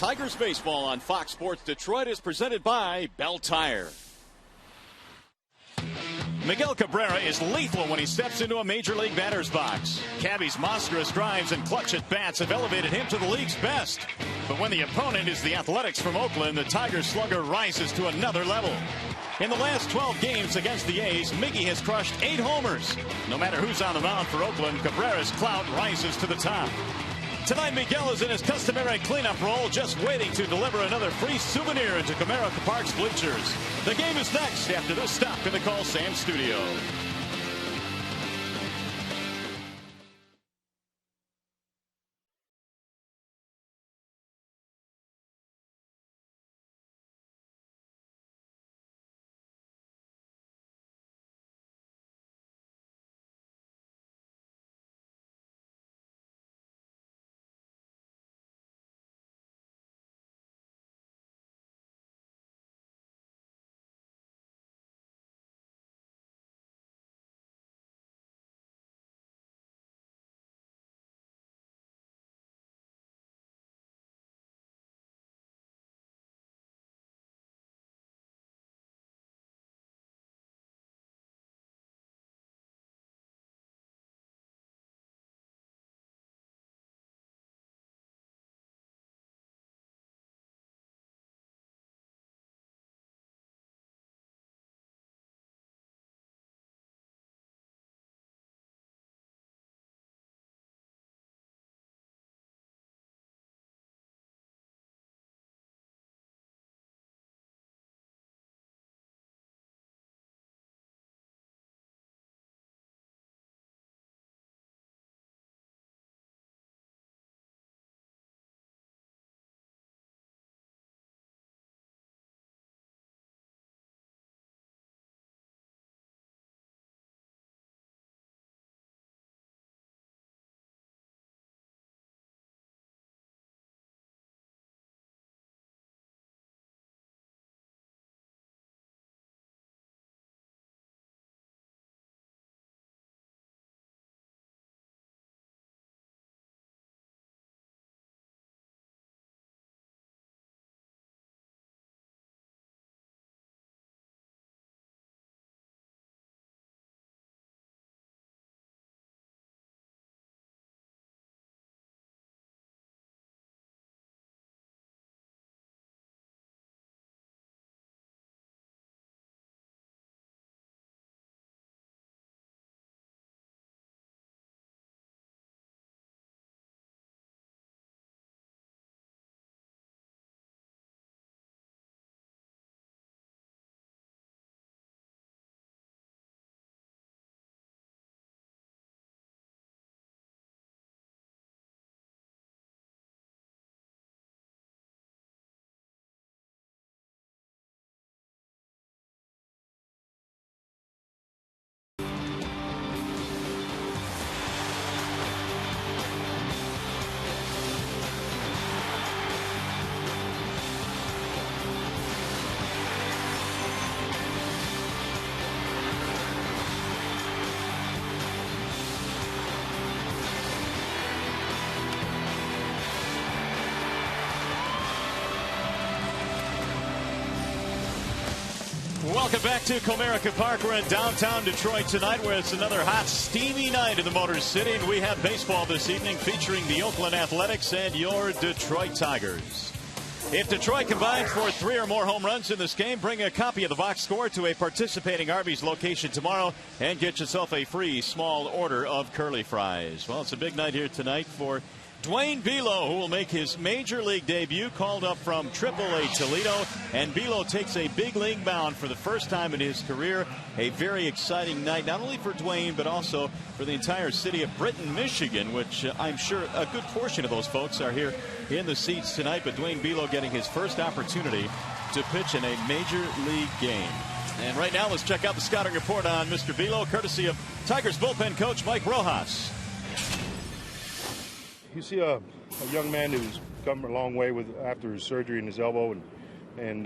Tigers baseball on Fox Sports Detroit is presented by Bell Tire. Miguel Cabrera is lethal when he steps into a major league batter's box. Cabby's monstrous drives and clutch at bats have elevated him to the league's best. But when the opponent is the Athletics from Oakland, the Tigers slugger rises to another level. In the last 12 games against the A's, Miggy has crushed 8 homers. No matter who's on the mound for Oakland, Cabrera's clout rises to the top. Tonight, Miguel is in his customary cleanup role, just waiting to deliver another free souvenir into Comerica Park's bleachers. The game is next after this stop in the Call Sam studio. Welcome back to Comerica Park. We're in downtown Detroit tonight, where it's another hot, steamy night in the Motor City. And we have baseball this evening featuring the Oakland Athletics and your Detroit Tigers. If Detroit combines for 3 or more home runs in this game, bring a copy of the box score to a participating Arby's location tomorrow and get yourself a free small order of curly fries. Well, it's a big night here tonight for Dwayne Bo, who will make his major league debut, called up from AAA Toledo. And Bo takes a big league mound for the first time in his career. A very exciting night, not only for Dwayne, but also for the entire city of Britain, Michigan, which I'm sure a good portion of those folks are here in the seats tonight. But Dwayne Bo getting his first opportunity to pitch in a major league game. And right now, let's check out the scouting report on Mr. Bo, courtesy of Tigers bullpen coach Mike Rojas. You see a young man who's come a long way after his surgery in his elbow, and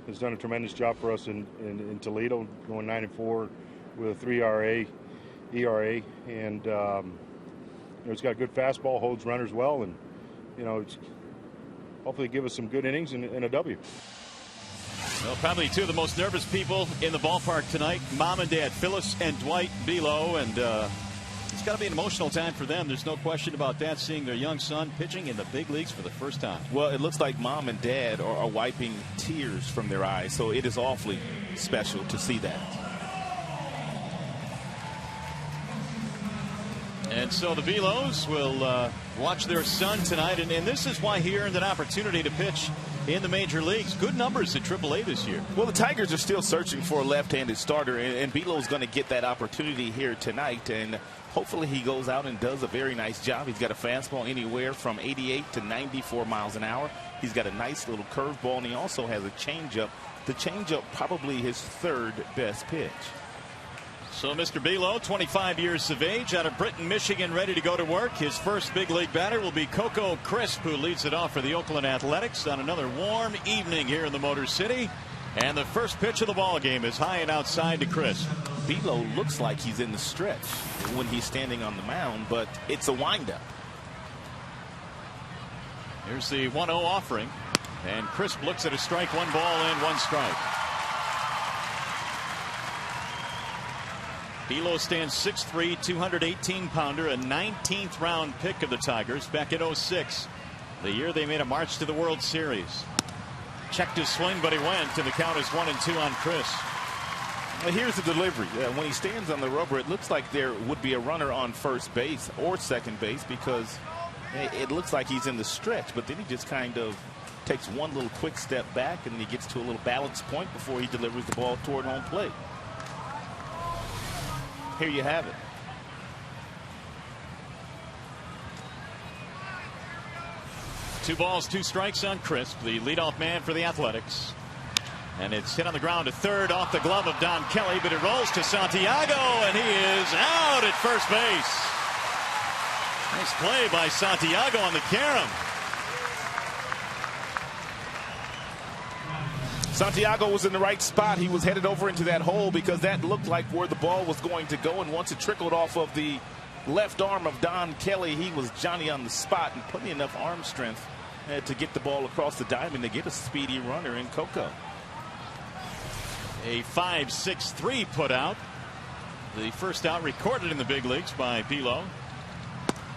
has done a tremendous job for us in Toledo, going 9-4 with a 3 ERA, and he's got a good fastball, holds runners well, and it's hopefully give us some good innings and a W. Well, probably two of the most nervous people in the ballpark tonight, Mom and Dad, Phyllis and Dwight Belo, and it's got to be an emotional time for them. There's no question about that, seeing their young son pitching in the big leagues for the first time. Well, it looks like Mom and Dad are wiping tears from their eyes, so it is awfully special to see that. And so the Belos will watch their son tonight, and this is why he earned an opportunity to pitch in the major leagues. Good numbers at AAA this year. Well, the Tigers are still searching for a left-handed starter, and Belo's going to get that opportunity here tonight, and hopefully he goes out and does a very nice job. He's got a fastball anywhere from 88 to 94 miles an hour. He's got a nice little curveball, and he also has a changeup. The changeup probably his third best pitch. So Mr. Belo, 25 years of age, out of Britain, Michigan, ready to go to work. His first big league batter will be Coco Crisp, who leads it off for the Oakland Athletics on another warm evening here in the Motor City. And the first pitch of the ball game is high and outside to Crisp. Belo looks like he's in the stretch when he's standing on the mound, but it's a windup. Here's the 1-0 offering, and Crisp looks at a strike, 1 ball and 1 strike. Belo stands 6'3", 218-pounder, a 19th round pick of the Tigers back in '06, the year they made a march to the World Series. Checked his swing, but he went, and the count is 1-2 on Crisp. Well, here's the delivery. When he stands on the rubber, it looks like there would be a runner on first base or second base, because it looks like he's in the stretch, but then he just kind of takes one little quick step back, and then he gets to a little balance point before he delivers the ball toward home plate. Here you have it. Two balls, 2 strikes on Crisp, the leadoff man for the Athletics. And it's hit on the ground to third off the glove of Don Kelly, but it rolls to Santiago, and he is out at first base. Nice play by Santiago on the carom. Santiago was in the right spot. He was headed over into that hole because that looked like where the ball was going to go. And once it trickled off of the left arm of Don Kelly, he was Johnny on the spot and putting enough arm strength to get the ball across the diamond to get a speedy runner in Coco. A 5.63 put out. The first out recorded in the big leagues by Belo.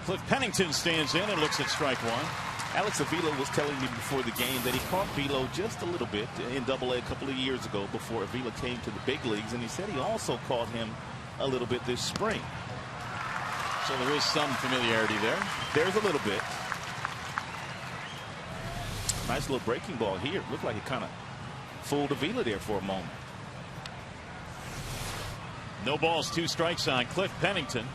Cliff Pennington stands in and looks at strike 1. Alex Avila was telling me before the game that he caught Belo just a little bit in Double-A a couple of years ago before Avila came to the big leagues, and he said he also caught him a little bit this spring. So there is some familiarity there. There's a little bit. Nice little breaking ball here. It looked like it kind of fooled Avila there for a moment. No balls, 2 strikes on Cliff Pennington.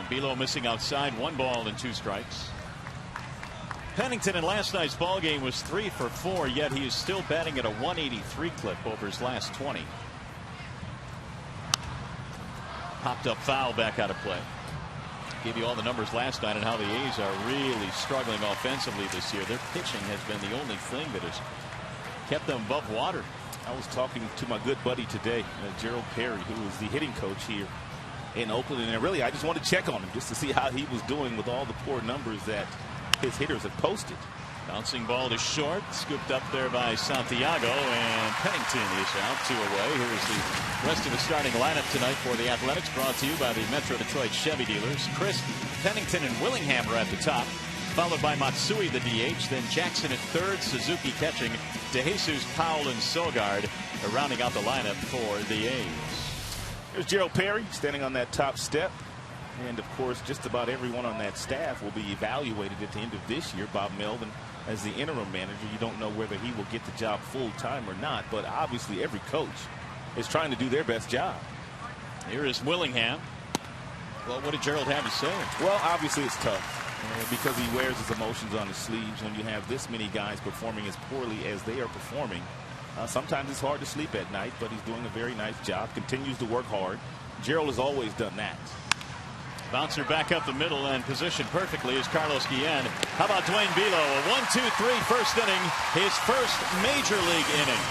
Belo missing outside, 1 ball and 2 strikes. Pennington in last night's ball game was 3 for 4, yet he is still batting at a 183 clip over his last 20. Popped up foul back out of play. Gave you all the numbers last night and how the A's are really struggling offensively this year. Their pitching has been the only thing that has kept them above water. I was talking to my good buddy today, Gerald Perry, who is the hitting coach here in Oakland, and really I just want to check on him just to see how he was doing with all the poor numbers that his hitters have posted. Bouncing ball to short, scooped up there by Santiago, and Pennington is out, 2 away. Here's the rest of the starting lineup tonight for the Athletics, brought to you by the Metro Detroit Chevy dealers. Crisp, Pennington, and Willingham are at the top, followed by Matsui, the DH, then Jackson at third, Suzuki catching, DeJesus, Powell, and Sogard rounding out the lineup for the A's. There's Gerald Perry standing on that top step. And, of course, just about everyone on that staff will be evaluated at the end of this year. Bob Melvin, as the interim manager, you don't know whether he will get the job full-time or not. But, obviously, every coach is trying to do their best job. Here is Willingham. Well, what did Gerald have to say? Well, obviously, it's tough because he wears his emotions on his sleeves. When you have this many guys performing as poorly as they are performing, sometimes it's hard to sleep at night, but he's doing a very nice job, continues to work hard. Gerald has always done that. Bouncer back up the middle and positioned perfectly is Carlos Guillen. How about Dwayne Belo? A 1-2-3 first inning, his first major league inning.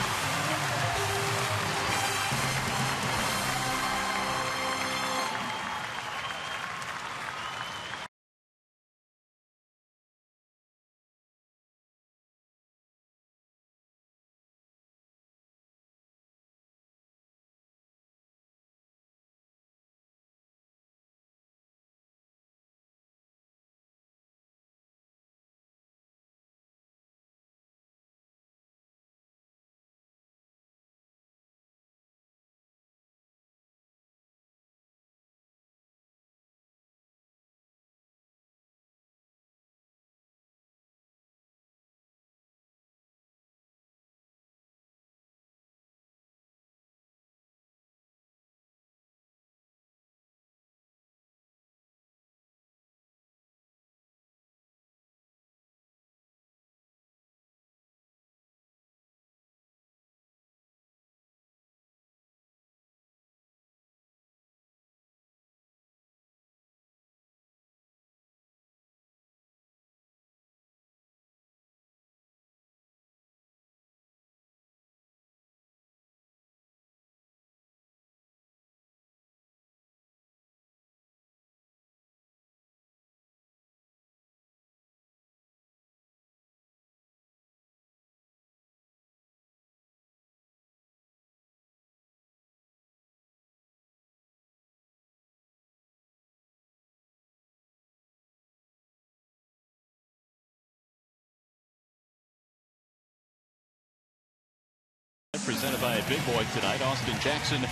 presented by a big boy tonight. Austin Jackson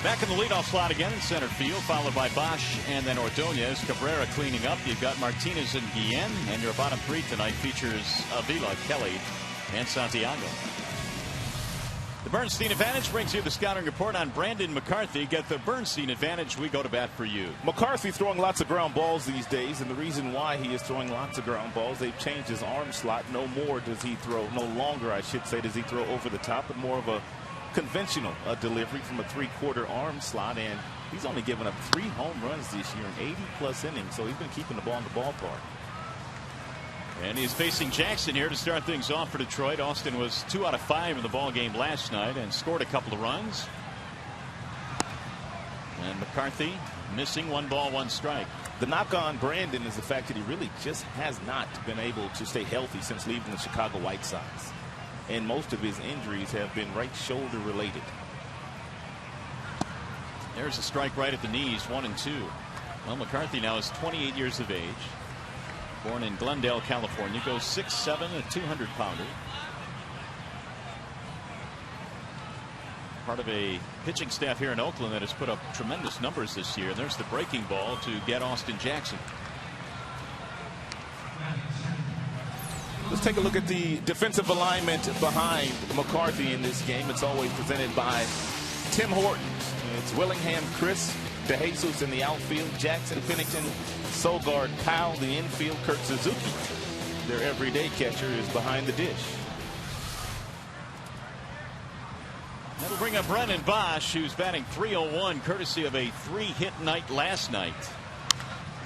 back in the leadoff slot again in center field, followed by Bosch and then Ordonez. Cabrera cleaning up. You've got Martinez and Guillen, and your bottom three tonight features Avila, Kelly, and Santiago. The Bernstein Advantage brings you the scouting report on Brandon McCarthy. Get the Bernstein Advantage. We go to bat for you. McCarthy throwing lots of ground balls these days, and the reason why he is throwing lots of ground balls, they've changed his arm slot. No longer, I should say, does he throw over the top, but more of a conventional delivery from a three-quarter arm slot, and he's only given up 3 home runs this year in 80-plus innings, so he's been keeping the ball in the ballpark. And he's facing Jackson here to start things off for Detroit. Austin was 2 out of 5 in the ball game last night and scored a couple of runs. And McCarthy missing 1 ball, 1 strike. The knock on Brandon is the fact that he really just has not been able to stay healthy since leaving the Chicago White Sox. And most of his injuries have been right shoulder related. There's a strike right at the knees, 1-2. Well, McCarthy now is 28 years of age. Born in Glendale, California. Goes 6'7", a 200-pounder. Part of a pitching staff here in Oakland that has put up tremendous numbers this year. And there's the breaking ball to get Austin Jackson. Let's take a look at the defensive alignment behind McCarthy in this game. It's always presented by Tim Hortons. It's Willingham, Chris, DeJesus in the outfield, Jackson, Pennington, Sogard, Powell, the infield, Kurt Suzuki. Their everyday catcher is behind the dish. That'll bring up Brennan Bosch, who's batting .301, courtesy of a 3-hit night last night.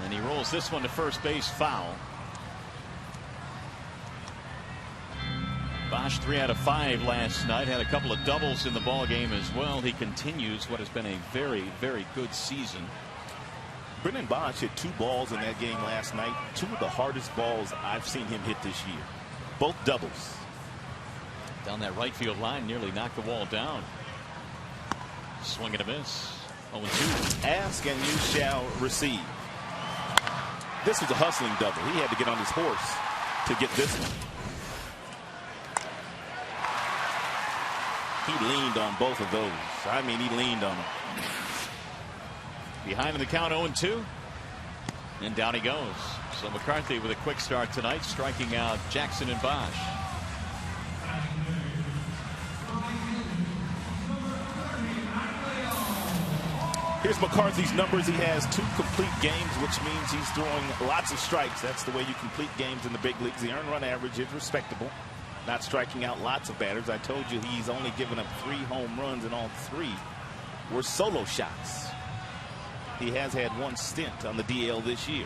And he rolls this one to first base, foul. Bosch 3 out of 5 last night, had a couple of doubles in the ball game as well. He continues what has been a very, very good season. Brennan Bosch hit 2 balls in that game last night. 2 of the hardest balls I've seen him hit this year. Both doubles. Down that right field line, nearly knocked the wall down. Swing and a miss. 0-2. Ask and you shall receive. This was a hustling double. He had to get on his horse to get this one. He leaned on both of those. I mean, he leaned on them. Behind in the count, 0-2. And down he goes. So McCarthy with a quick start tonight, striking out Jackson and Bosch. Here's McCarthy's numbers. He has 2 complete games, which means he's throwing lots of strikes. That's the way you complete games in the big leagues. The earned run average is respectable. Not striking out lots of batters. I told you he's only given up 3 home runs, and all 3 were solo shots. He has had 1 stint on the DL this year.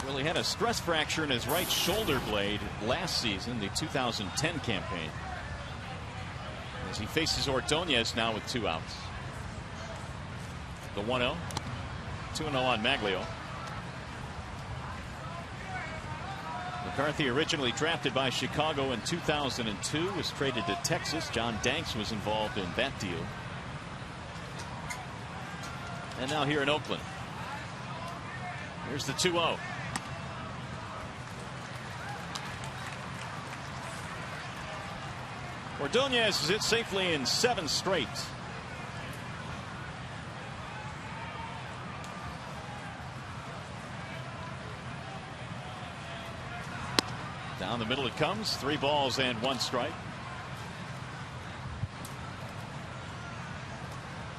Well, he had a stress fracture in his right shoulder blade last season, the 2010 campaign. As he faces Ordonez now with 2 outs. The 1-0. 2-0 on Maglio. McCarthy, originally drafted by Chicago in 2002, was traded to Texas. John Danks was involved in that deal. And now here in Oakland. Here's the 2-0. Ordonez is hit safely in 7 straight. Down the middle it comes. 3 balls and 1 strike.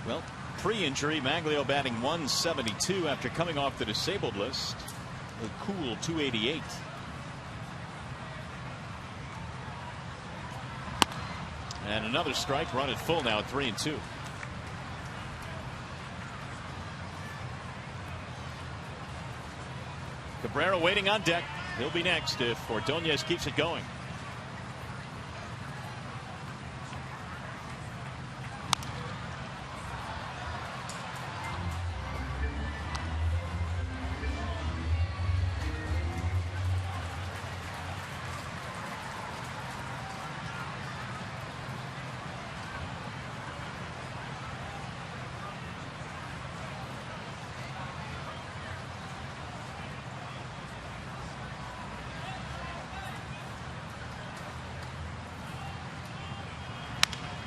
Well, pre-injury, Maglio batting .172 after coming off the disabled list. A cool .288. And another strike, run at full now at 3-2. Cabrera waiting on deck. He'll be next if Ordonez keeps it going.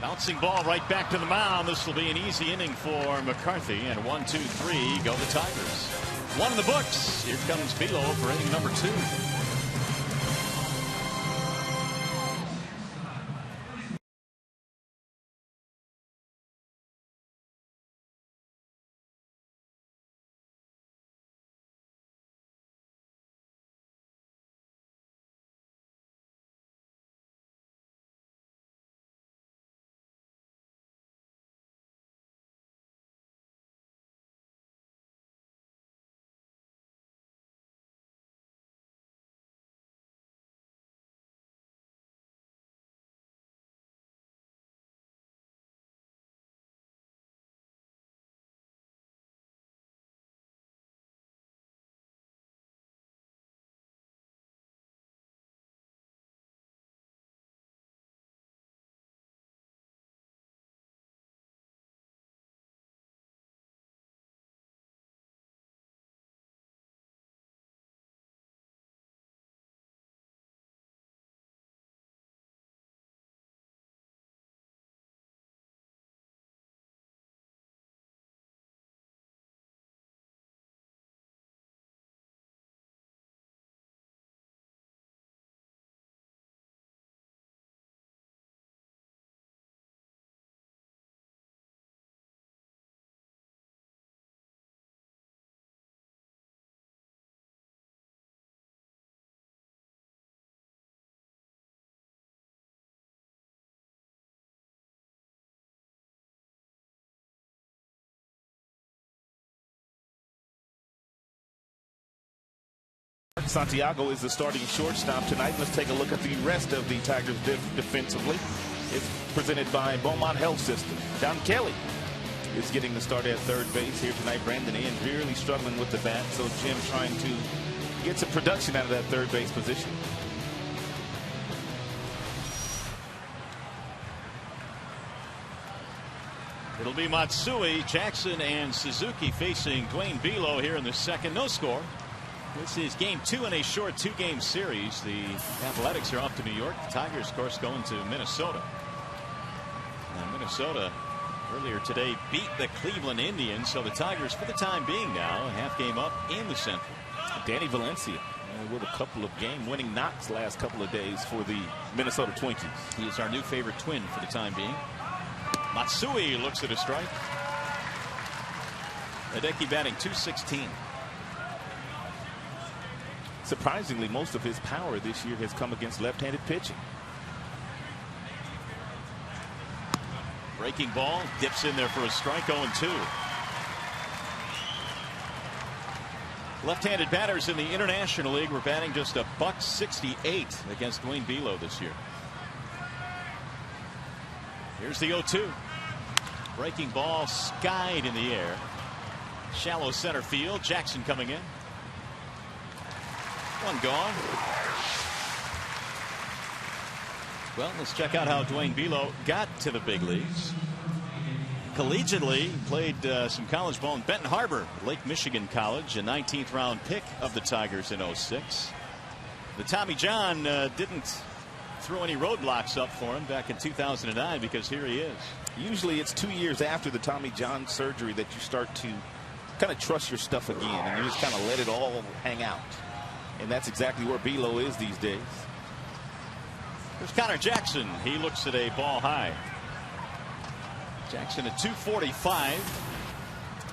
Bouncing ball right back to the mound. This will be an easy inning for McCarthy. And 1, 2, 3 go the Tigers. One in the books. Here comes Below for inning number 2. Santiago is the starting shortstop tonight. Let's take a look at the rest of the Tigers defensively. It's presented by Beaumont Health System. Don Kelly is getting the start at third base here tonight. Brandon Ian really struggling with the bat, so Jim trying to get some production out of that third base position. It'll be Matsui, Jackson, and Suzuki facing Dwayne Bo here in the second. No score. This is game 2 in a short 2-game series. The Athletics are off to New York. The Tigers, of course, going to Minnesota. And Minnesota earlier today beat the Cleveland Indians. So the Tigers, for the time being now, a half game up in the Central. Danny Valencia with a couple of game-winning knocks last couple of days for the Minnesota Twinkies. He is our new favorite twin for the time being. Matsui looks at a strike. Hideki batting .216. Surprisingly, most of his power this year has come against left-handed pitching. Breaking ball, dips in there for a strike. 0-2. Left-handed batters in the International League were batting just a .168 against Dwayne Bo this year. Here's the 0-2. Breaking ball skied in the air. Shallow center field. Jackson coming in. One gone. Well, let's check out how Dwayne Bo got to the big leagues. Collegiately, played some college ball in Benton Harbor, Lake Michigan College, a 19th round pick of the Tigers in '06. The Tommy John didn't throw any roadblocks up for him back in 2009, because here he is. Usually it's 2 years after the Tommy John surgery that you start to kind of trust your stuff again, and you just kind of let it all hang out. And that's exactly where Bo is these days. There's Connor Jackson. He looks at a ball high. Jackson at .245.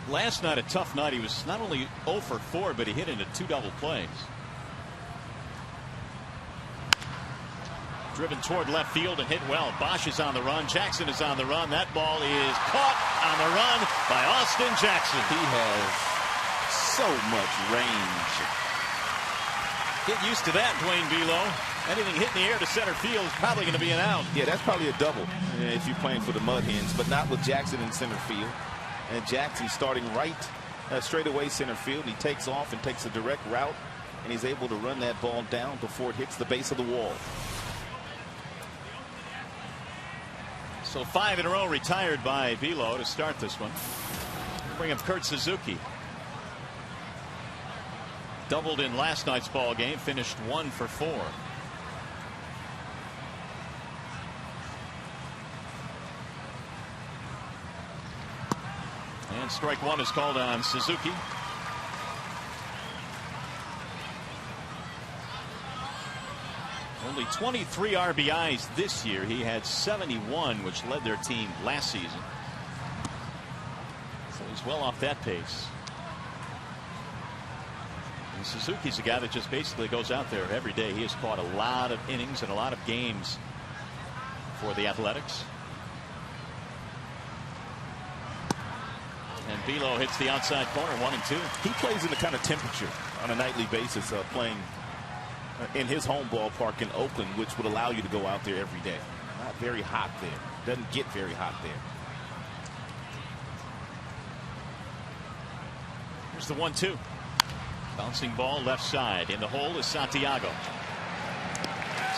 Last night a tough night. He was not only 0 for 4, but he hit into 2 double plays. Driven toward left field and hit well. Bosch is on the run. Jackson is on the run. That ball is caught on the run by Austin Jackson. He has so much range. Get used to that, Dwayne Bo. Anything hit in the air to center field is probably going to be an out. Yeah, that's probably a double if you're playing for the Mud Hens, but not with Jackson in center field. And Jackson starting right straight away center field. He takes off and takes a direct route, and he's able to run that ball down before it hits the base of the wall. So 5 in a row retired by Bo to start this one. Bring up Kurt Suzuki. Doubled in last night's ball game, finished 1 for 4. And strike one is called on Suzuki. Only 23 RBIs this year. He had 71, which led their team last season. So he's well off that pace. And Suzuki's a guy that just basically goes out there every day. He has caught a lot of innings and a lot of games for the Athletics. And Below hits the outside corner, 1-2. He plays in the kind of temperature on a nightly basis of playing in his home ballpark in Oakland, which would allow you to go out there every day. Not very hot there. Doesn't get very hot there. Here's the 1-2. Bouncing ball left side. In the hole is Santiago.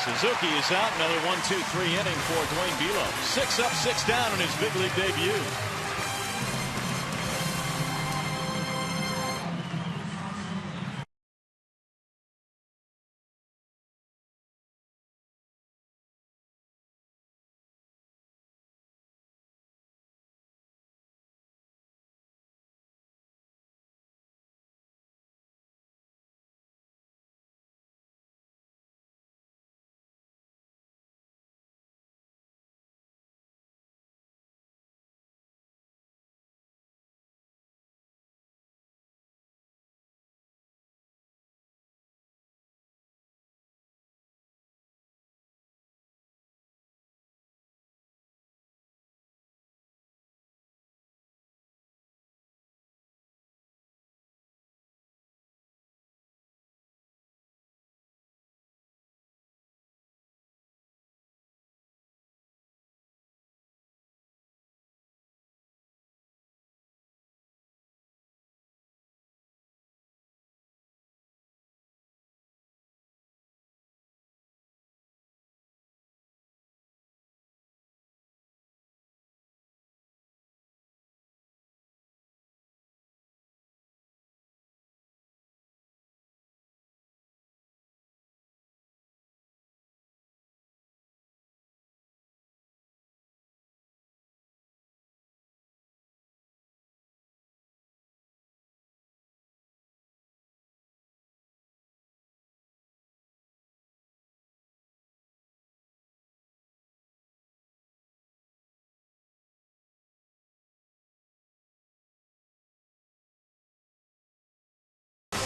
Suzuki is out. Another 1-2-3 inning for Dwayne Below. 6 up, 6 down in his big league debut.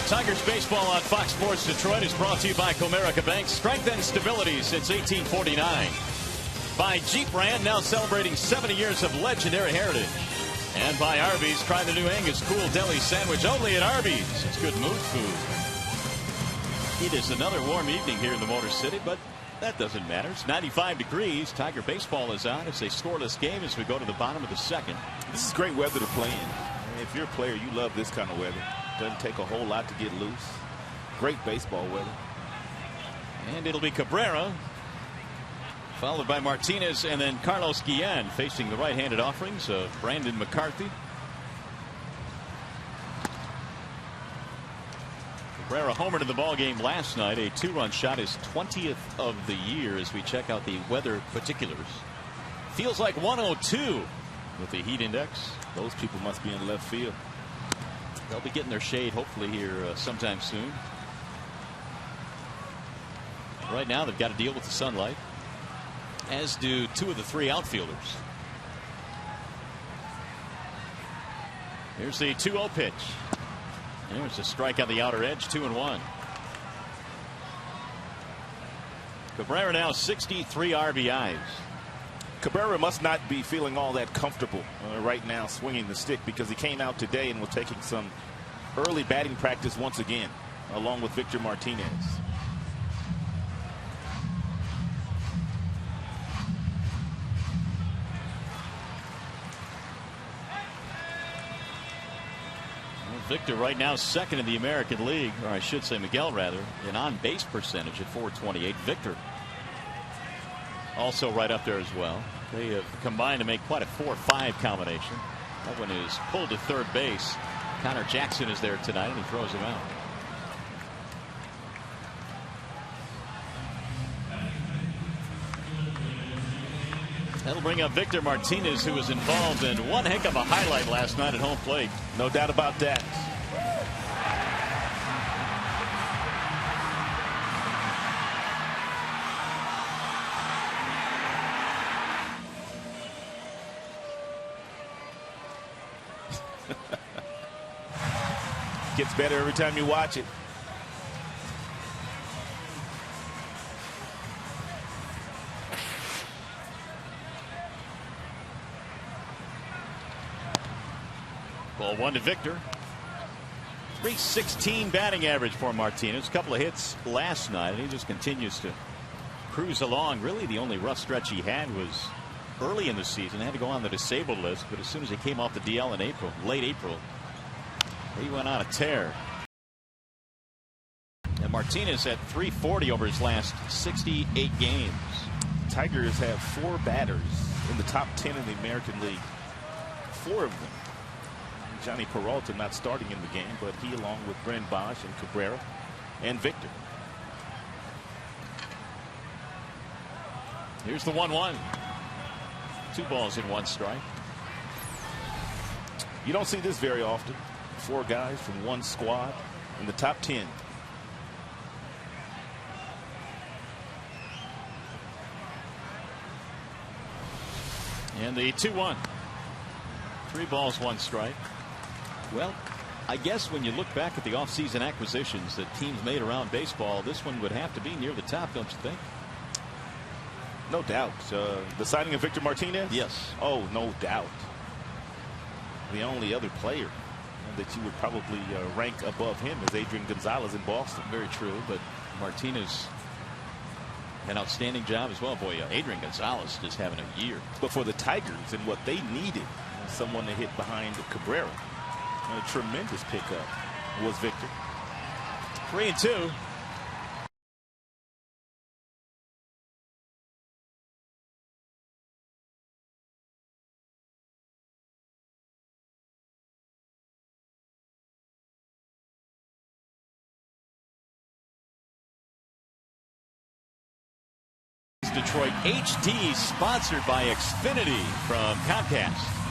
Tigers baseball on Fox Sports Detroit is brought to you by Comerica Bank. Strength and stability since 1849. By Jeep brand, now celebrating 70 years of legendary heritage. And by Arby's, try the new Angus Cool Deli Sandwich only at Arby's. It's good mood food. It is another warm evening here in the Motor City, but that doesn't matter. It's 95 degrees. Tiger baseball is on. It's a scoreless game as we go to the bottom of the second. This is great weather to play in. If you're a player, you love this kind of weather. Doesn't take a whole lot to get loose. Great baseball weather. And it'll be Cabrera, followed by Martinez, and then Carlos Guillen facing the right-handed offerings of Brandon McCarthy. Cabrera homered in the ballgame last night. A 2-run shot, his 20th of the year as we check out the weather particulars. Feels like 102 with the heat index. Those people must be in left field. They'll be getting their shade hopefully here sometime soon. Right now they've got to deal with the sunlight, as do 2 of the 3 outfielders. Here's the 2-0 pitch. There's a strike on the outer edge, 2-1. Cabrera now 63 RBIs. Cabrera must not be feeling all that comfortable right now swinging the stick, because he came out today and was taking some early batting practice once again along with Victor Martinez. Victor right now second in the American League, or I should say Miguel rather, in on-base percentage at .428. Victor also right up there as well. They have combined to make quite a 4-5 combination. That one is pulled to third base. Connor Jackson is there tonight, and he throws him out. That'll bring up Victor Martinez, who was involved in one heck of a highlight last night at home plate. No doubt about that. Gets better every time you watch it. Ball one to Victor. .316 batting average for Martinez. A couple of hits last night, and he just continues to cruise along. Really, the only rough stretch he had was early in the season. He had to go on the disabled list, but as soon as he came off the DL in late April, he went on a tear. And Martinez had .340 over his last 68 games. Tigers have 4 batters in the top 10 in the American League. 4 of them. Johnny Peralta not starting in the game, but he, along with Brent Bosch and Cabrera and Victor. Here's the 1-1. 2 balls and 1 strike. You don't see this very often. 4 guys from one squad in the top 10. And the 2-1. 3 balls, 1 strike. Well, I guess when you look back at the offseason acquisitions that teams made around baseball, this one would have to be near the top, don't you think? No doubt. The signing of Victor Martinez? Yes. Oh, no doubt. The only other player that you would probably rank above him is Adrian Gonzalez in Boston. Very true, but Martinez, an outstanding job as well. Boy, Adrian Gonzalez just having a year. But for the Tigers and what they needed, someone to hit behind Cabrera. A tremendous pickup was Victor. 3-2. Detroit HD, sponsored by Xfinity from Comcast.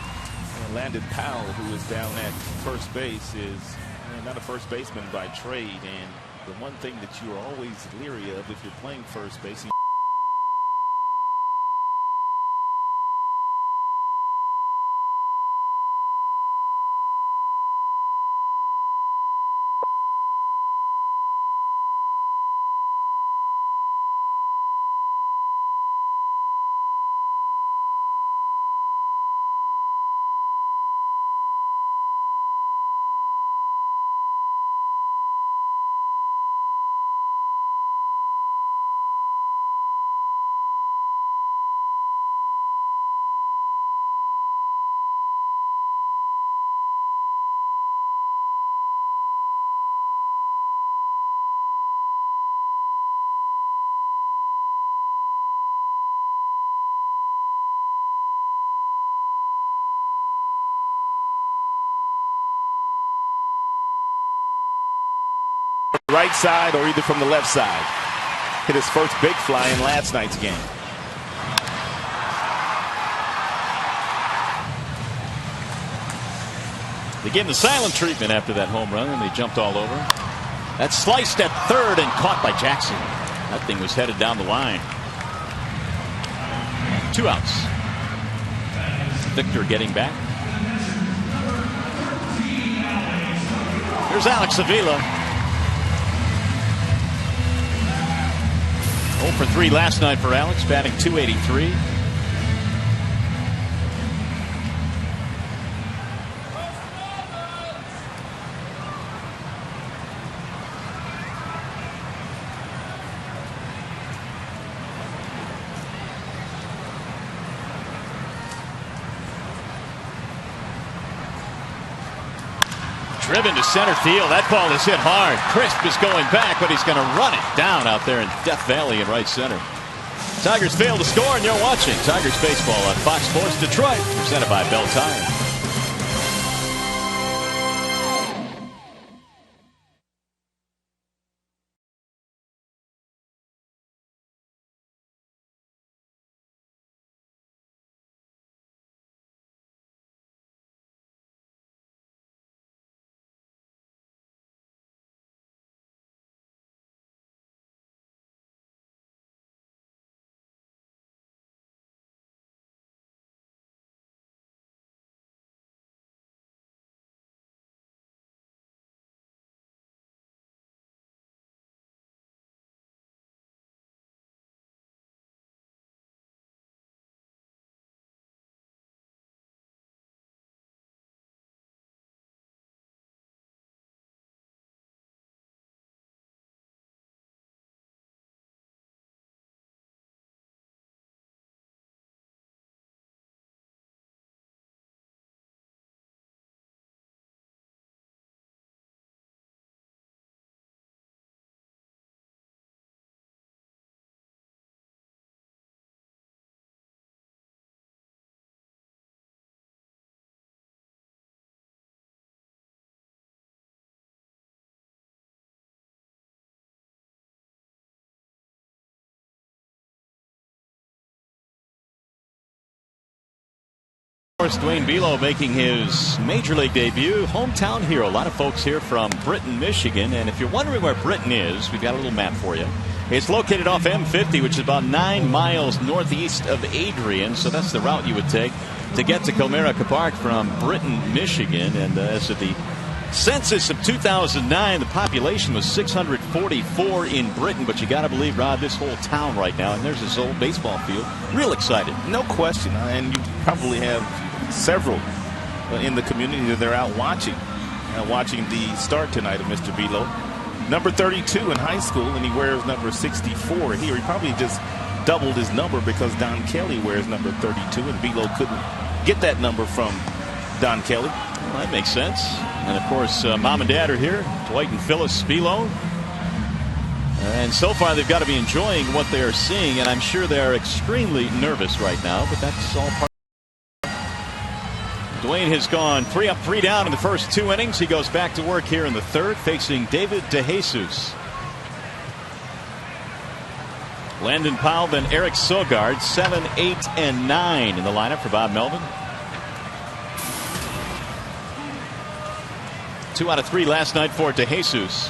And Landon Powell, who is down at first base, is not a first baseman by trade. And the one thing that you are always leery of if you're playing first base. Right side or either from the left side. Hit his first big fly in last night's game. They gave him the silent treatment after that home run, and they jumped all over. That sliced at third and caught by Jackson. That thing was headed down the line. 2 outs. Victor getting back. Here's Alex Avila. 0 for 3 last night for Alex, batting .283. Driven to center field. That ball is hit hard. Crisp is going back, but he's going to run it down out there in Death Valley in right center. Tigers fail to score, and you're watching Tigers baseball on Fox Sports Detroit, presented by Bell Tire. Of course, Dwayne Bo making his major league debut. Hometown hero. A lot of folks here from Britain, Michigan. And if you're wondering where Britain is, we've got a little map for you. It's located off M50, which is about 9 miles northeast of Adrian. So that's the route you would take to get to Comerica Park from Britain, Michigan. And as of the census of 2009, the population was 644 in Britain. But you got to believe, Rod, this whole town right now, and there's this old baseball field, real excited. No question. And you probably have several in the community that they're out watching the start tonight of Mr. Bo. Number 32 in high school, and he wears number 64 here. He probably just doubled his number because Don Kelly wears number 32, and Bo couldn't get that number from Don Kelly. Well, that makes sense. And of course, mom and dad are here, Dwight and Phyllis Bo. And so far, they've got to be enjoying what they are seeing, and I'm sure they are extremely nervous right now, but that's all part. Dwayne has gone 3 up, 3 down in the first 2 innings. He goes back to work here in the third, facing David DeJesus. Landon Powell, then Eric Sogard, 7, 8, and 9 in the lineup for Bob Melvin. 2 out of 3 last night for DeJesus.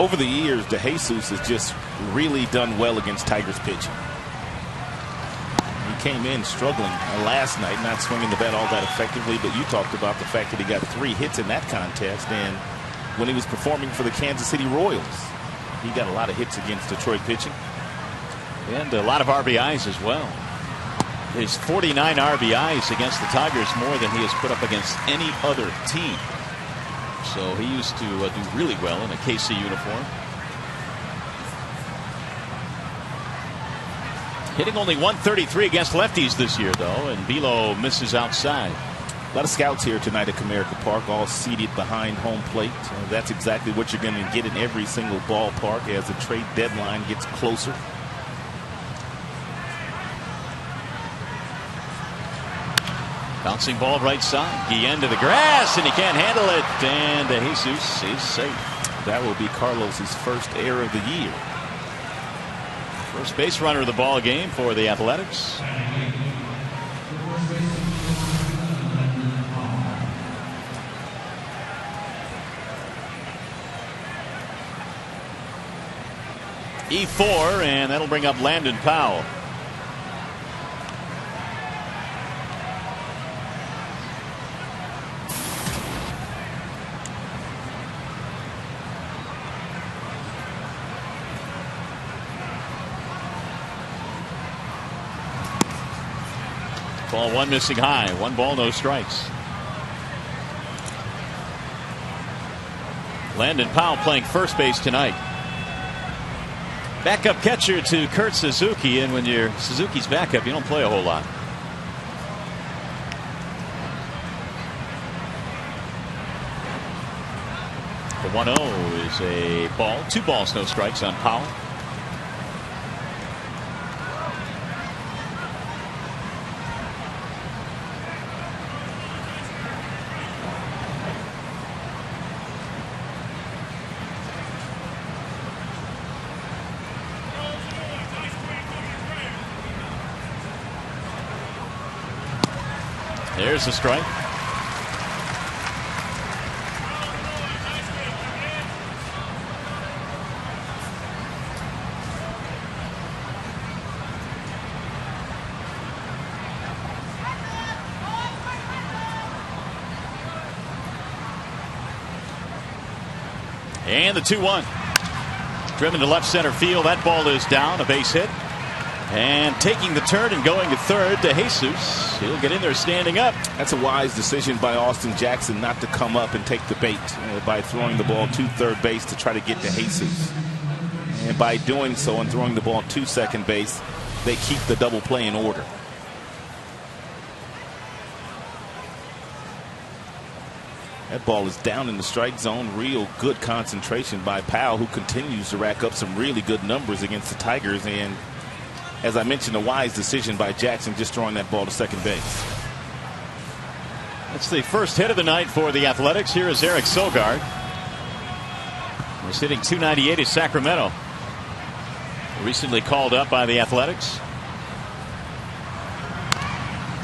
Over the years, DeJesus has just really done well against Tigers pitching. He came in struggling last night, not swinging the bat all that effectively, but you talked about the fact that he got 3 hits in that contest, and when he was performing for the Kansas City Royals, he got a lot of hits against Detroit pitching. And a lot of RBIs as well. His 49 RBIs against the Tigers, more than he has put up against any other team. So he used to do really well in a KC uniform. Hitting only 133 against lefties this year, though, and Bo misses outside. A lot of scouts here tonight at Comerica Park, all seated behind home plate. That's exactly what you're going to get in every single ballpark as the trade deadline gets closer. Bouncing ball right side. Guillen to the grass, and he can't handle it. And DeJesus is safe. That will be Carlos's first error of the year. First base runner of the ball game for the Athletics. E4, and that'll bring up Landon Powell. Ball 1 missing high. 1 ball, no strikes. Landon Powell playing first base tonight. Backup catcher to Kurt Suzuki, and when you're Suzuki's backup, you don't play a whole lot. The 1-0 is a ball. 2 balls, no strikes on Powell. There's a strike. And the 2-1. Driven to left center field. That ball is down. A base hit. And taking the turn and going to third, DeJesus. He'll get in there standing up. That's a wise decision by Austin Jackson not to come up and take the bait by throwing the ball to third base to try to get DeJesus. And by doing so and throwing the ball to second base, they keep the double play in order. That ball is down in the strike zone. Real good concentration by Powell, who continues to rack up some really good numbers against the Tigers. And as I mentioned, a wise decision by Jackson just throwing that ball to second base. That's the first hit of the night for the Athletics. Here is Eric Sogard. He's hitting .298 at Sacramento. Recently called up by the Athletics.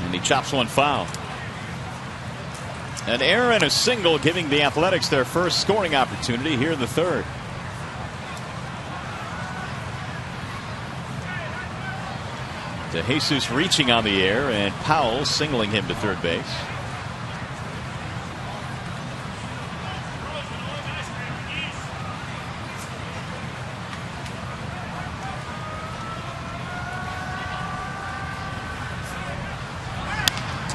And he chops one foul. An error and a single, giving the Athletics their first scoring opportunity here in the third. Jesus reaching on the air, and Powell singling him to third base.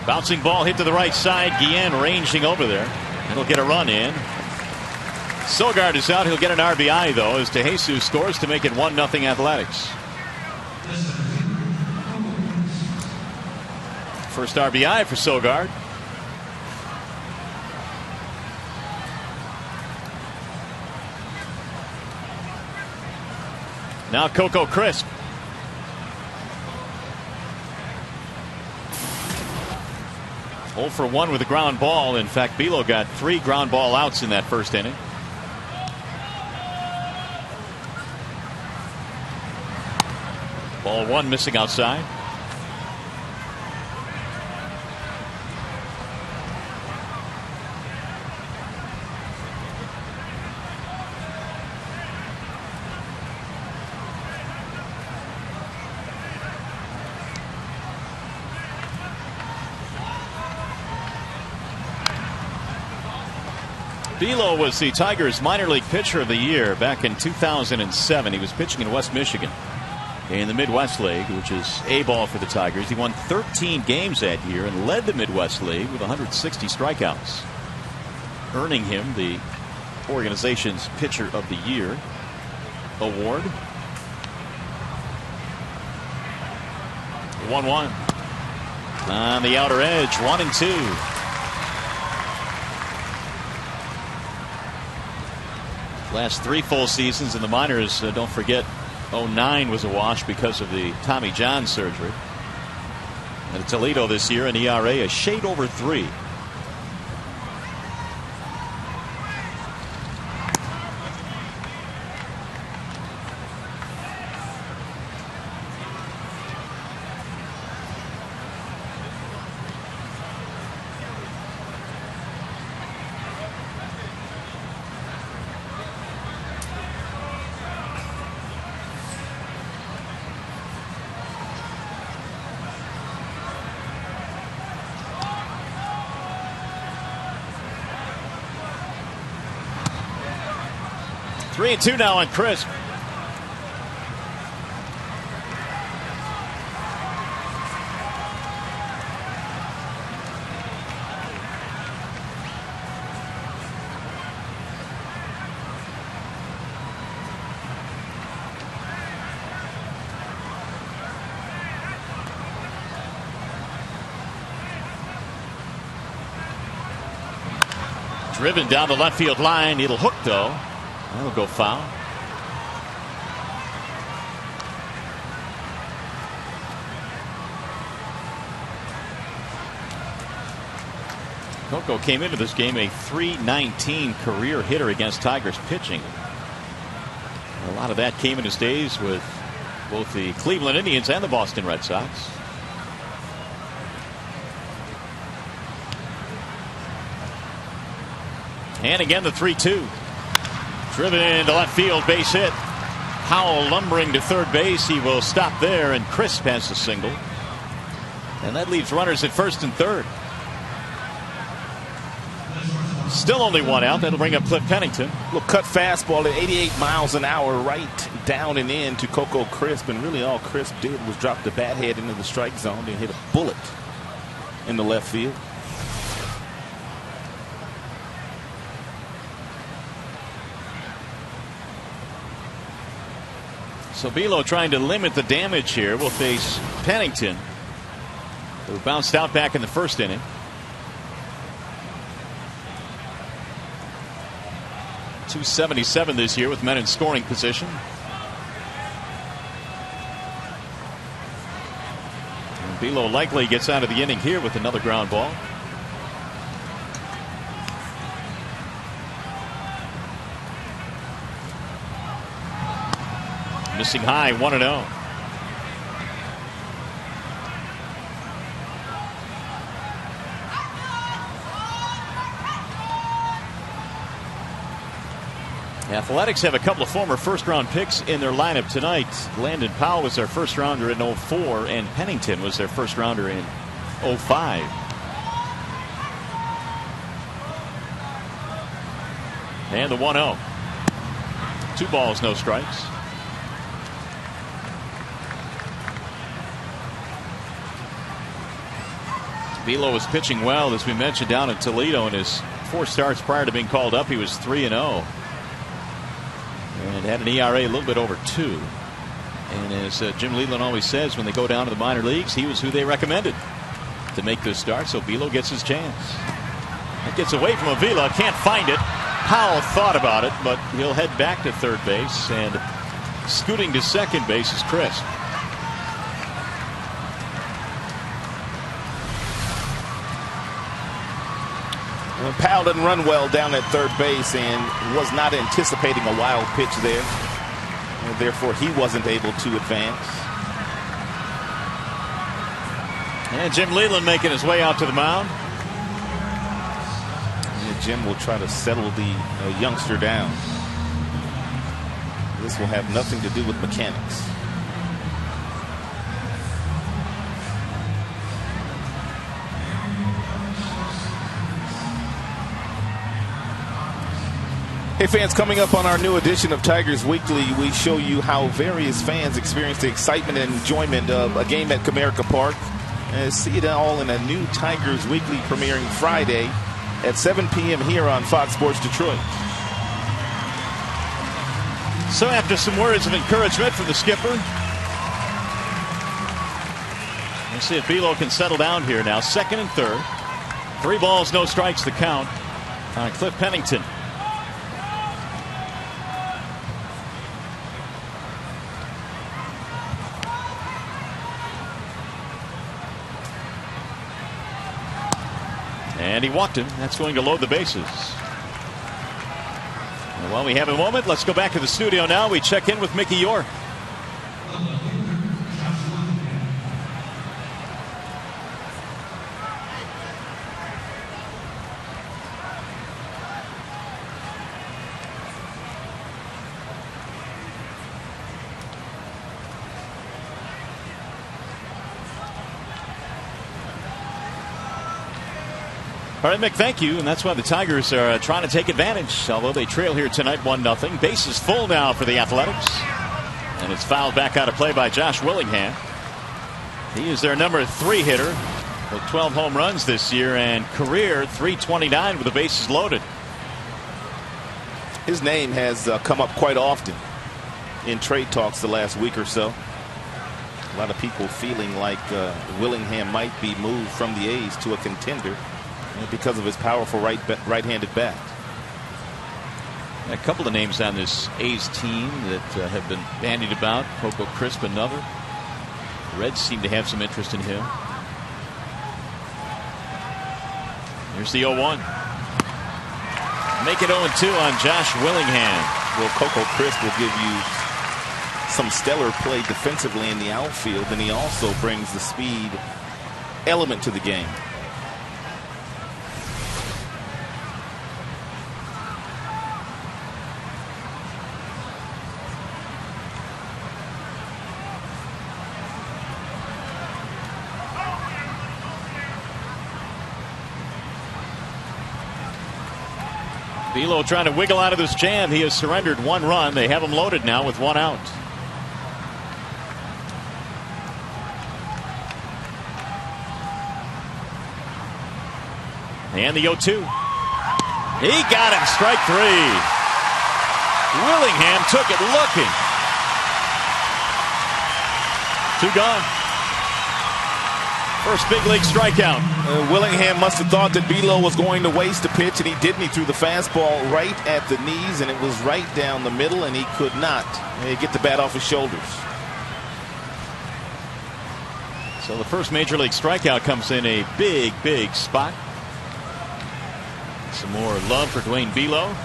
Bouncing ball hit to the right side. Guillen ranging over there. It'll get a run in. Sogard is out. He'll get an RBI, though, as DeJesus scores to make it 1-0 Athletics. First RBI for Sogard. Now Coco Crisp. Oh for 1 with a ground ball. In fact, Bilo got 3 ground ball outs in that first inning. Ball 1 missing outside. Bilo was the Tigers minor league pitcher of the year back in 2007. He was pitching in West Michigan in the Midwest League, which is A-ball for the Tigers. He won 13 games that year and led the Midwest League with 160 strikeouts, earning him the organization's Pitcher of the Year award. 1-1 on the outer edge, 1-2. Last 3 full seasons in the minors, don't forget, 09 was a wash because of the Tommy John surgery. And Toledo this year, an ERA a shade over 3. Three and 2 now on Crisp. Driven down the left field line. It'll hook, though. That'll go foul. Coco came into this game a .319 career hitter against Tigers pitching. A lot of that came in his days with both the Cleveland Indians and the Boston Red Sox. And again the 3-2. Driven into left field, base hit. Howell lumbering to third base. He will stop there, and Crisp has a single. And that leaves runners at first and third. Still only 1 out. That'll bring up Cliff Pennington. Little cut fastball at 88 miles an hour right down and in to Coco Crisp. And really all Crisp did was drop the bat head into the strike zone and hit a bullet in the left field. So Bilo trying to limit the damage here will face Pennington, who bounced out back in the first inning. .277 this year with men in scoring position. And Bilo likely gets out of the inning here with another ground ball. Missing high, 1-0. The Athletics have a couple of former first-round picks in their lineup tonight. Landon Powell was their first-rounder in 04, and Pennington was their first-rounder in 05. And the 1-0. 2 balls, no strikes. Velo was pitching well, as we mentioned, down in Toledo. In his 4 starts prior to being called up, he was 3-0. And had an ERA a little bit over 2. And as Jim Leland always says, when they go down to the minor leagues, he was who they recommended to make this start. So Velo gets his chance. It gets away from Avila, can't find it. Powell thought about it, but he'll head back to third base, and scooting to second base is Crisp. Powell didn't run well down at third base and was not anticipating a wild pitch there. And therefore, he wasn't able to advance. And Jim Leland making his way out to the mound. And Jim will try to settle the youngster down. This will have nothing to do with mechanics. Hey fans, coming up on our new edition of Tigers Weekly, we show you how various fans experience the excitement and enjoyment of a game at Comerica Park. And see it all in a new Tigers Weekly premiering Friday at 7 p.m. here on Fox Sports Detroit. So after some words of encouragement from the skipper, we'll see if Velo can settle down here now. Second and third. 3 balls, no strikes the count on Cliff Pennington. And he walked him. That's going to load the bases. And while we have a moment, let's go back to the studio now. We check in with Mickey York. All right, Mick, thank you. And that's why the Tigers are trying to take advantage, although they trail here tonight 1-0. Bases full now for the Athletics. And it's fouled back out of play by Josh Willingham. He is their number 3 hitter with 12 home runs this year and career .329 with the bases loaded. His name has come up quite often in trade talks the last week or so. A lot of people feeling like Willingham might be moved from the A's to a contender because of his powerful right-handed bat. A couple of names on this A's team that have been bandied about. Coco Crisp, another. Reds seem to have some interest in him. Here's the 0-1. Make it 0-2 on Josh Willingham. Well, Coco Crisp will give you some stellar play defensively in the outfield, and he also brings the speed element to the game. Velo trying to wiggle out of this jam. He has surrendered 1 run. They have him loaded now with 1 out. And the 0-2. He got him. Strike 3. Willingham took it looking. 2 gone. First big league strikeout. Willingham must have thought that Velo was going to waste a pitch, and he didn't. He threw the fastball right at the knees, and it was right down the middle, and he could not get the bat off his shoulders. So the first major league strikeout comes in a big, big spot. Some more love for Dwayne Bo.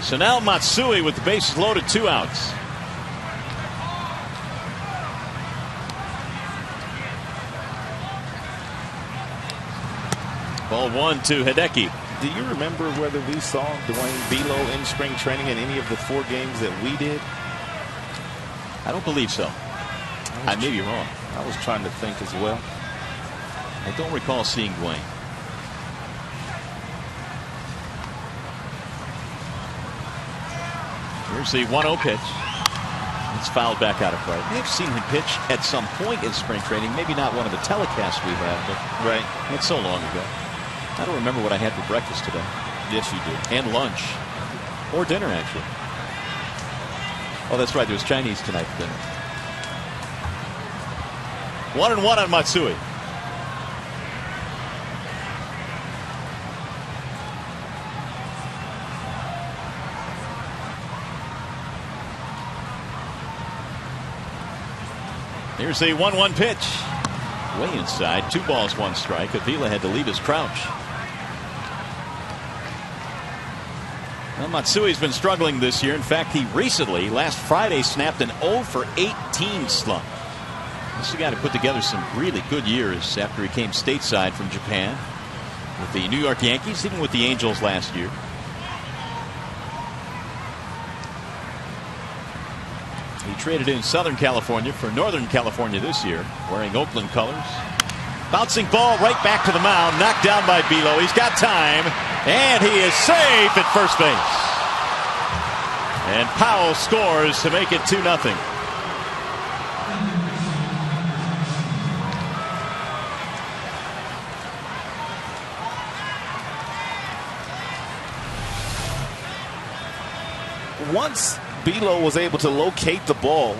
So now Matsui with the bases loaded, 2 outs. Ball 1 to Hideki. Do you remember whether we saw Dwayne Bo in spring training in any of the 4 games that we did? I don't believe so. I may be wrong. I was trying to think as well. I don't recall seeing Dwayne. Here's the 1-0 pitch. It's fouled back out of play. I've seen him pitch at some point in spring training. Maybe not one of the telecasts we have, but right. It's so long ago. I don't remember what I had for breakfast today. Yes, you did. And lunch. Or dinner, actually. Oh, that's right. There was Chinese tonight for dinner. 1-1 on Matsui. Here's a 1-1 pitch. Way inside. 2 balls, 1 strike. Avila had to leave his crouch. Well, Matsui's been struggling this year. In fact, he recently, last Friday, snapped an 0 for 18 slump. This is a guy who put together some really good years after he came stateside from Japan with the New York Yankees, even with the Angels last year. He traded in Southern California for Northern California this year, wearing Oakland colors. Bouncing ball right back to the mound, knocked down by Bilo. He's got time, and he is safe at first base. And Powell scores to make it 2-0. Once Bilo was able to locate the ball,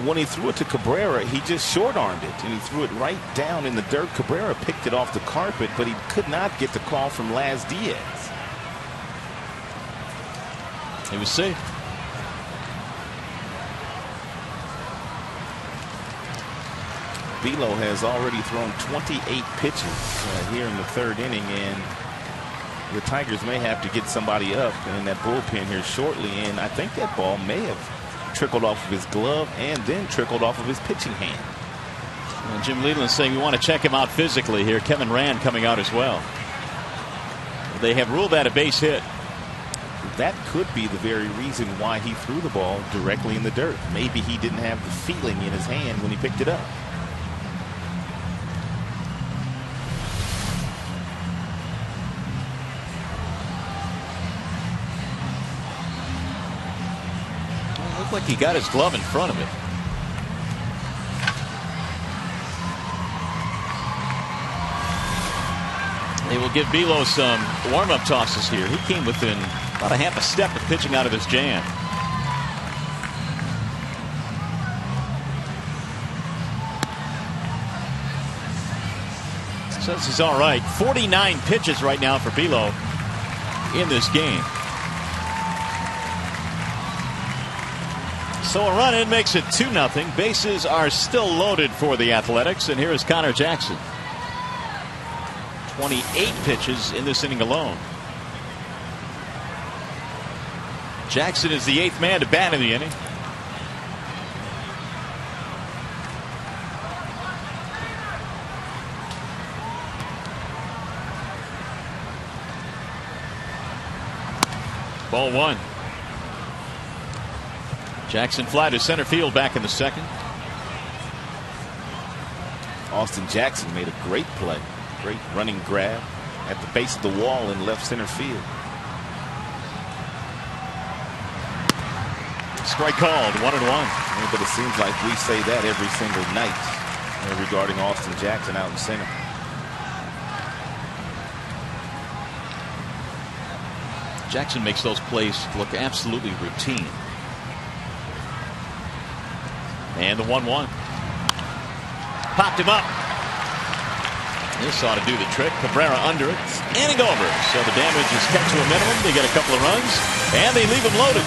when he threw it to Cabrera, he just short-armed it, and he threw it right down in the dirt. Cabrera picked it off the carpet, but he could not get the call from Laz Diaz. He was safe. Bilo has already thrown 28 pitches here in the 3rd inning, and the Tigers may have to get somebody up in that bullpen here shortly, and I think that ball may have trickled off of his glove and then trickled off of his pitching hand. And Jim Leland saying we want to check him out physically here. Kevin Rand coming out as well. They have ruled that a base hit. That could be the very reason why he threw the ball directly in the dirt. Maybe he didn't have the feeling in his hand when he picked it up. Like he got his glove in front of it. They will give Bilo some warm-up tosses here. He came within about a half a step of pitching out of his jam. Says he's all right. 49 pitches right now for Bilo in this game. So a run in makes it 2-0. Bases are still loaded for the Athletics, and here is Connor Jackson. 28 pitches in this inning alone. Jackson is the 8th man to bat in the inning. Ball 1. Jackson fly to center field back in the 2nd. Austin Jackson made a great play. Great running grab at the base of the wall in left center field. Strike called, 1-1. Yeah, but it seems like we say that every single night regarding Austin Jackson out in center. Jackson makes those plays look absolutely routine. And the 1-1. Popped him up. This ought to do the trick. Cabrera under it. Inning over. So the damage is kept to a minimum. They get a couple of runs. And they leave him loaded.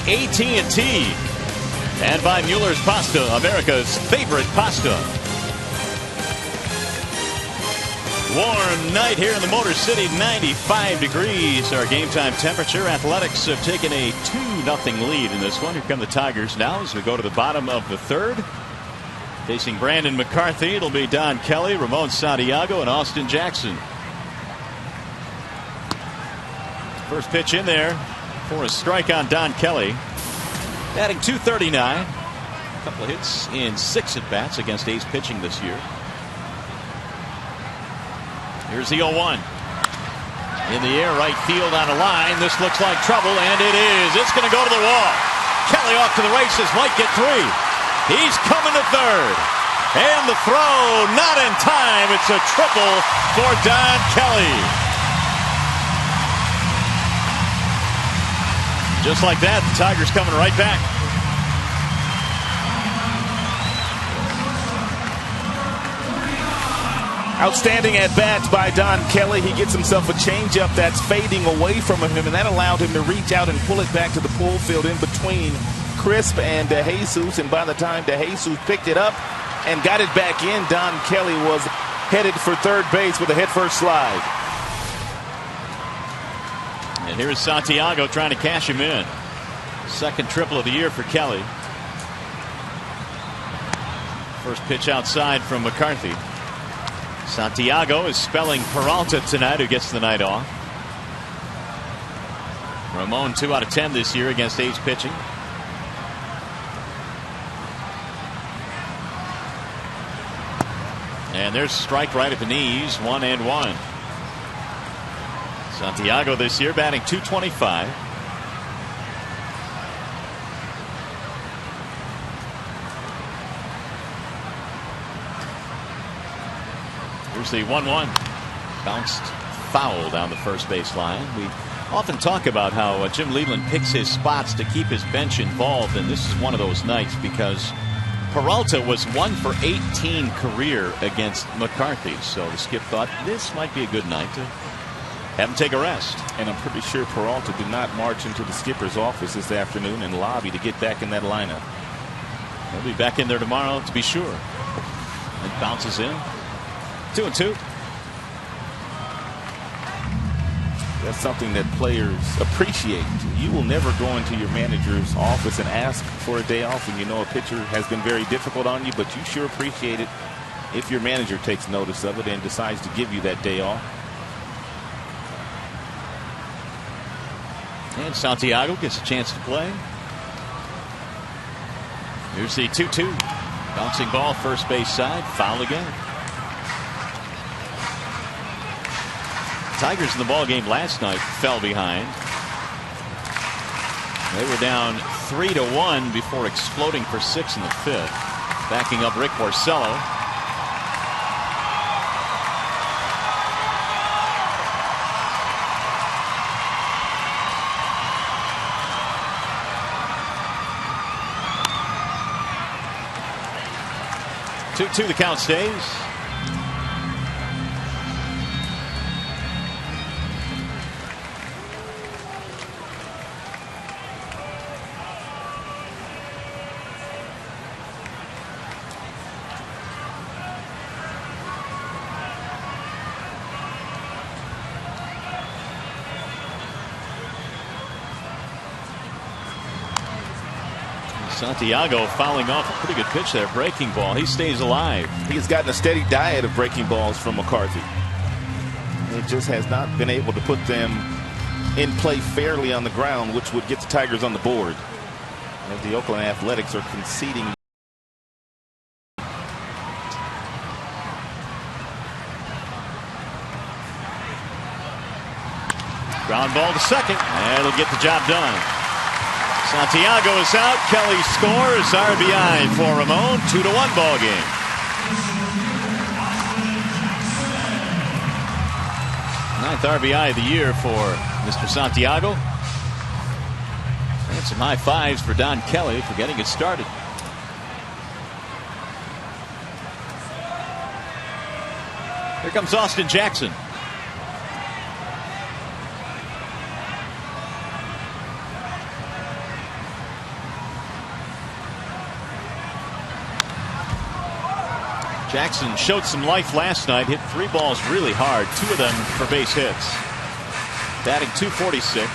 AT&T. And by Mueller's Pasta, America's favorite pasta. Warm night here in the Motor City, 95 degrees. Our game time temperature. Athletics have taken a 2-0 lead in this one. Here come the Tigers now as we go to the bottom of the third. Facing Brandon McCarthy, it'll be Don Kelly, Ramon Santiago, and Austin Jackson. First pitch in there for a strike on Don Kelly. Batting .239. A couple of hits in 6 at-bats against A's pitching this year. Here's the 0-1. In the air, right field on a line. This looks like trouble, and it is. It's going to go to the wall. Kelly off to the races, might get 3. He's coming to third. And the throw, not in time. It's a triple for Don Kelly. Just like that, the Tigers coming right back. Outstanding at bat by Don Kelly. He gets himself a changeup that's fading away from him, and that allowed him to reach out and pull it back to the pull field in between Crisp and DeJesus. And by the time DeJesus picked it up and got it back in, Don Kelly was headed for third base with a head-first slide. And here's Santiago trying to cash him in. Second triple of the year for Kelly. First pitch outside from McCarthy. Santiago is spelling Peralta tonight, who gets the night off. Ramon 2 out of 10 this year against A's pitching. And there's a strike right at the knees, 1-1. Santiago this year batting .225. Here's the 1-1. Bounced foul down the first base line. We often talk about how Jim Leland picks his spots to keep his bench involved, and this is one of those nights because Peralta was 1 for 18 career against McCarthy. So the skip thought this might be a good night to have him take a rest. And I'm pretty sure Peralta did not march into the skipper's office this afternoon and lobby to get back in that lineup. He'll be back in there tomorrow to be sure. It bounces in. 2-2. That's something that players appreciate. You will never go into your manager's office and ask for a day off when you know a pitcher has been very difficult on you, but you sure appreciate it if your manager takes notice of it and decides to give you that day off. And Santiago gets a chance to play. Here's the 2-2. Bouncing ball, first base side, foul again. Tigers in the ball game last night fell behind. They were down 3-1 before exploding for 6 in the 5th. Backing up Rick Porcello. The count stays. Santiago fouling off a pretty good pitch there. Breaking ball. He stays alive. He's gotten a steady diet of breaking balls from McCarthy. It just has not been able to put them in play fairly on the ground, which would get the Tigers on the board. As the Oakland Athletics are conceding. Ground ball to second, and it'll get the job done. Santiago is out. Kelly scores. RBI for Ramon. 2-1 ball game. Ninth RBI of the year for Mr. Santiago. And some high fives for Don Kelly for getting it started. Here comes Austin Jackson. Jackson showed some life last night. Hit 3 balls really hard. 2 of them for base hits. Batting .246.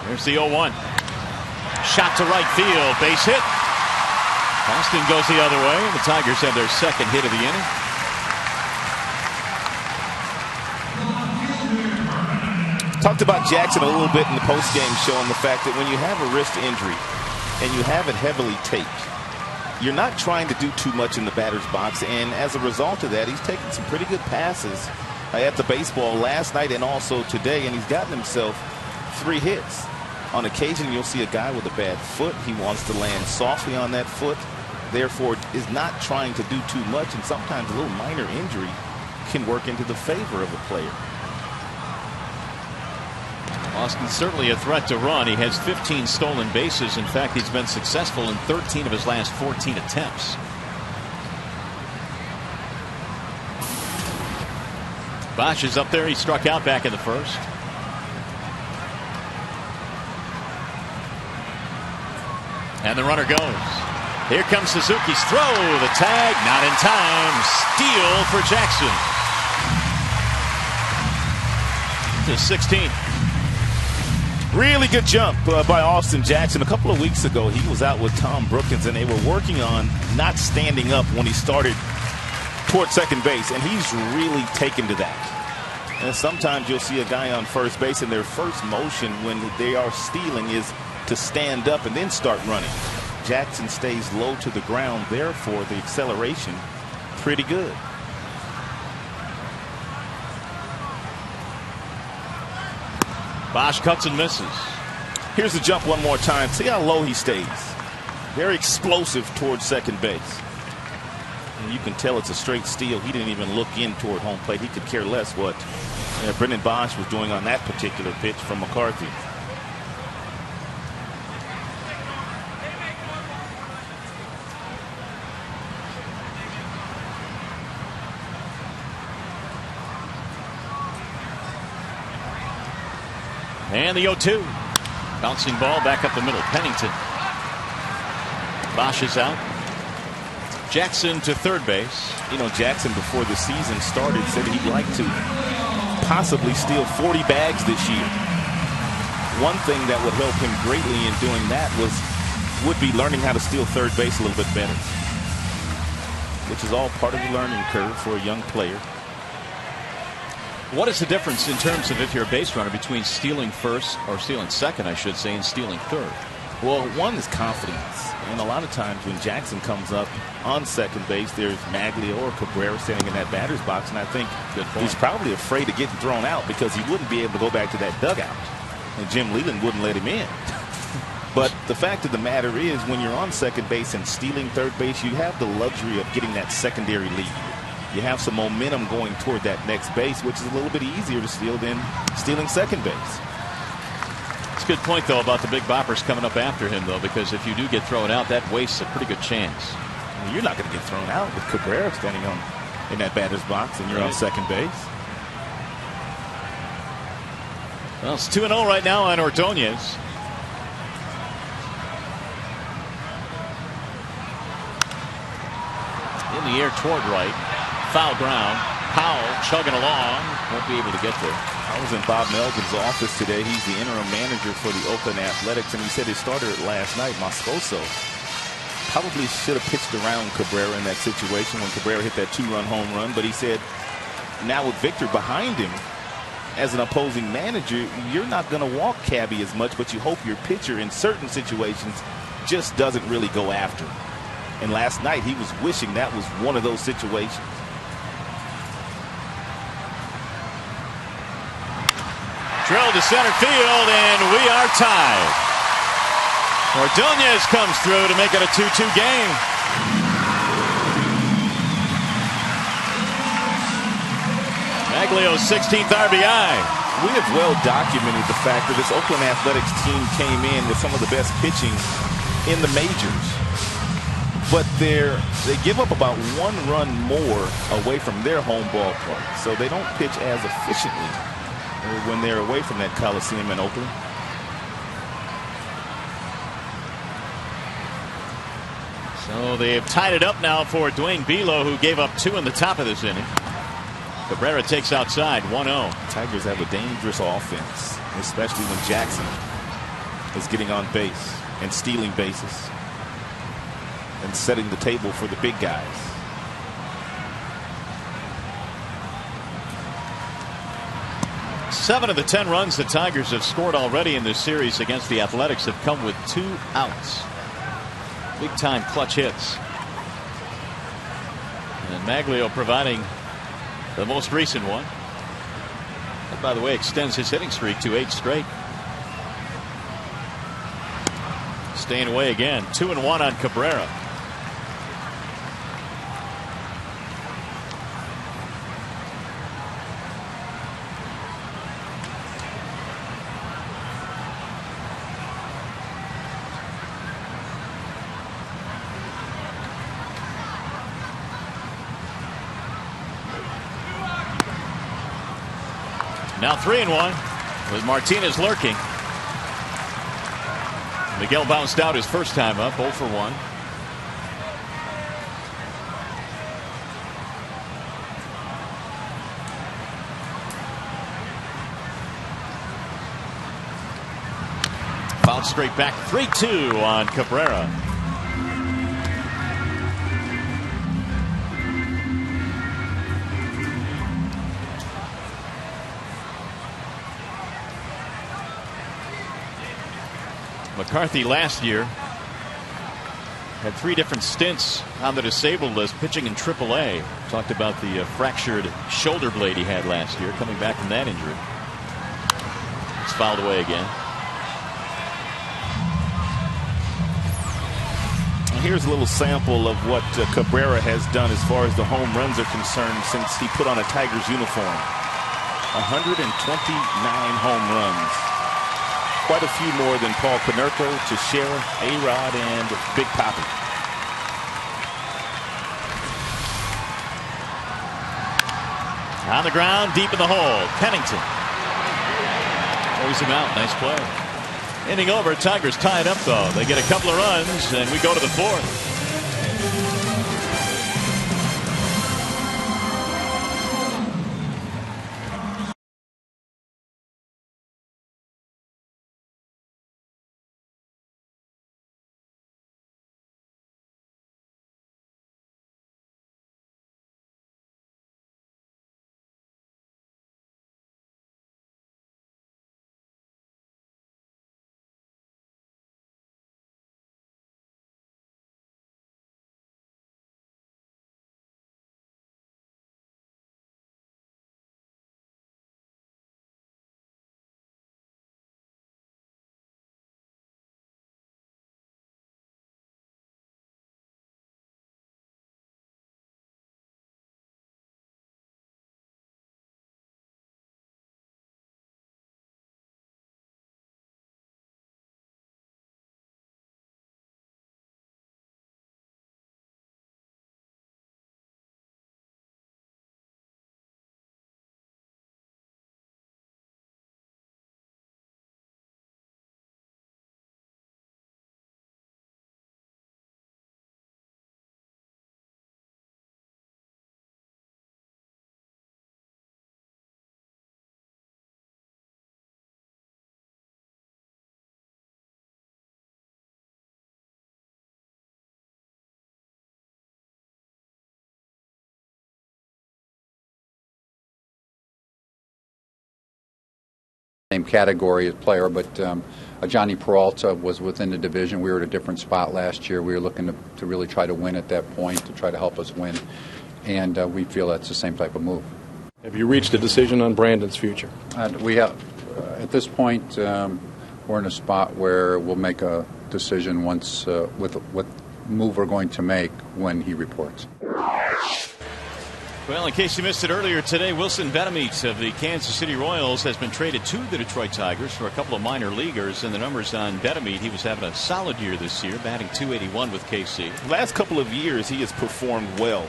There's the 0-1. Shot to right field. Base hit. Austin goes the other way, and the Tigers have their second hit of the inning. Talked about Jackson a little bit in the postgame show, and the fact that when you have a wrist injury and you have it heavily taped, you're not trying to do too much in the batter's box, and as a result of that, he's taken some pretty good passes at the baseball last night and also today, and he's gotten himself 3 hits. On occasion, you'll see a guy with a bad foot. He wants to land softly on that foot, therefore is not trying to do too much, and sometimes a little minor injury can work into the favor of a player. Austin's certainly a threat to run. He has 15 stolen bases. In fact, he's been successful in 13 of his last 14 attempts. Bosch is up there. He struck out back in the first. And the runner goes. Here comes Suzuki's throw. The tag, not in time. Steal for Jackson. To 16th. Really good jump by Austin Jackson. A couple of weeks ago, he was out with Tom Brookins, and they were working on not standing up when he started toward second base, and he's really taken to that. And sometimes you'll see a guy on first base, and their first motion when they are stealing is to stand up and then start running. Jackson stays low to the ground, therefore the acceleration pretty good. Bosch cuts and misses. Here's the jump one more time. See how low he stays. Very explosive towards second base. And you can tell it's a straight steal. He didn't even look in toward home plate. He could care less what Brendan Bosch was doing on that particular pitch from McCarthy. And the 0-2. Bouncing ball back up the middle. Pennington. Bosch is out. Jackson to third base. You know, Jackson before the season started said he'd like to possibly steal 40 bags this year. One thing that would help him greatly in doing that would be learning how to steal third base a little bit better, which is all part of the learning curve for a young player. What is the difference in terms of, if you're a base runner, between stealing first, or stealing second, I should say, and stealing third? Well, one is confidence. And a lot of times when Jackson comes up on second base, there's Maglia or Cabrera standing in that batter's box, and I think he's probably afraid of getting thrown out because he wouldn't be able to go back to that dugout. And Jim Leland wouldn't let him in. But the fact of the matter is, when you're on second base and stealing third base, you have the luxury of getting that secondary lead. You have some momentum going toward that next base, which is a little bit easier to steal than stealing second base. It's a good point, though, about the big boppers coming up after him, though, because if you do get thrown out, that wastes a pretty good chance. Well, you're not going to get thrown out with Cabrera standing in that batter's box and you're on second base. Well, it's 2-0 right now on Ordonez. In the air toward right. Foul ground. Powell chugging along. Won't be able to get there. I was in Bob Melvin's office today. He's the interim manager for the Oakland Athletics, and he said his starter last night, Moscoso, probably should have pitched around Cabrera in that situation when Cabrera hit that 2-run home run. But he said now with Victor behind him, as an opposing manager, you're not going to walk Cabby as much, but you hope your pitcher in certain situations just doesn't really go after him. And last night he was wishing that was one of those situations. Drill to center field, and we are tied. Ordonez comes through to make it a 2-2 game. Maglio's 16th RBI. We have well documented the fact that this Oakland Athletics team came in with some of the best pitching in the majors. But they give up about 1 run more away from their home ballpark, so they don't pitch as efficiently. when they're away from that Coliseum in Oakland. So they've tied it up now for Dwayne Bo, who gave up 2 in the top of this inning. Cabrera takes outside, 1-0. Tigers have a dangerous offense, especially when Jackson is getting on base and stealing bases and setting the table for the big guys. Seven of the 10 runs the Tigers have scored already in this series against the Athletics have come with 2 outs. Big time clutch hits. And Maglio providing the most recent one. That, by the way, extends his hitting streak to 8 straight. Staying away again. 2-1 on Cabrera. Now 3-1 with Martinez lurking. Miguel bounced out his first time up, 0 for 1. Fouled straight back, 3-2 on Cabrera. McCarthy last year had 3 different stints on the disabled list pitching in AAA. Talked about the fractured shoulder blade he had last year coming back from that injury. It's fouled away again. Here's a little sample of what Cabrera has done as far as the home runs are concerned since he put on a Tigers uniform. 129 home runs. Quite a few more than Paul Konerko, Teixeira, A-Rod, and Big Papi. On the ground, deep in the hole, Pennington. Throws him out, nice play. Inning over, Tigers tied up though. They get a couple of runs, and we go to the 4th. Same category as player, but Johnny Peralta was within the division. We were at a different spot last year. We were looking to really try to win at that point, to try to help us win, and we feel that's the same type of move. Have you reached a decision on Brandon's future? We have, at this point, we're in a spot where we'll make a decision once with what move we're going to make when he reports. Well, in case you missed it earlier today, Wilson Betemit of the Kansas City Royals has been traded to the Detroit Tigers for a couple of minor leaguers. And the numbers on Betemit, he was having a solid year this year, batting .281 with KC. Last couple of years, he has performed well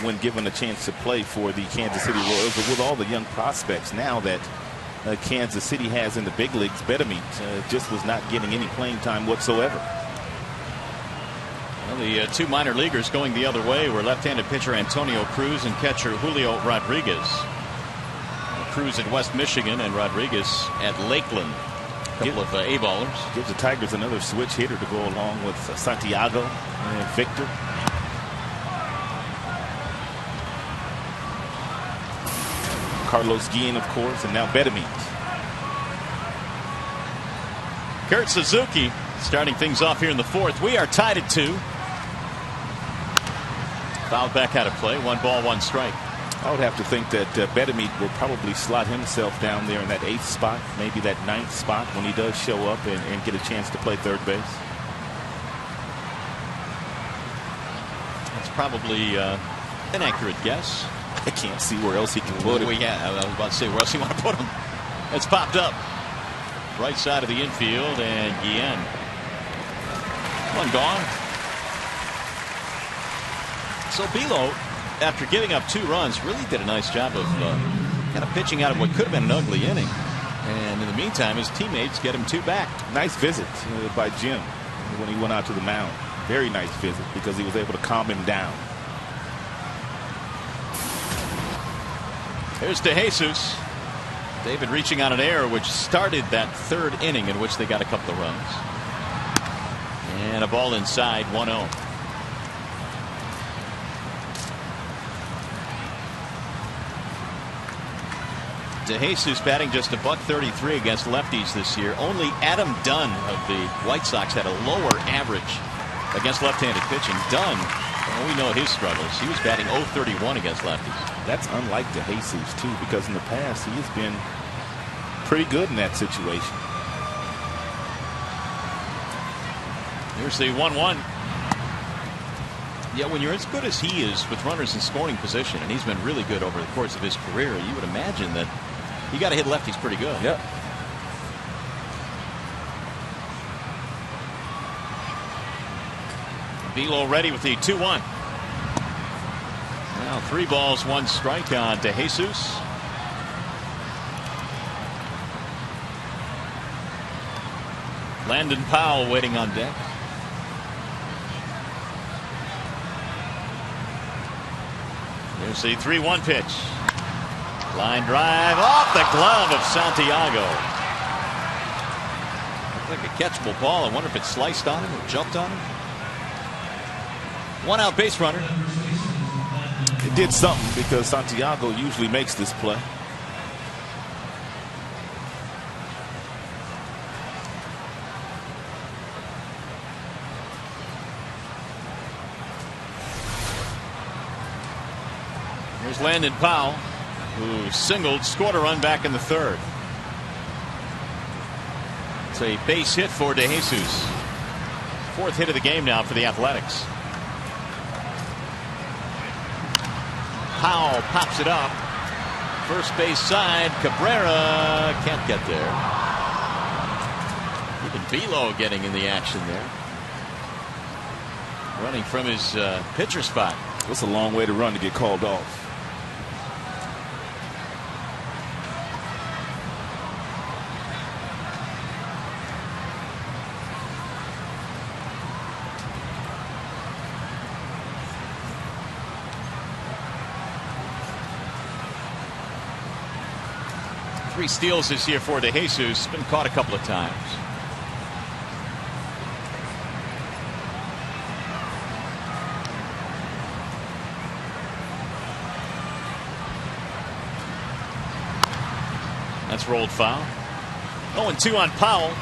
when given a chance to play for the Kansas City Royals. But with all the young prospects now that Kansas City has in the big leagues. Betamit just was not getting any playing time whatsoever. Well, the two minor leaguers going the other way were left-handed pitcher Antonio Cruz and catcher Julio Rodriguez. Cruz at West Michigan and Rodriguez at Lakeland. A couple of A-ballers. Gives the Tigers another switch hitter to go along with Santiago and Victor. Carlos Guillen, of course, and now Betamit. Kurt Suzuki starting things off here in the fourth. We are tied at 2. Fouled back out of play. 1 ball, 1 strike. I would have to think that Betamit will probably slot himself down there in that 8th spot, maybe that 9th spot when he does show up and get a chance to play third base. That's probably an accurate guess. I can't see where else he can put him. Yeah, I was about to say, where else you want to put him? It's popped up. Right side of the infield, and Guillen. 1 gone. So Belo, after giving up 2 runs, really did a nice job of kind of pitching out of what could have been an ugly inning. And in the meantime, his teammates get him 2 back. Nice visit by Jim when he went out to the mound. Very nice visit because he was able to calm him down. Here's DeJesus. David reaching on an error which started that 3rd inning in which they got a couple of runs. And a ball inside, 1-0. DeJesus batting just a .133 against lefties this year. Only Adam Dunn of the White Sox had a lower average against left-handed pitching. Dunn, well, we know his struggles. He was batting .031 against lefties. That's unlike DeJesus too, because in the past he has been pretty good in that situation. Here's the 1-1. Yeah, when you're as good as he is with runners in scoring position, and he's been really good over the course of his career, you would imagine that you got to hit lefties pretty good. Yep. Belo ready with the 2-1. Now 3 balls, 1 strike on DeJesus. Landon Powell waiting on deck. There's the 3-1 pitch. Line drive off the glove of Santiago. Looked like a catchable ball. I wonder if it sliced on him or jumped on him. 1 out base runner. It did something because Santiago usually makes this play. Here's Landon Powell, who singled, scored a run back in the 3rd. It's a base hit for DeJesus. 4th hit of the game now for the Athletics. Powell pops it up. First base side. Cabrera can't get there. Even Belo getting in the action there. Running from his pitcher spot. It's a long way to run to get called off. Three steals this year for DeJesus. Been caught a couple of times. That's rolled foul. 0-2 on Powell.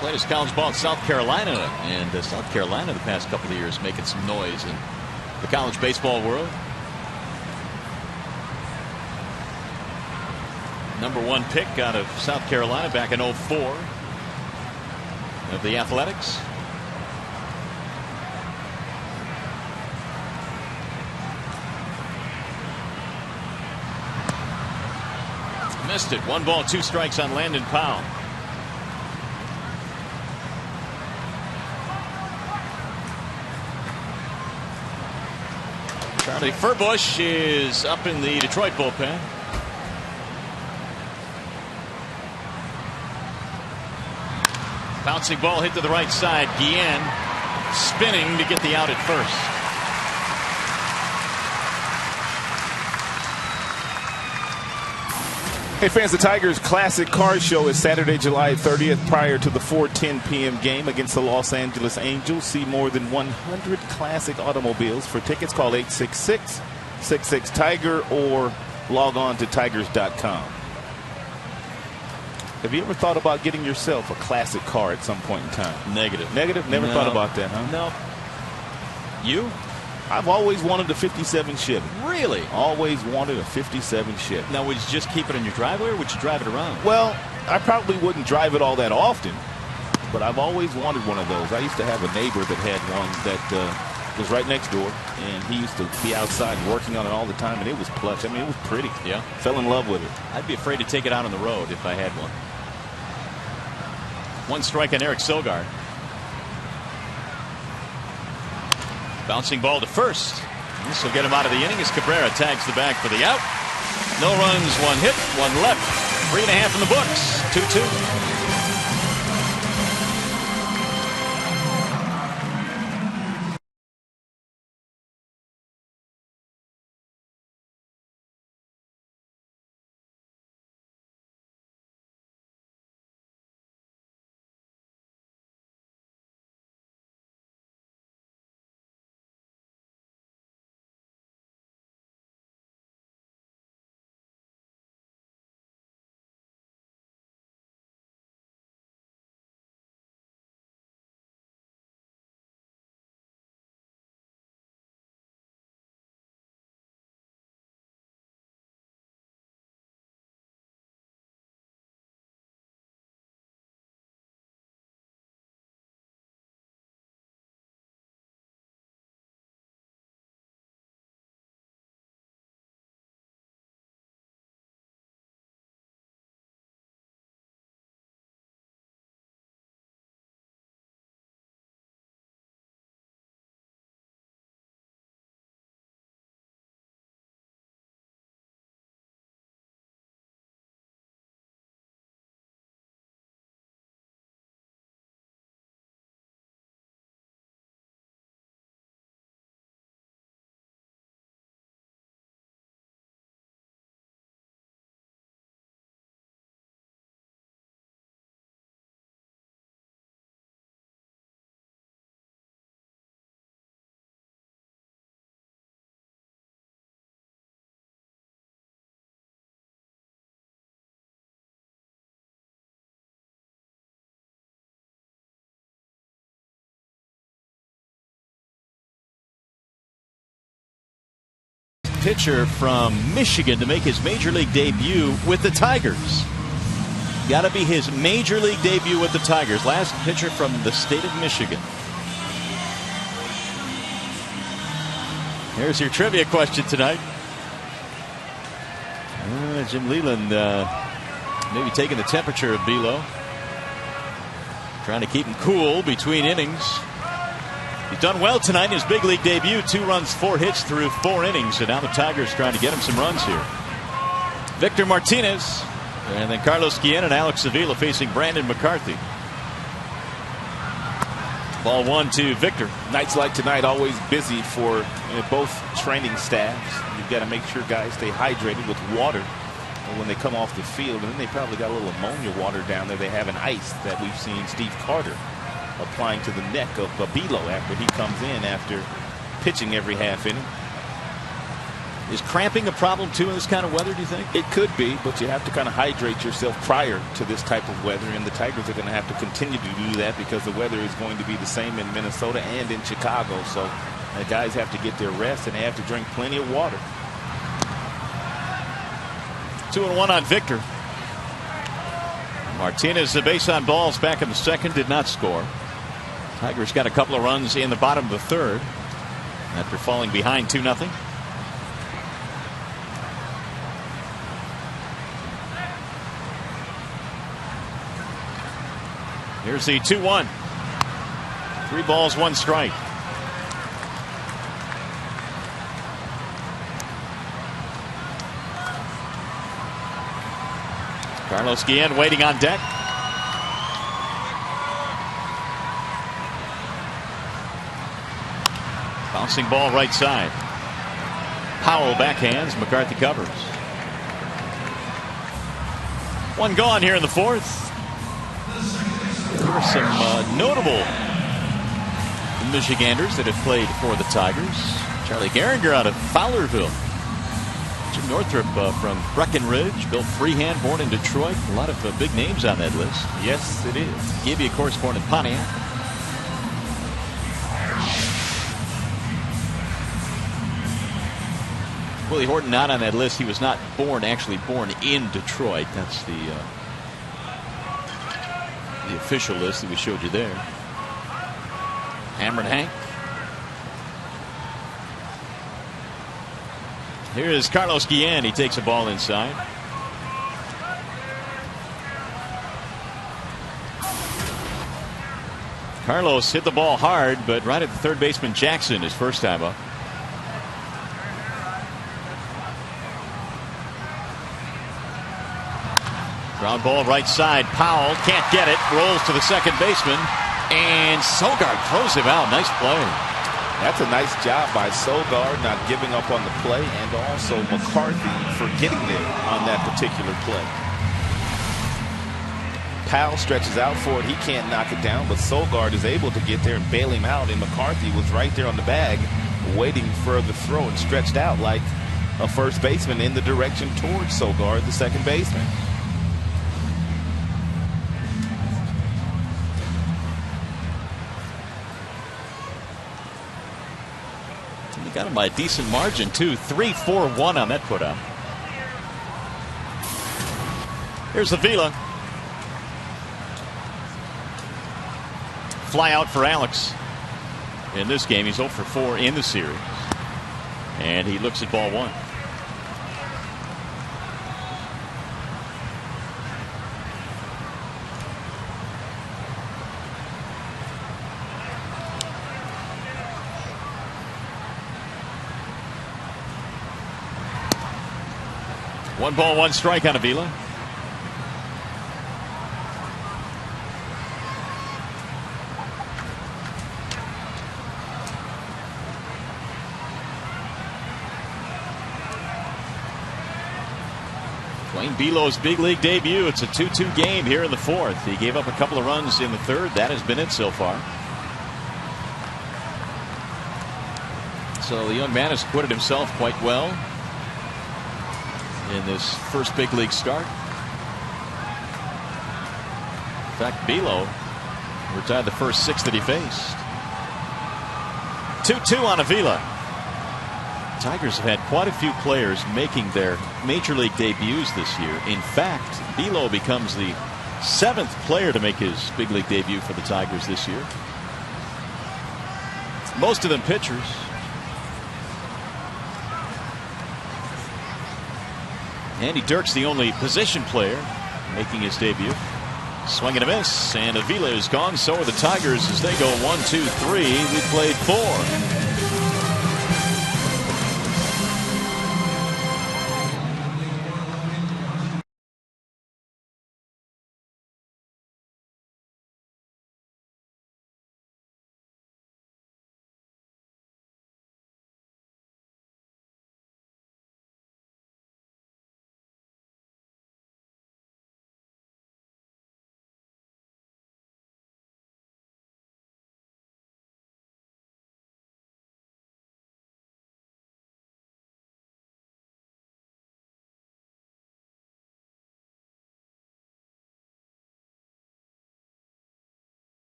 Played his college ball in South Carolina, and South Carolina the past couple of years making some noise in the college baseball world. #1 pick out of South Carolina back in 04 of the Athletics. Missed it. 1 ball, 2 strikes on Landon Powell. Trying Scotty Furbush is up in the Detroit bullpen. Bouncing ball hit to the right side. Guillen spinning to get the out at first. Hey fans, the Tigers Classic Car Show is Saturday, July 30th, prior to the 4:10 p.m. game against the Los Angeles Angels. See more than 100 classic automobiles. For tickets, call 866-66-TIGER or log on to tigers.com. Have you ever thought about getting yourself a classic car at some point in time? Negative. Negative? Never thought about that, huh? No. You? I've always wanted a 57 Chevy. Really? Always wanted a 57 Chevy. Now, would you just keep it in your driveway, or would you drive it around? Well, I probably wouldn't drive it all that often, but I've always wanted one of those. I used to have a neighbor that had one that was right next door, and he used to be outside working on it all the time, and it was plush. I mean, it was pretty. Yeah. Fell in love with it. I'd be afraid to take it out on the road if I had one. One strike on Eric Sogard. Bouncing ball to first. This will get him out of the inning as Cabrera tags the bag for the out. No runs, one hit, one left. 3.5 in the books. 2-2. Pitcher from Michigan to make his major league debut with the Tigers. Got to be his major league debut with the Tigers. Last pitcher from the state of Michigan. Here's your trivia question tonight. Jim Leland maybe taking the temperature of Belo. Trying to keep him cool between innings. He's done well tonight in his big league debut. 2 runs, 4 hits through 4 innings. And now the Tigers trying to get him some runs here. Victor Martinez. And then Carlos Guillen and Alex Avila facing Brandon McCarthy. Ball 1 to Victor. Nights like tonight always busy for both training staffs. You've got to make sure guys stay hydrated with water when they come off the field. And then they probably got a little ammonia water down there. They have an ice that we've seen Steve Carter applying to the neck of Belo after he comes in after pitching every half inning. Is cramping a problem too in this kind of weather, do you think? It could be, but you have to kind of hydrate yourself prior to this type of weather, and the Tigers are going to have to continue to do that because the weather is going to be the same in Minnesota and in Chicago. So the guys have to get their rest and they have to drink plenty of water. 2-1 on Victor. Martinez, the base on balls back in the second, did not score. Tigers got a couple of runs in the bottom of the third after falling behind 2-0. Here's the 2-1. 3 balls, 1 strike. Carlos Guillen waiting on deck. Bouncing ball right side. Powell backhands. McCarthy covers. One gone here in the fourth. Here's some notable Michiganders that have played for the Tigers. Charlie Gehringer out of Fowlerville. Jim Northrup from Breckenridge. Bill Freehand, born in Detroit. A lot of big names on that list. Yes, it is. Gibby, of course, born in Pontiac. Willie Horton not on that list. He was not actually born in Detroit. That's the official list that we showed you there. Hammered Hank. Here is Carlos Guillen. He takes a ball inside. Carlos hit the ball hard, but right at the third baseman Jackson his first time up. Ground ball right side. Powell can't get it. Rolls to the second baseman. And Sogard throws him out. Nice play. That's a nice job by Sogard not giving up on the play, and also McCarthy for getting there on that particular play. Powell stretches out for it. He can't knock it down, but Sogard is able to get there and bail him out, and McCarthy was right there on the bag waiting for the throw and stretched out like a first baseman in the direction towards Sogard, the second baseman. Got him by a decent margin, too. 3-4-1 on that putout. Here's Avila. Fly out for Alex. In this game, he's 0 for 4 in the series. And he looks at ball one. One ball, one strike on Avila. Dwayne Belo's big league debut. It's a 2-2 game here in the fourth. He gave up a couple of runs in the third. That has been it so far. So the young man has acquitted himself quite well in this first big league start. In fact, Belo retired the first 6 that he faced. 2-2 on Avila. Tigers have had quite a few players making their major league debuts this year. In fact, Belo becomes the 7th player to make his big league debut for the Tigers this year. Most of them pitchers. Andy Dirk's the only position player making his debut. Swing and a miss, and Avila is gone. So are the Tigers as they go 1-2-3. We played 4.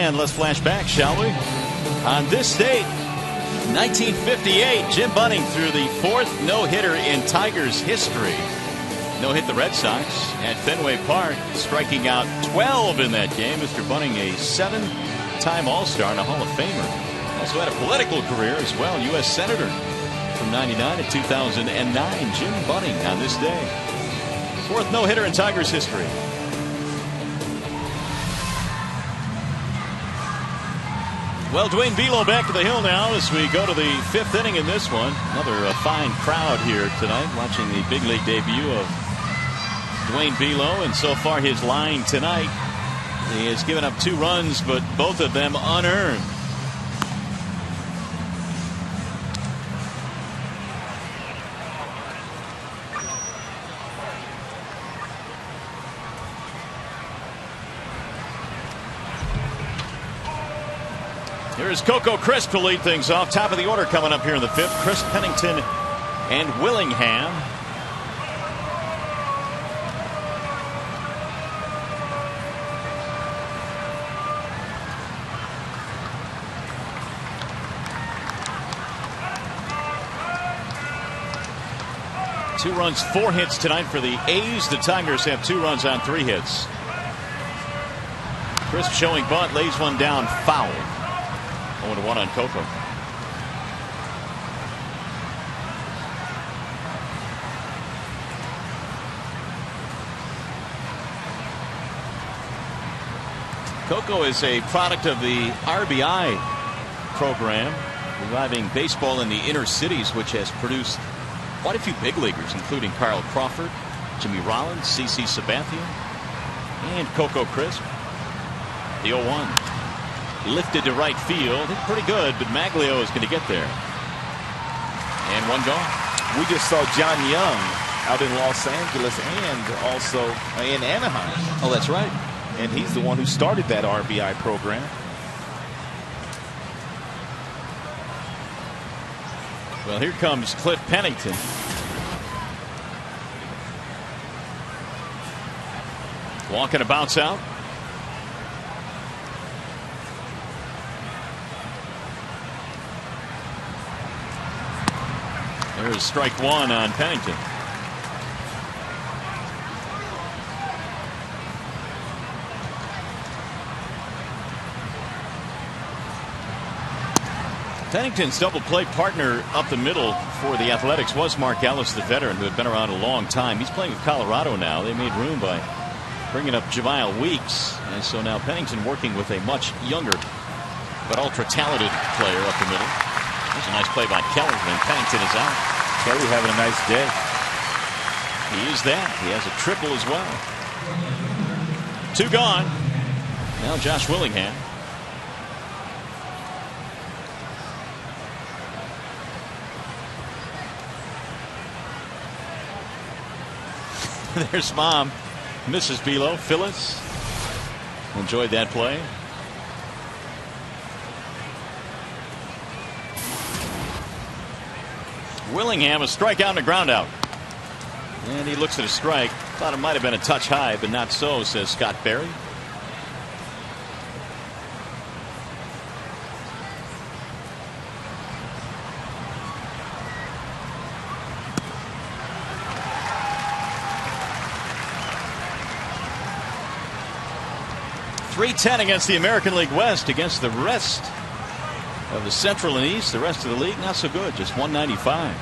And let's flash back, shall we? On this date, 1958, Jim Bunning threw the 4th no-hitter in Tigers history. No-hit the Red Sox at Fenway Park, striking out 12 in that game. Mr. Bunning, a 7-time All-Star and a Hall of Famer. Also had a political career as well, U.S. Senator from 99 to 2009. Jim Bunning on this day. 4th no-hitter in Tigers history. Well, Dwayne Bo back to the hill now as we go to the 5th inning in this one. Another fine crowd here tonight watching the big league debut of Dwayne Bo. And so far his line tonight, he has given up 2 runs, but both of them unearned. Here's Coco Crisp to lead things off. Top of the order coming up here in the 5th. Chris Pennington and Willingham. Two runs, 4 hits tonight for the A's. The Tigers have 2 runs on 3 hits. Crisp showing bunt, lays one down, foul. 0-1 on Coco. Coco is a product of the RBI program, reviving baseball in the inner cities, which has produced quite a few big leaguers, including Carl Crawford, Jimmy Rollins, CC Sabathia, and Coco Crisp. The 0-1. Lifted to right field. Hit pretty good, but Maglio is going to get there. And one gone. We just saw John Young out in Los Angeles and also in Anaheim. Oh, that's right. And he's the one who started that RBI program. Well, here comes Cliff Pennington. Walking a bounce out. There's strike 1 on Pennington. Pennington's double play partner up the middle for the Athletics was Mark Ellis, the veteran who had been around a long time. He's playing with Colorado now. They made room by bringing up Jamile Weeks. And so now Pennington working with a much younger but ultra talented player up the middle. There's a nice play by Kelly, and Pennington is out. Kelly having a nice day. He is that. He has a triple as well. 2 gone. Now Josh Willingham. There's Mom, Mrs. Belo, Phyllis. Enjoyed that play. Willingham, a strikeout and a ground out. And he looks at a strike. Thought it might have been a touch high, but not so, says Scott Berry. .310 against the American League West. Against the rest of the Central and East, the rest of the league, not so good. Just 195.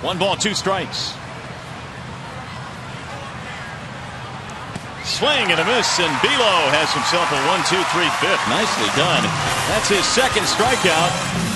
One ball, 2 strikes. Swing and a miss, and Belo has himself a 1-2-3 fifth. Nicely done. That's his 2nd strikeout.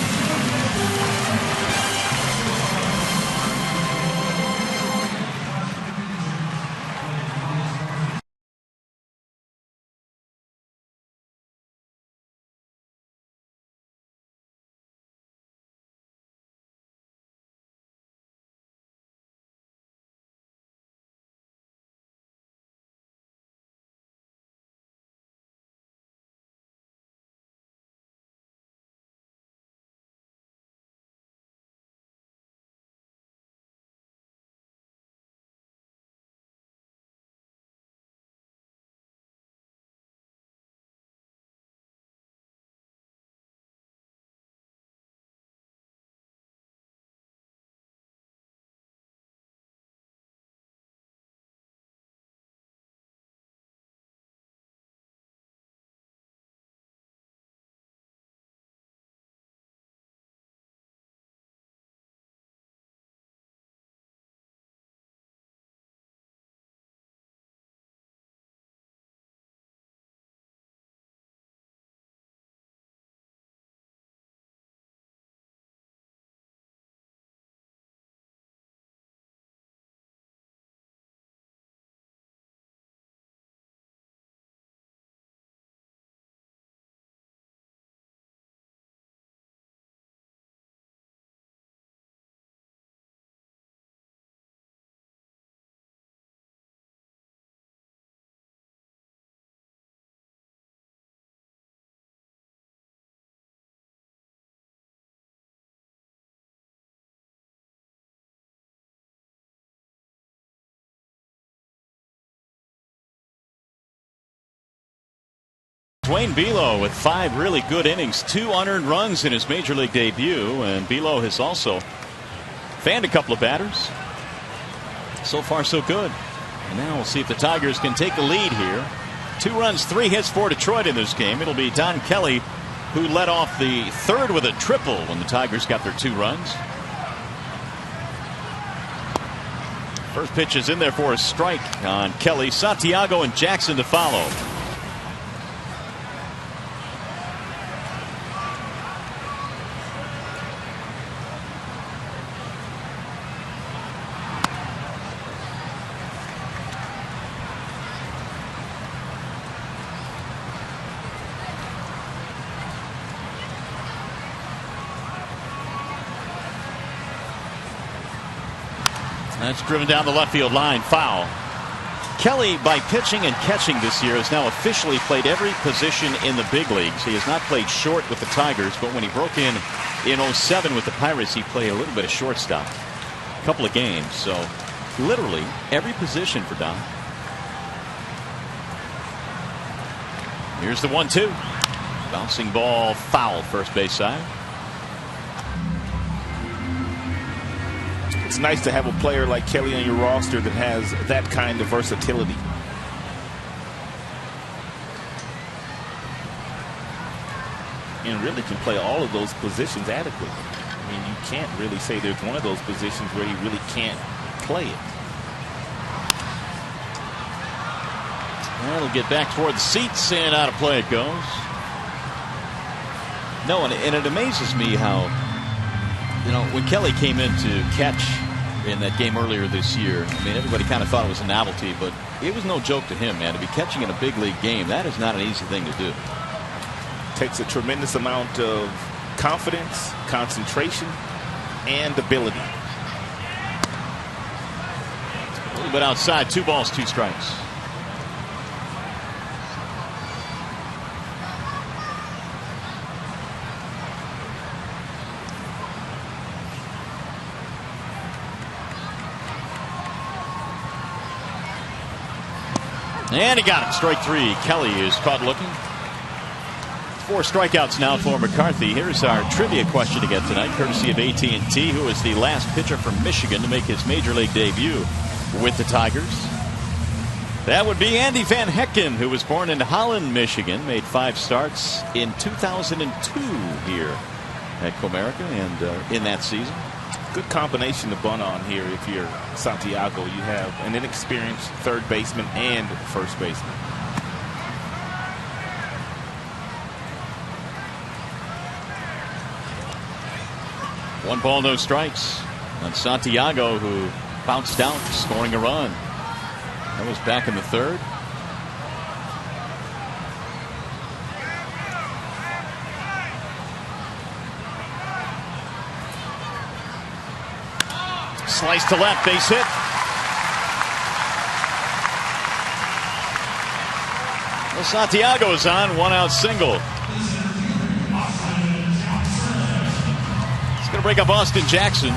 Dwayne Bo with 5 really good innings, 2 unearned runs in his major league debut, and Bo has also fanned a couple of batters. So far so good. And now we'll see if the Tigers can take the lead here. 2 runs, 3 hits for Detroit in this game. It'll be Don Kelly who led off the third with a triple when the Tigers got their 2 runs. First pitch is in there for a strike on Kelly. Santiago and Jackson to follow. That's driven down the left field line, foul. Kelly, by pitching and catching this year, has now officially played every position in the big leagues. He has not played short with the Tigers, but when he broke in 07 with the Pirates, he played a little bit of shortstop. A couple of games, so literally every position for Don. Here's the 1-2. Bouncing ball, foul, first base side. It's nice to have a player like Kelly on your roster that has that kind of versatility. And really can play all of those positions adequately. I mean, you can't really say there's one of those positions where he really can't play it. That'll get back toward the seats, and out of play it goes. No, and it amazes me how, you know, when Kelly came in to catch in that game earlier this year, I mean, everybody kind of thought it was a novelty, but it was no joke to him, man. To be catching in a big league game, that is not an easy thing to do. Takes a tremendous amount of confidence, concentration, and ability. A little bit outside, 2 balls, 2 strikes. And he got him. Strike 3. Kelly is caught looking. 4 strikeouts now for McCarthy. Here's our trivia question to get tonight, courtesy of AT&T. Who is the last pitcher from Michigan to make his major league debut with the Tigers? That would be Andy Van Hecken, who was born in Holland, Michigan. Made 5 starts in 2002 here at Comerica and in that season. Good combination to bunt on here if you're Santiago. You have an inexperienced third baseman and first baseman. One ball, no strikes on Santiago, who bounced out, scoring a run. That was back in the 3rd. Slice to left, base hit. Well, Santiago is on, 1-out single. It's going to break up Austin Jackson.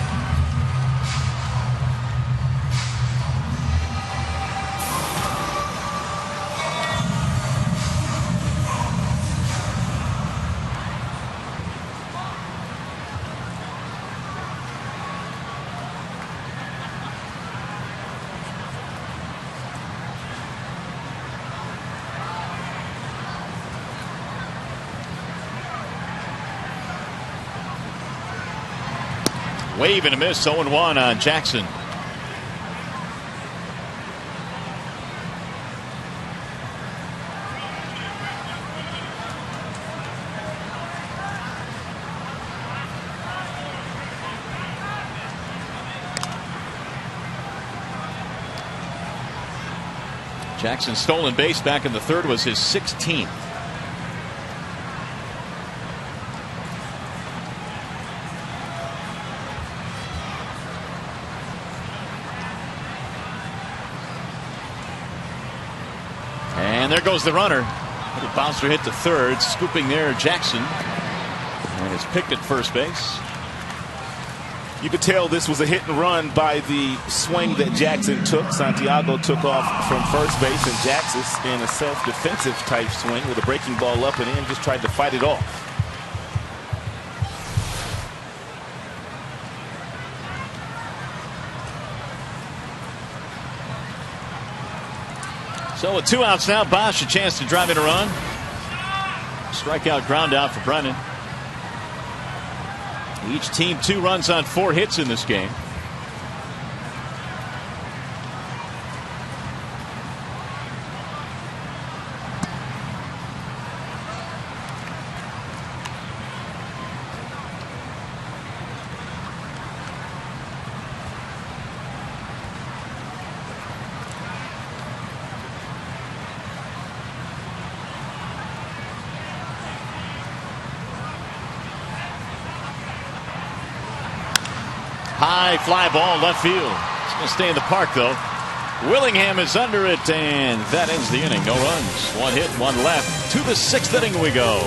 Wave and a miss, 0-1 on Jackson. Jackson's stolen base back in the 3rd was his 16th. And there goes the runner. Little bouncer hit to 3rd. Scooping there, Jackson. And is picked at first base. You could tell this was a hit and run by the swing that Jackson took. Santiago took off from first base, and Jackson, in a self-defensive type swing with a breaking ball up and in, just tried to fight it off. So with 2 outs now, Bosch a chance to drive in a run. Strikeout, ground out for Brennan. Each team 2 runs on 4 hits in this game. High fly ball left field. It's going to stay in the park, though. Willingham is under it, and that ends the inning. No runs. 1 hit, 1 left. To the 6th inning we go.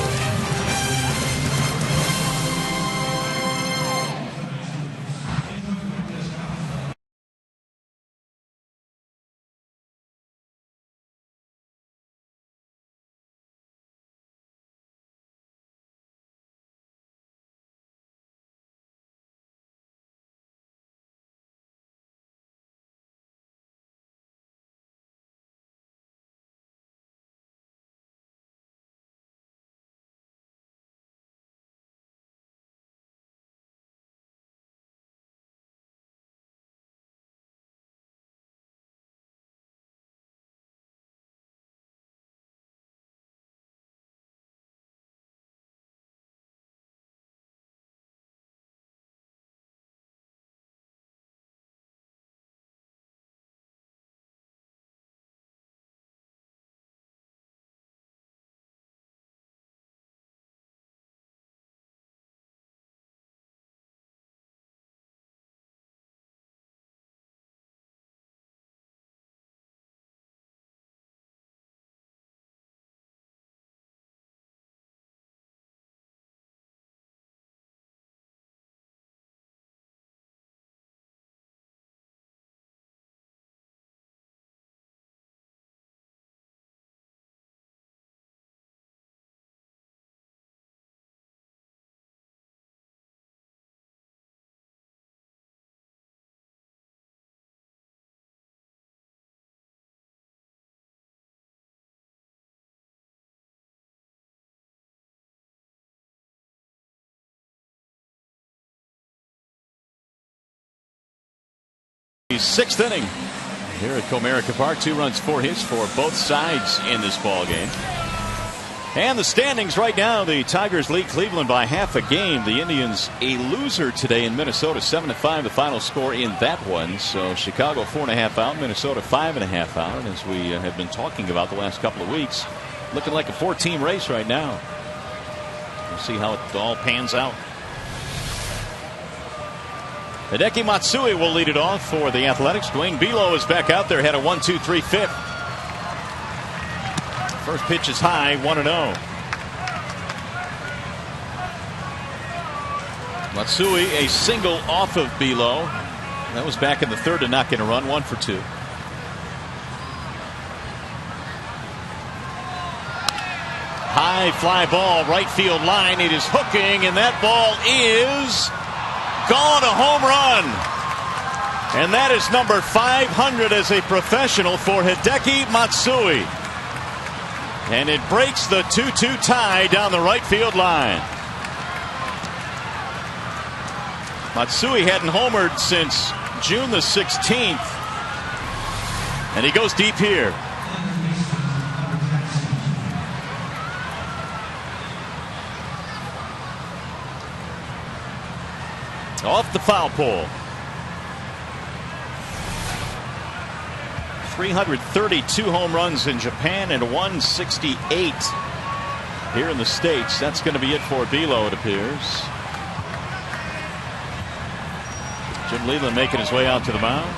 The 6th inning here at Comerica Park. 2 runs, 4 hits for both sides in this ball game. And the standings right now, the Tigers lead Cleveland by half a game. The Indians a loser today in Minnesota, 7-5 the final score in that one. So Chicago 4.5 out, Minnesota 5.5 out. And as we have been talking about the last couple of weeks, looking like a 4-team race right now. We'll see how it all pans out. Hideki Matsui will lead it off for the Athletics. Dwayne Bo is back out there, had a 1-2-3 fifth. First pitch is high, 1-0. Matsui a single off of Bo. That was back in the 3rd to knock in a run, 1 for 2. High fly ball, right field line. It is hooking, and that ball is gone, a home run. And that is number 500 as a professional for Hideki Matsui. And it breaks the 2-2 tie down the right field line. Matsui hadn't homered since June the 16th. And he goes deep here. Off the foul pole. 332 home runs in Japan and 168 here in the States. That's going to be it for Bo, it appears. Jim Leland making his way out to the mound.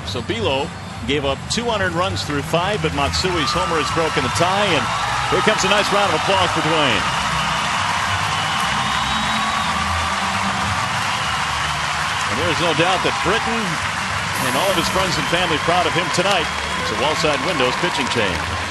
So Bo gave up 200 runs through 5, but Matsui's homer has broken the tie, and Here comes a nice round of applause for Dwayne. And there's no doubt that Britton and all of his friends and family proud of him tonight. It's a Wallside Windows pitching change.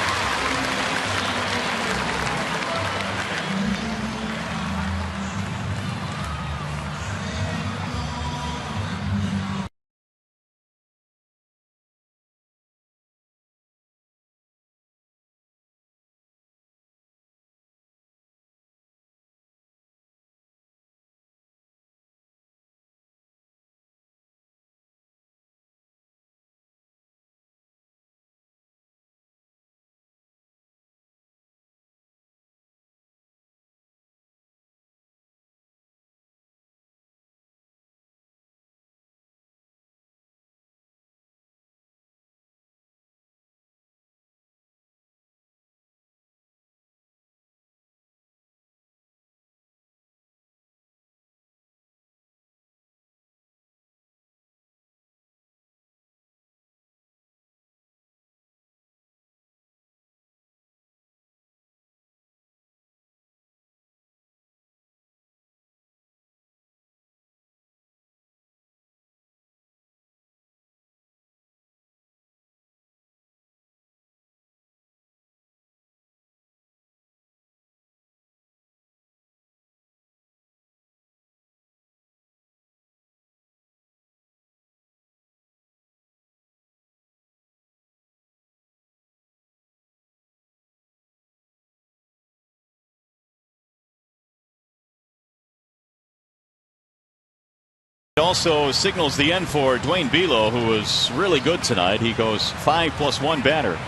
It also signals the end for Dwayne Bo, who was really good tonight. He goes 5+1 batter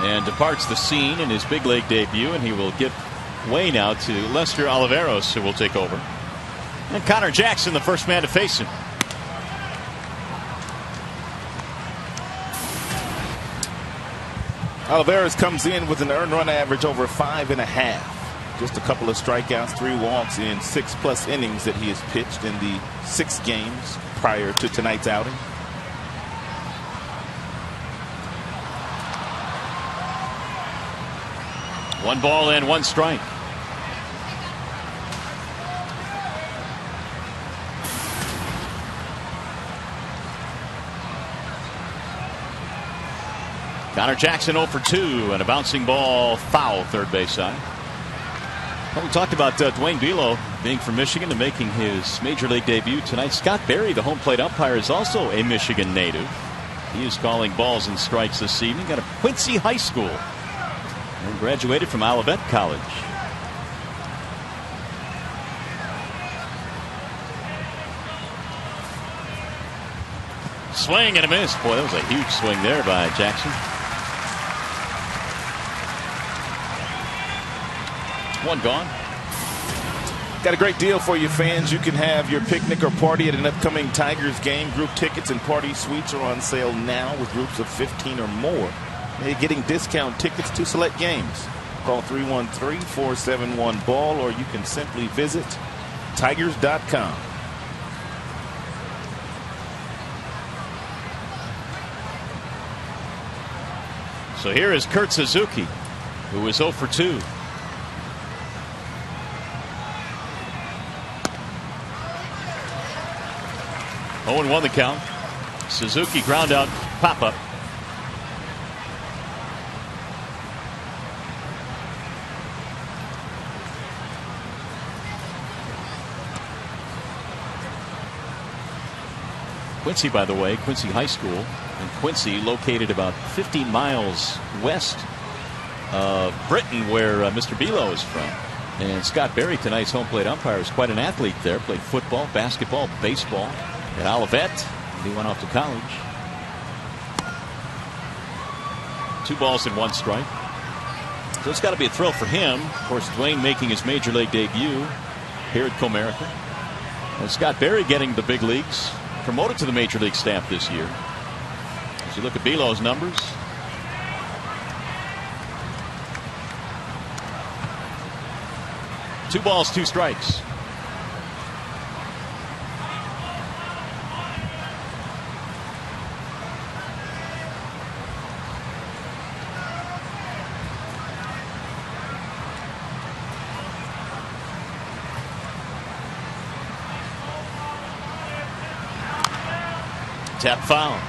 and departs the scene in his big league debut, and he will give way now to Lester Oliveros, who will take over. And Connor Jackson, the first man to face him. Oliveros comes in with an earned run average over 5.5. Just a couple of strikeouts, 3 walks in 6+ innings that he has pitched in the 6 games prior to tonight's outing. One ball and 1 strike. Connor Jackson 0 for 2 and a bouncing ball foul third base side. Well, we talked about Dwayne Bo being from Michigan and making his major league debut tonight. Scott Berry, the home plate umpire, is also a Michigan native. He is calling balls and strikes this evening. Got a Quincy High School and graduated from Olivet College. Swing and a miss. Boy, that was a huge swing there by Jackson. 1 gone. Got a great deal for you fans. You can have your picnic or party at an upcoming Tigers game. Group tickets and party suites are on sale now with groups of 15 or more. You're getting discount tickets to select games. Call 313-471-BALL, or you can simply visit tigers.com. So here is Kurt Suzuki, who was 0 for 2. Oh, and 1 the count. Suzuki ground out, pop up. Quincy, by the way, Quincy High School, and Quincy located about 15 miles west of Britain, where Mr. Bo is from. And Scott Berry, tonight's home plate umpire, is quite an athlete there. Played football, basketball, baseball at Olivet. He went off to college. 2 balls and 1 strike. So it's got to be a thrill for him. Of course, Dwayne making his major league debut here at Comerica. And Scott Berry getting the big leagues, promoted to the major league staff this year. As you look at Belo's numbers, two balls, 2 strikes. Tap foul.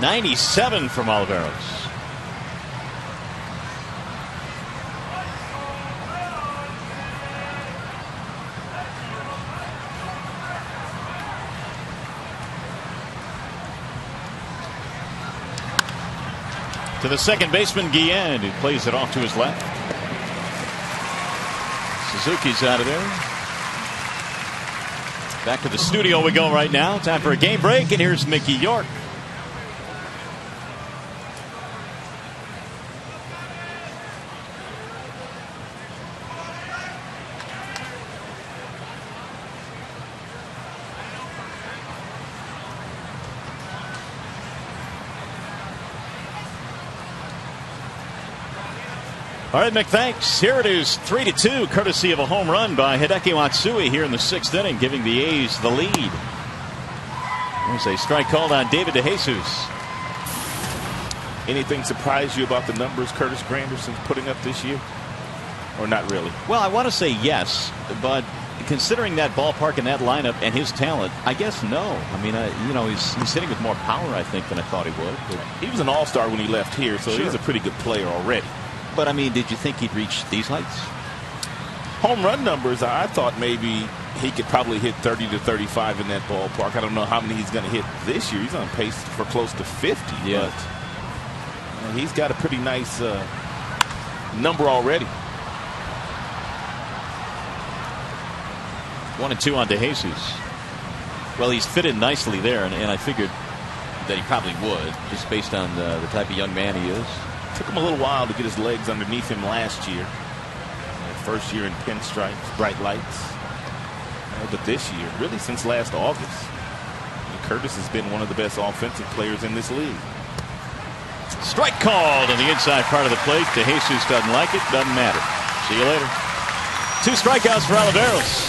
.97 from Oliveros. To the second baseman, Guillen, who plays it off to his left. Suzuki's out of there. Back to the studio we go right now. Time for a game break, and here's Mickey York. All right, Mick, thanks. Here it is, 3-2, courtesy of a home run by Hideki Matsui here in the 6th inning, giving the A's the lead. There's a strike called on David DeJesus. Anything surprise you about the numbers Curtis Granderson's putting up this year? Or not really? Well, I want to say yes, but considering that ballpark and that lineup and his talent, I guess no. I mean, you know, he's hitting with more power, I think, than I thought he would. But he was an all-star when he left here, so sure, he's a pretty good player already. But, I mean, did you think he'd reach these heights? Home run numbers, I thought maybe he could probably hit 30 to 35 in that ballpark. I don't know how many he's going to hit this year. He's on pace for close to 50. Yeah. But he's got a pretty nice number already. 1-2 on DeJesus. Well, he's fit in nicely there, and I figured that he probably would, just based on the type of young man he is. Took him a little while to get his legs underneath him last year. First year in pinstripes, bright lights. But this year, really since last August, Curtis has been one of the best offensive players in this league. Strike called on the inside part of the plate. DeJesus doesn't like it. Doesn't matter. See you later. 2 strikeouts for Oliveros.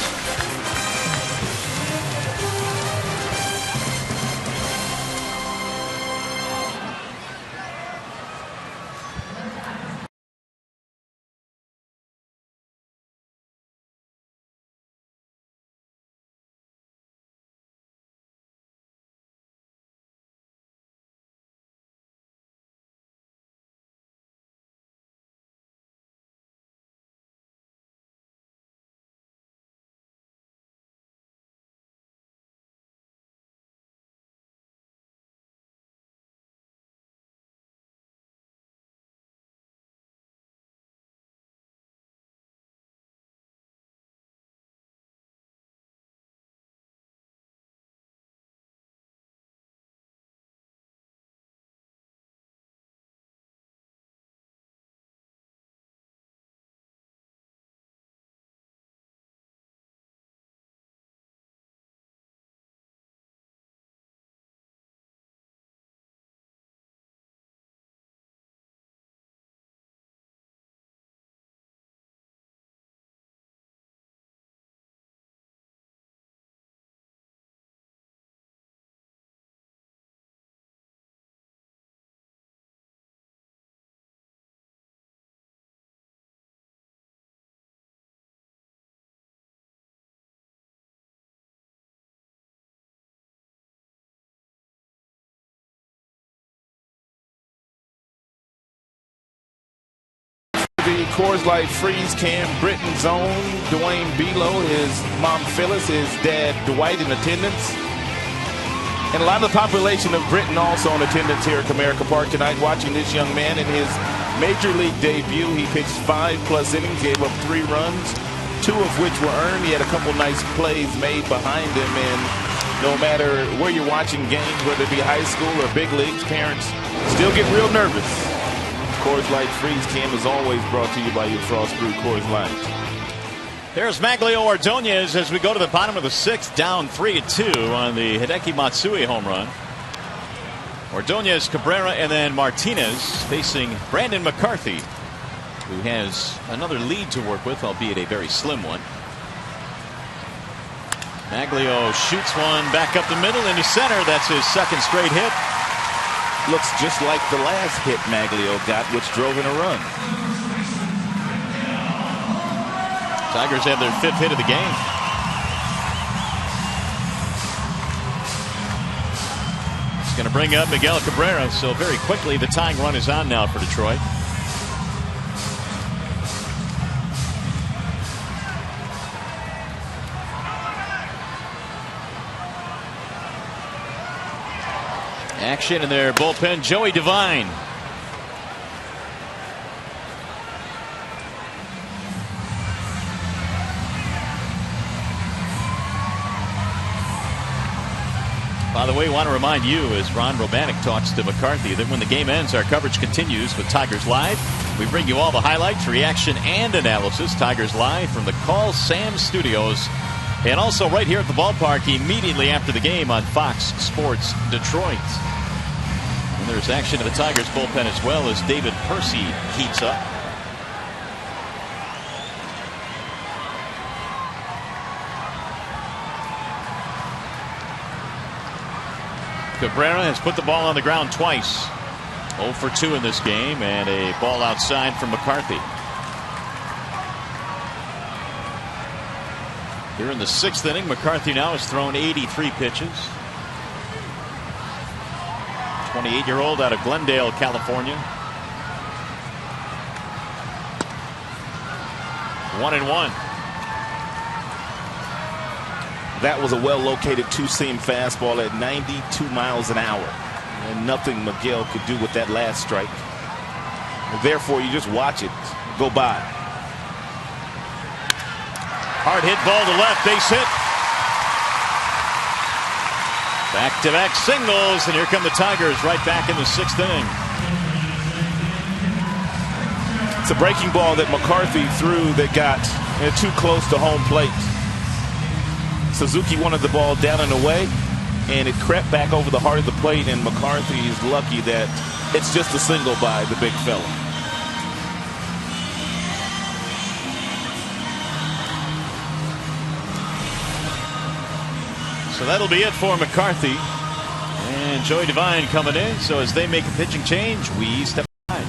The Coors Light Freeze Can Britain Zone. Dwayne Bo, his mom Phyllis, his dad Dwight in attendance. And a lot of the population of Britain also in attendance here at Comerica Park tonight watching this young man in his major league debut. He pitched 5+ innings, gave up 3 runs, 2 of which were earned. He had a couple nice plays made behind him, and no matter where you're watching games, whether it be high school or big leagues, parents still get real nervous. Coors Light Freeze Can is always brought to you by your Frost Brew Coors Light. There's Maglio Ordonez as we go to the bottom of the 6th, down 3-2 on the Hideki Matsui home run. Ordonez, Cabrera, and then Martinez facing Brandon McCarthy, who has another lead to work with, albeit a very slim one. Maglio shoots one back up the middle into center. That's his second straight hit. Looks just like the last hit Maglio got, which drove in a run. Tigers have their 5th hit of the game. It's going to bring up Miguel Cabrera. So very quickly the tying run is on now for Detroit. Action in their bullpen. Joey Devine. By the way, want to remind you, as Ron Robanek talks to McCarthy, that when the game ends, our coverage continues with Tigers Live. We bring you all the highlights, reaction, and analysis. Tigers Live from the Call Sam Studios. And also right here at the ballpark immediately after the game on Fox Sports Detroit. And there's action to the Tigers bullpen as well as David Percy heats up. Cabrera has put the ball on the ground twice. 0 for 2 in this game, and a ball outside from McCarthy. Here in the 6th inning, McCarthy now has thrown 83 pitches. 28-year-old out of Glendale, California. 1-1. That was a well-located two-seam fastball at 92 miles an hour. And nothing Miguel could do with that last strike. And therefore, you just watch it go by. Hard hit ball to left, base hit. Back-to-back singles, and here come the Tigers right back in the 6th inning. It's a breaking ball that McCarthy threw that got too close to home plate. Suzuki wanted the ball down and away, and it crept back over the heart of the plate, and McCarthy is lucky that it's just a single by the big fella. So that'll be it for McCarthy. And Joey Devine coming in. So as they make a pitching change, we step aside.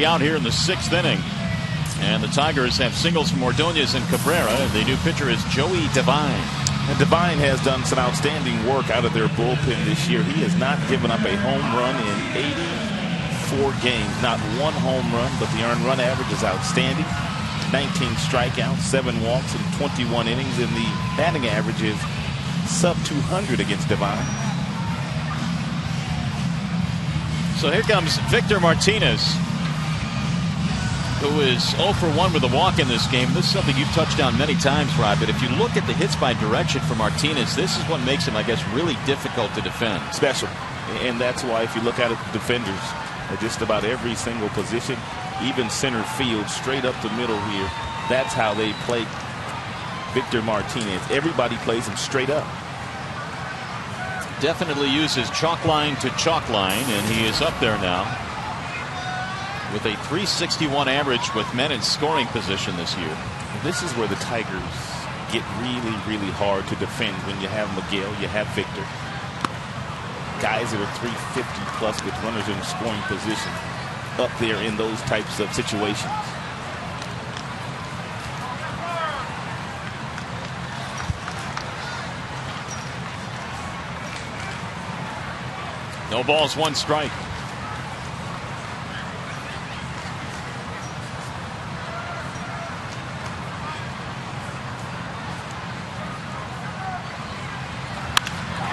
Out here in the 6th inning, and the Tigers have singles from Ordonez and Cabrera. The new pitcher is Joey Devine. And Devine has done some outstanding work out of their bullpen this year. He has not given up a home run in 84 games. Not one home run, but the earned run average is outstanding. 19 strikeouts, 7 walks in 21 innings, and the batting average is sub 200 against Devine. So here comes Victor Martinez. who is 0 for 1 with a walk in this game. This is something you've touched on many times, Rod, but if you look at the hits by direction for Martinez, this is what makes him, I guess, really difficult to defend. Special. And that's why if you look at it, the defenders at just about every single position, even center field, straight up the middle here, that's how they play Victor Martinez. Everybody plays him straight up. Definitely uses chalk line to chalk line, and he is up there now with a .361 average with men in scoring position this year. This is where the Tigers get really, really hard to defend when you have Miguel, you have Victor. Guys that are .350 plus with runners in scoring position up there in those types of situations. No balls, 1 strike.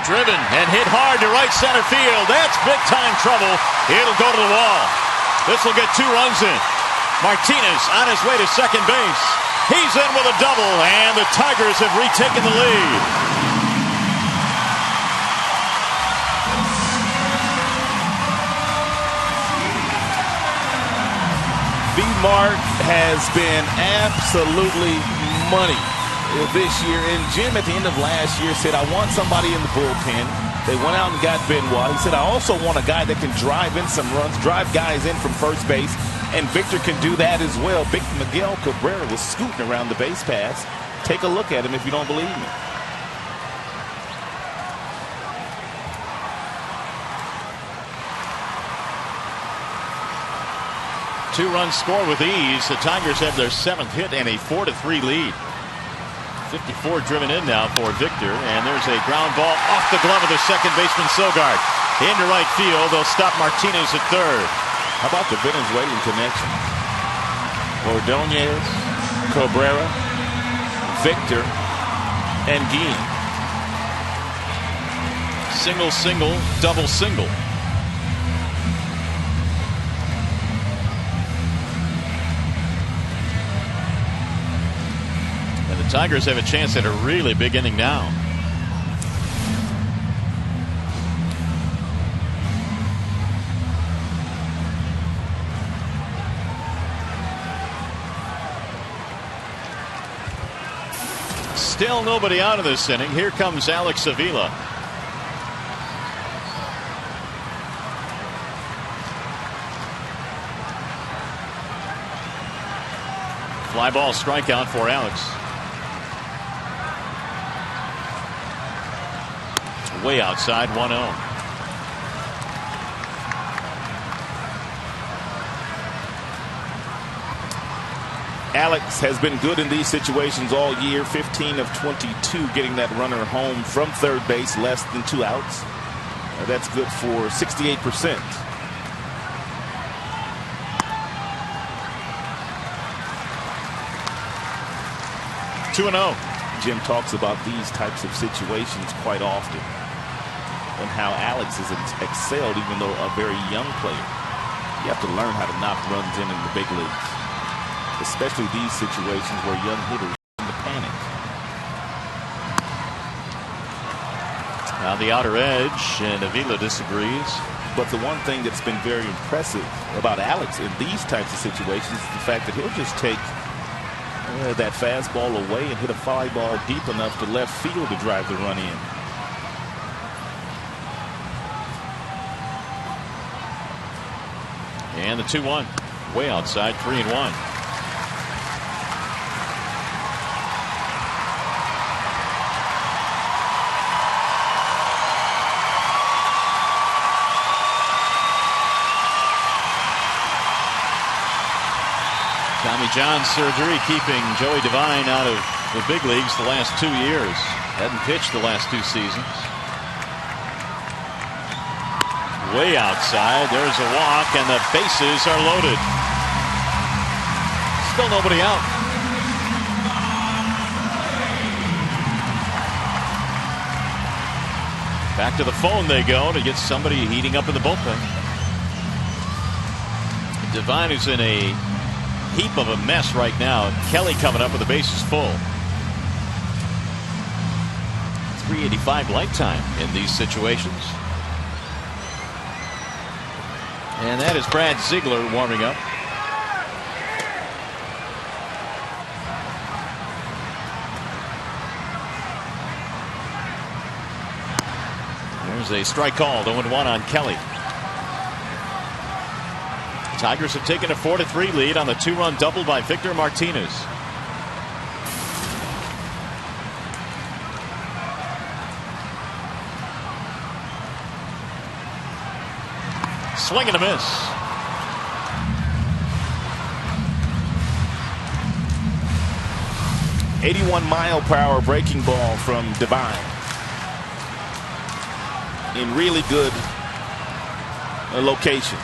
Driven and hit hard to right center field. That's big time trouble. It'll go to the wall. This will get 2 runs in. Martinez on his way to second base. He's in with a double, and the Tigers have retaken the lead. B-Mart has been absolutely money this year. And Jim, at the end of last year, said, I want somebody in the bullpen. They went out and got Benoit. He said, I also want a guy that can drive in some runs, drive guys in from first base. And Victor can do that as well. Big Miguel Cabrera was scooting around the base pass. Take a look at him if you don't believe me. Two-run score with ease. The Tigers have their 7th hit and a 4-3 lead. 54 driven in now for Victor, and there's a ground ball off the glove of the second baseman Sogard. Into right field. They'll stop Martinez at third. How about the Venezuelan connection? Ordonez, Cabrera, Victor, and Guillen. Single, single, double, single. The Tigers have a chance at a really big inning now. Still nobody out of this inning. Here comes Alex Avila. Fly ball strikeout for Alex. Way outside, 1-0. Alex has been good in these situations all year. 15 of 22 getting that runner home from third base, less than 2 outs. That's good for 68%. Jim talks about these types of situations quite often, and how Alex has excelled even though a very young player. You have to learn how to knock runs in the big leagues, especially these situations where young hitters in the panic. Now the outer edge, and Avila disagrees. But the one thing that's been very impressive about Alex in these types of situations is the fact that he'll just take that fastball away and hit a fly ball deep enough to left field to drive the run in. And the 2-1 way outside, 3-1. Tommy John surgery keeping Joey Devine out of the big leagues the last 2 years. Hadn't pitched the last 2 seasons. Way outside. There's a walk, and the bases are loaded. Still nobody out. Back to the phone they go to get somebody heating up in the bullpen. Devine is in a heap of a mess right now. Kelly coming up with the bases full. 385 lifetime in these situations. And that is Brad Ziegler warming up. There's a strike called. 0-1 on Kelly. Tigers have taken a 4-3 lead on the 2-run double by Victor Martinez. Swing and a miss. .81-mile-per-hour breaking ball from Devine. In really good location.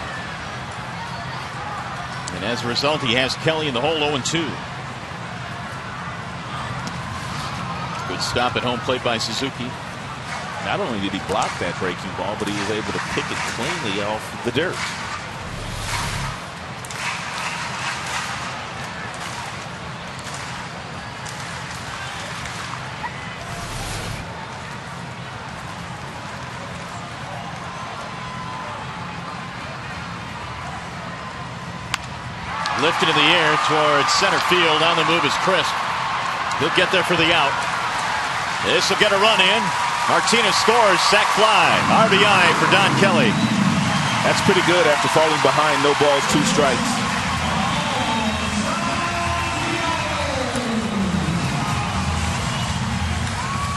And as a result, he has Kelly in the hole 0-2. Good stop at home plate by Suzuki. Not only did he block that breaking ball, but he was able to pick it cleanly off the dirt. Lifted in the air towards center field. On the move is Crisp. He'll get there for the out. This will get a run in. Martinez scores, sac fly, RBI for Don Kelly. That's pretty good after falling behind. No balls, 2 strikes.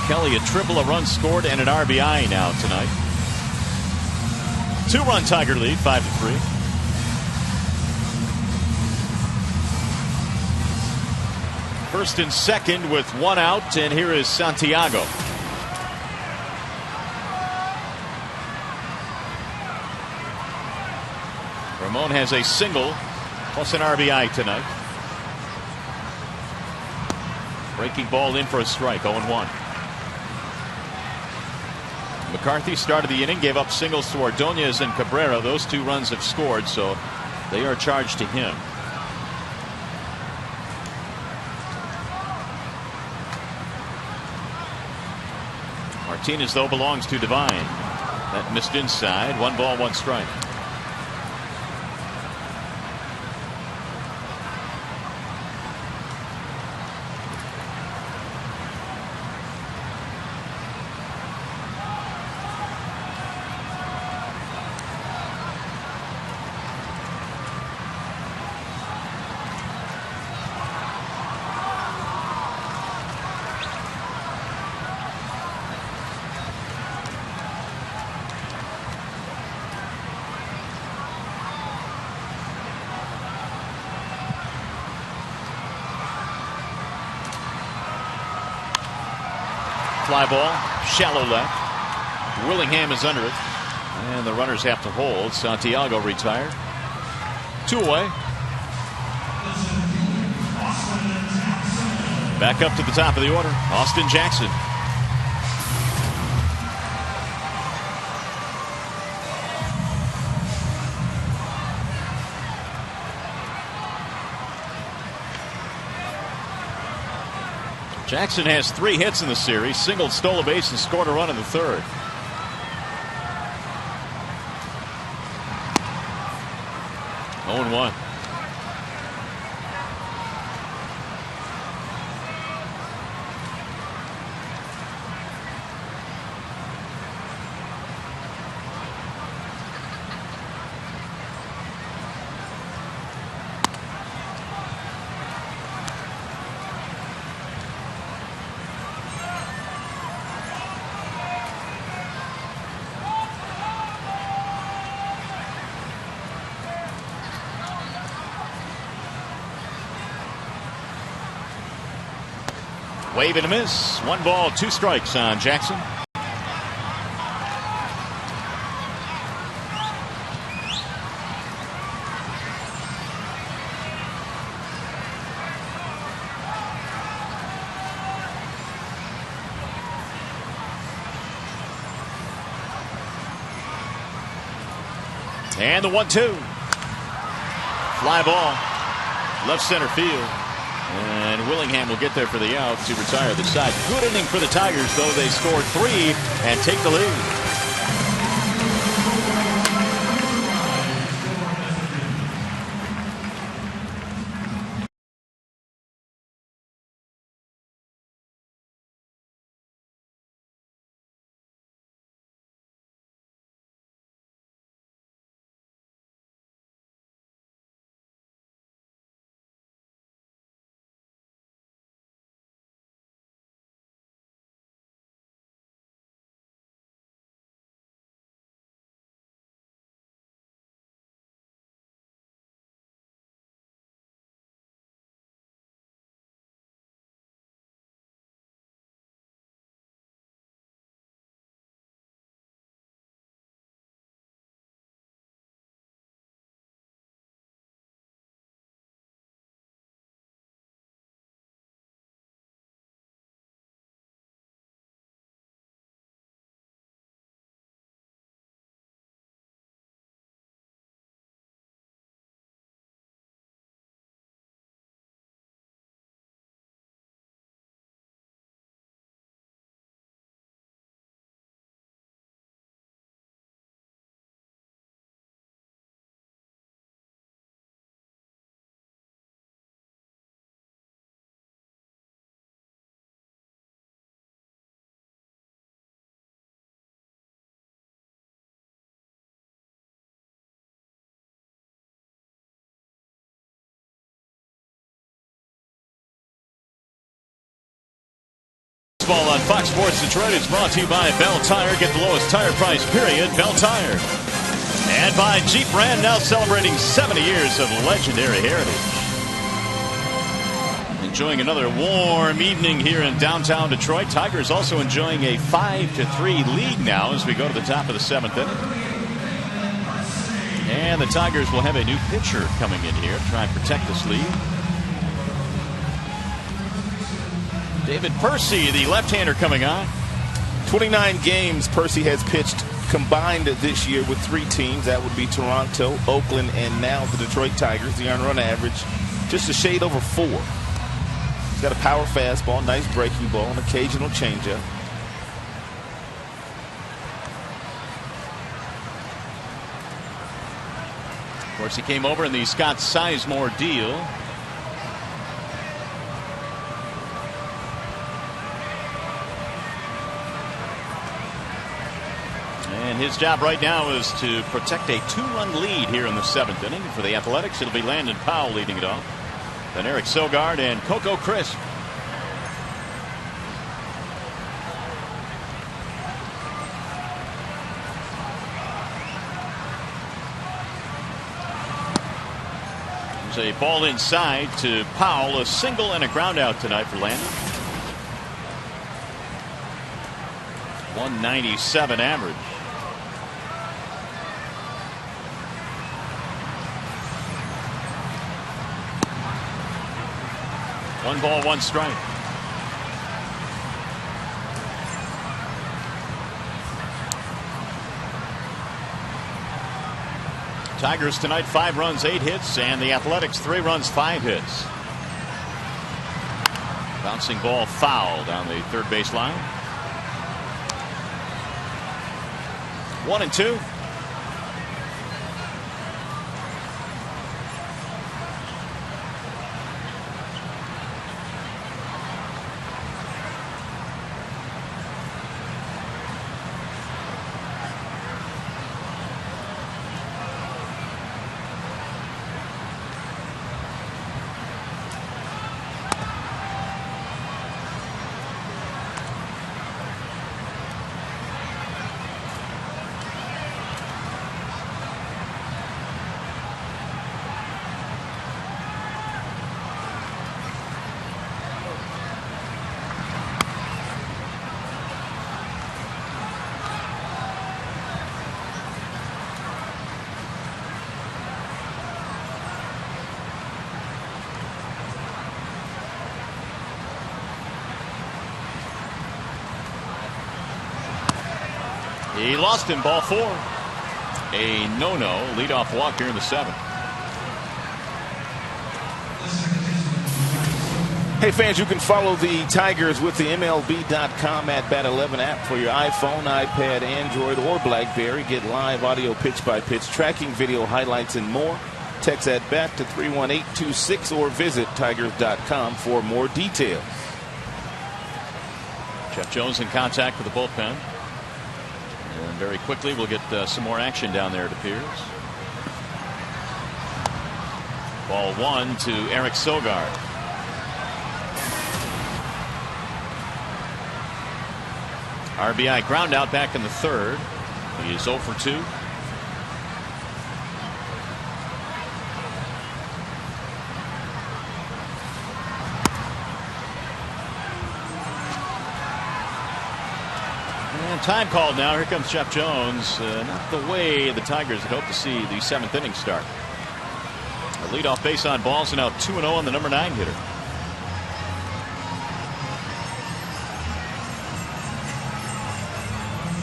Kelly a triple, a run scored, and an RBI now tonight. 2-run Tiger lead, 5-3. First and second with 1 out, and here is Santiago. Ramon has a single plus an RBI tonight. Breaking ball in for a strike, 0-1. McCarthy started the inning, gave up singles to Ordonez and Cabrera. Those 2 runs have scored, so they are charged to him. Martinez, though, belongs to Devine. That missed inside. 1 ball, 1 strike. Fly ball, shallow left. Willingham is under it. And the runners have to hold. Santiago retired. 2 away. Back up to the top of the order, Austin Jackson. Jackson has 3 hits in the series, singled, stole a base, and scored a run in the 3rd. Oh, 0-1. Wave and a miss. 1 ball, 2 strikes on Jackson. And the 1-2. Fly ball. left center field. And Willingham will get there for the out to retire the side. Good inning for the Tigers, though. They scored 3 and take the lead. Ball on Fox Sports Detroit is brought to you by Bell Tire. Get the lowest tire price, period. Bell Tire. And by Jeep brand, now celebrating 70 years of legendary heritage. Enjoying another warm evening here in downtown Detroit. Tigers also enjoying a 5-3 lead now as we go to the top of the 7th inning. And the Tigers will have a new pitcher coming in here to try and protect this lead. David Percy, the left-hander, coming on. 29 games Percy has pitched combined this year with 3 teams. That would be Toronto, Oakland, and now the Detroit Tigers. The earned run average just a shade over 4. He's got a power fastball, nice breaking ball, an occasional changeup. Of course, he came over in the Scott Sizemore deal. And his job right now is to protect a 2-run lead here in the 7th inning. For the Athletics, it'll be Landon Powell leading it off. Then Eric Sogard and Coco Crisp. There's a ball inside to Powell. A single and a ground out tonight for Landon. 197 average. One ball, one strike. Tigers tonight 5 runs, 8 hits, and the Athletics 3 runs, 5 hits. Bouncing ball foul down the third base line. 1-2. He lost him, ball 4. A no-no leadoff walk here in the 7th. Hey fans, you can follow the Tigers with the MLB.com at Bat11 app for your iPhone, iPad, Android, or BlackBerry. Get live audio pitch-by-pitch tracking, video highlights, and more. Text at BAT to 31826 or visit Tigers.com for more details. Jeff Jones in contact with the bullpen. And very quickly we'll get some more action down there, it appears. Ball 1 to Eric Sogard. RBI ground out back in the third. He is 0 for 2. And time called now. Here comes Jeff Jones. Not the way the Tigers had hoped to see the 7th inning start. The leadoff base on balls, and now 2-0 on the number 9 hitter.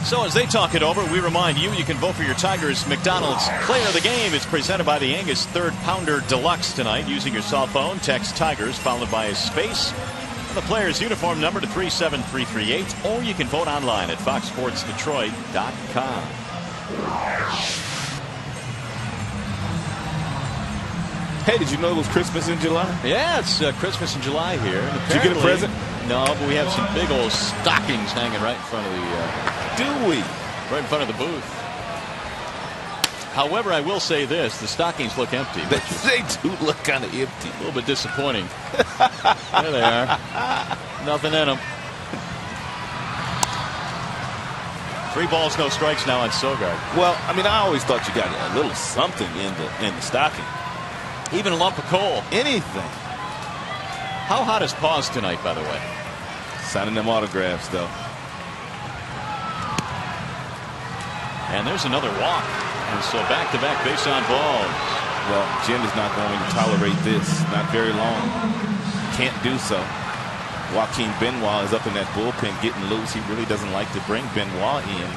So as they talk it over, we remind you can vote for your Tigers McDonald's Player of the Game. It's presented by the Angus Third Pounder Deluxe tonight. Using your cell phone, text Tigers followed by a space and the player's uniform number to 37338, or you can vote online at foxsportsdetroit.com. Hey, did you know it was Christmas in July? Yeah, it's Christmas in July here. And did you get a present? No, but we have some big old stockings hanging right in front of the Do we? Right in front of the booth. However, I will say this: the stockings look empty. They do look kind of empty. A little bit disappointing. There they are. Nothing in them. 3 balls, no strikes now on Sogard. Well, I mean, I always thought you got a little something in the stocking. Even a lump of coal. Anything. How hot is Paws tonight, by the way? Signing them autographs, though. And there's another walk. And so back-to-back base on balls. Well, Jim is not going to tolerate this. Not very long. Can't do so. Joaquin Benoit is up in that bullpen getting loose. He really doesn't like to bring Benoit in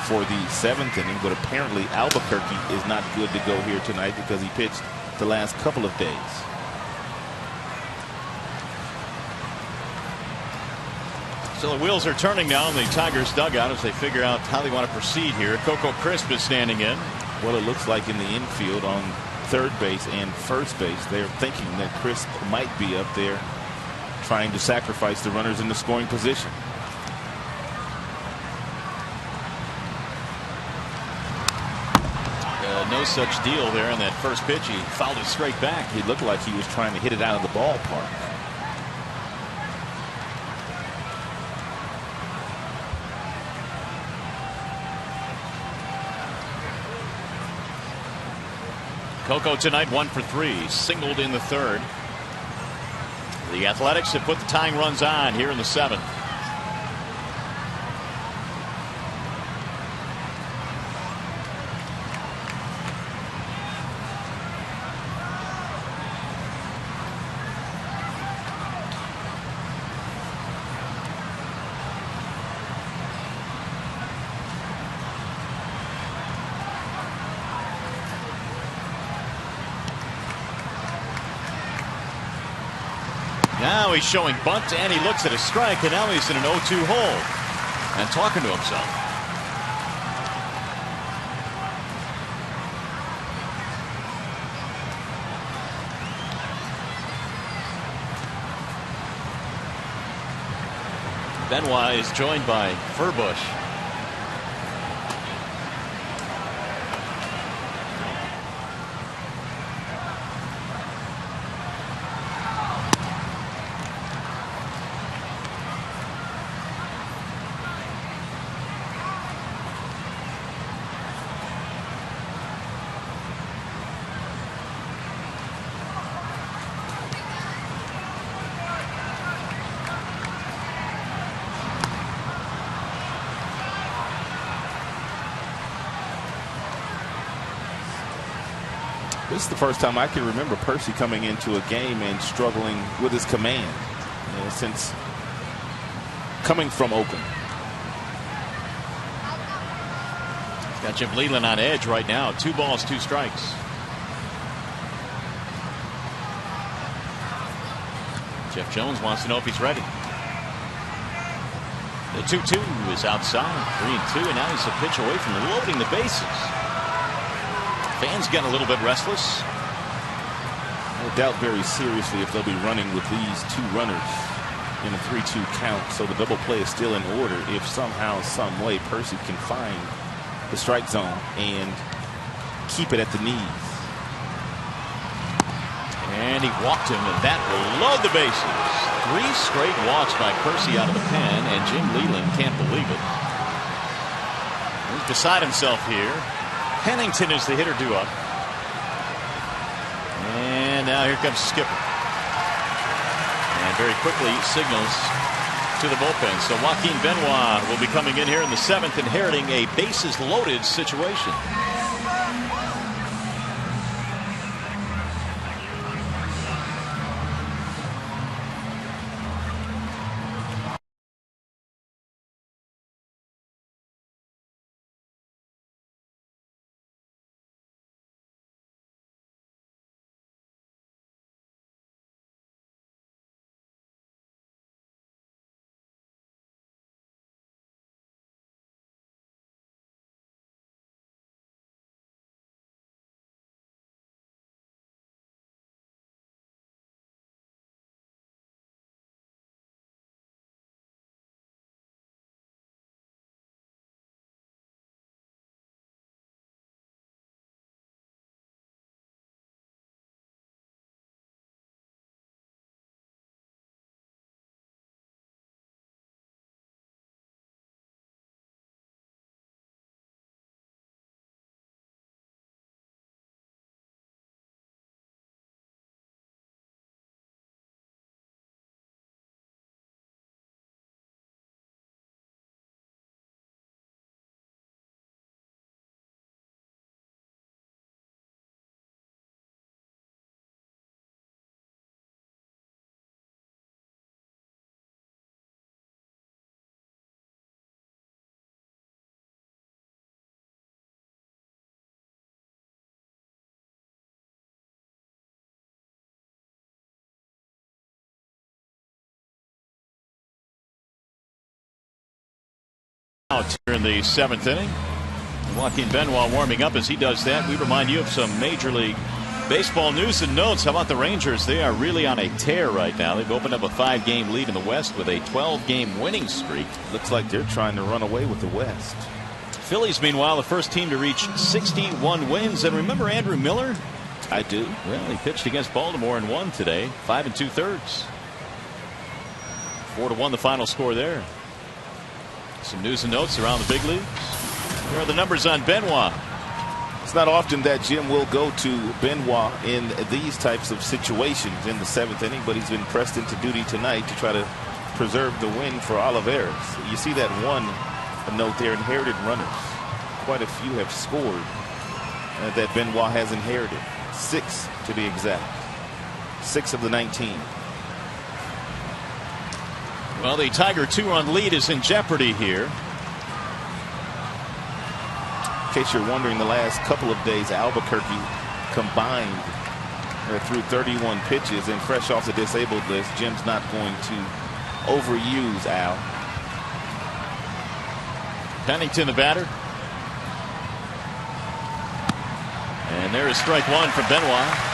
for the 7th inning, but apparently Albuquerque is not good to go here tonight because he pitched the last couple of days. So the wheels are turning now in the Tigers dugout as they figure out how they want to proceed here. Coco Crisp is standing in. Well, it looks like in the infield on third base and first base, they're thinking that Crisp might be up there trying to sacrifice the runners in the scoring position. No such deal there in that first pitch. He fouled it straight back. He looked like he was trying to hit it out of the ballpark. Coco tonight 1 for 3, singled in the third. The Athletics have put the tying runs on here in the 7th. Now he's showing bunt, and he looks at a strike, and now he's in an 0-2 hole and talking to himself. Benoit is joined by Furbush. This is the first time I can remember Percy coming into a game and struggling with his command, since coming from Oakland. Got Jim Leland on edge right now. 2 balls, 2 strikes. Jeff Jones wants to know if he's ready. The 2-2 is outside. 3-2, and now he's a pitch away from loading the bases. Fans getting a little bit restless. I doubt very seriously if they'll be running with these two runners in a 3-2 count. So the double play is still in order if somehow, some way, Percy can find the strike zone and keep it at the knees. And he walked him, and that will load the bases. 3 straight walks by Percy out of the pen, and Jim Leland can't believe it. He's beside himself here. Pennington is the hitter due up. And now here comes Skipper. And very quickly signals to the bullpen. So Joaquin Benoit will be coming in here in the 7th, inheriting a bases loaded situation. Out here in the 7th inning. Joaquin Benoit warming up as he does that. We remind you of some Major League Baseball news and notes. How about the Rangers? They are really on a tear right now. They've opened up a 5-game lead in the West with a 12-game winning streak. Looks like they're trying to run away with the West. Phillies, meanwhile, the first team to reach 61 wins. And remember Andrew Miller? I do. Well, he pitched against Baltimore and won today. 5 2/3. 4-1 the final score there. Some news and notes around the big leagues. Here are the numbers on Benoit. It's not often that Jim will go to Benoit in these types of situations in the 7th inning, but he's been pressed into duty tonight to try to preserve the win for Olivares. You see that one note there, inherited runners. Quite a few have scored that Benoit has inherited. 6 to be exact. 6 of the 19. Well, the Tiger 2-run lead is in jeopardy here. In case you're wondering, the last couple of days, Albuquerque combined through 31 pitches, and fresh off the disabled list, Jim's not going to overuse Al. Pennington, the batter. And there is strike 1 from Benoit.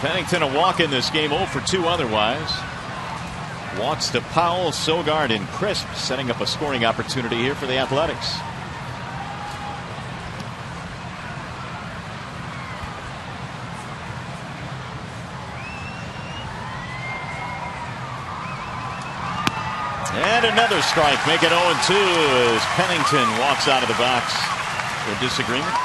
Pennington a walk in this game, 0 for 2 otherwise. Walks to Powell, Sogard, and Crisp, setting up a scoring opportunity here for the Athletics. And another strike, make it 0-2 as Pennington walks out of the box for disagreement.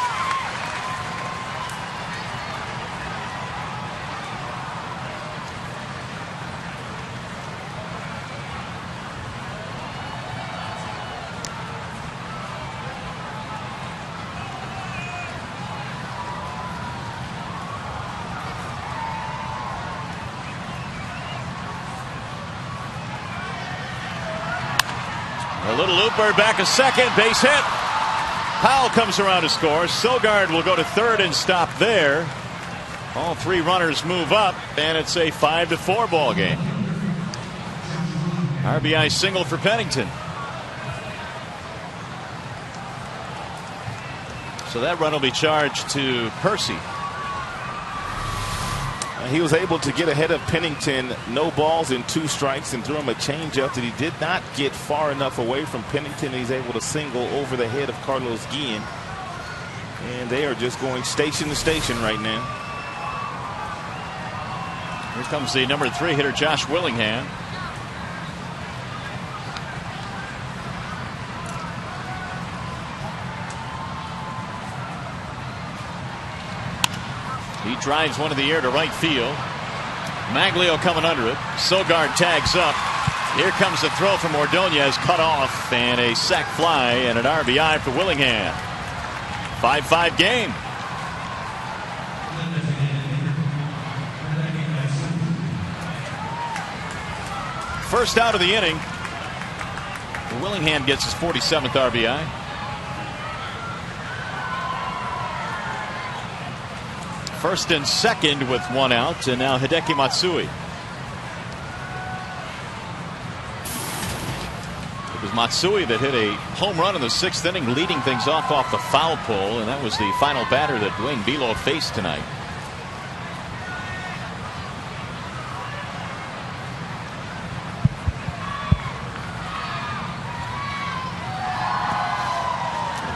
A little looper back a second, base hit. Powell comes around to score. Sogard will go to third and stop there. All three runners move up, and it's a 5-4 ball game. RBI single for Pennington. So that run will be charged to Percy. He was able to get ahead of Pennington, no balls and 2 strikes, and threw him a changeup that he did not get far enough away from Pennington. He's able to single over the head of Carlos Guillen. And they are just going station to station right now. Here comes the number 3 hitter, Josh Willingham. He drives one in the air to right field. Maglio coming under it. Sogard tags up. Here comes the throw from Ordonez, cut off, and a sac fly and an RBI for Willingham. 5-5 game. First out of the inning. Willingham gets his 47th RBI. First and second with 1 out, and now Hideki Matsui. It was Matsui that hit a home run in the 6th inning, leading things off the foul pole, and that was the final batter that Dwayne Bo faced tonight.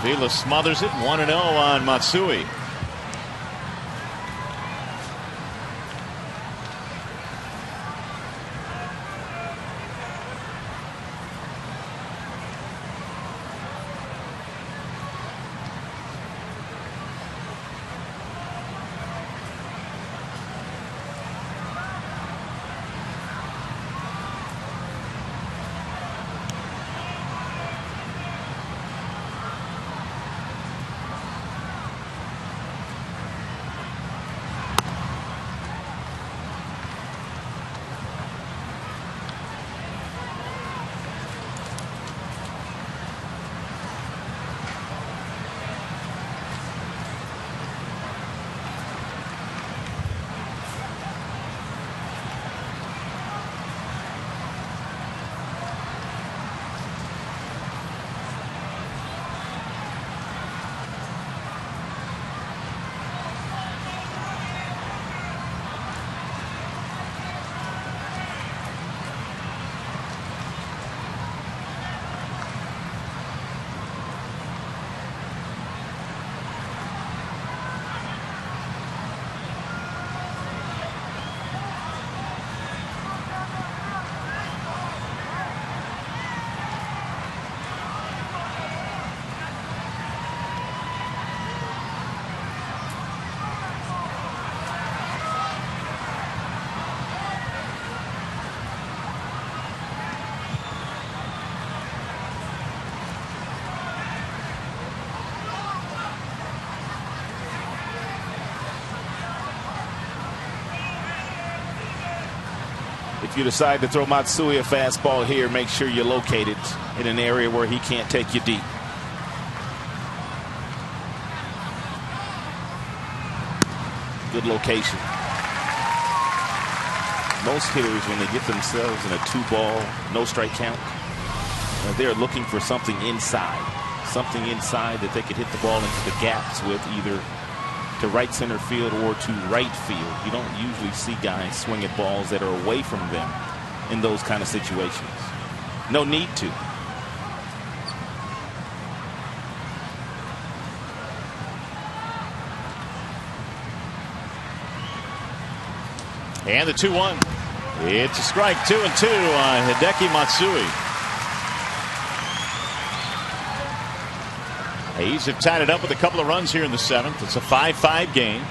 Vila smothers it, 1-0 on Matsui. If you decide to throw Matsui a fastball here, make sure you locate it in an area where he can't take you deep. Good location. Most hitters, when they get themselves in a 2-ball, no strike count, they're looking for something inside that they could hit the ball into the gaps with, either to right center field or to right field. You don't usually see guys swing at balls that are away from them in those kind of situations. No need to. And the 2-1. It's a strike, 2-2 on Hideki Matsui. A's have tied it up with a couple of runs here in the 7th. It's a 5-5 game.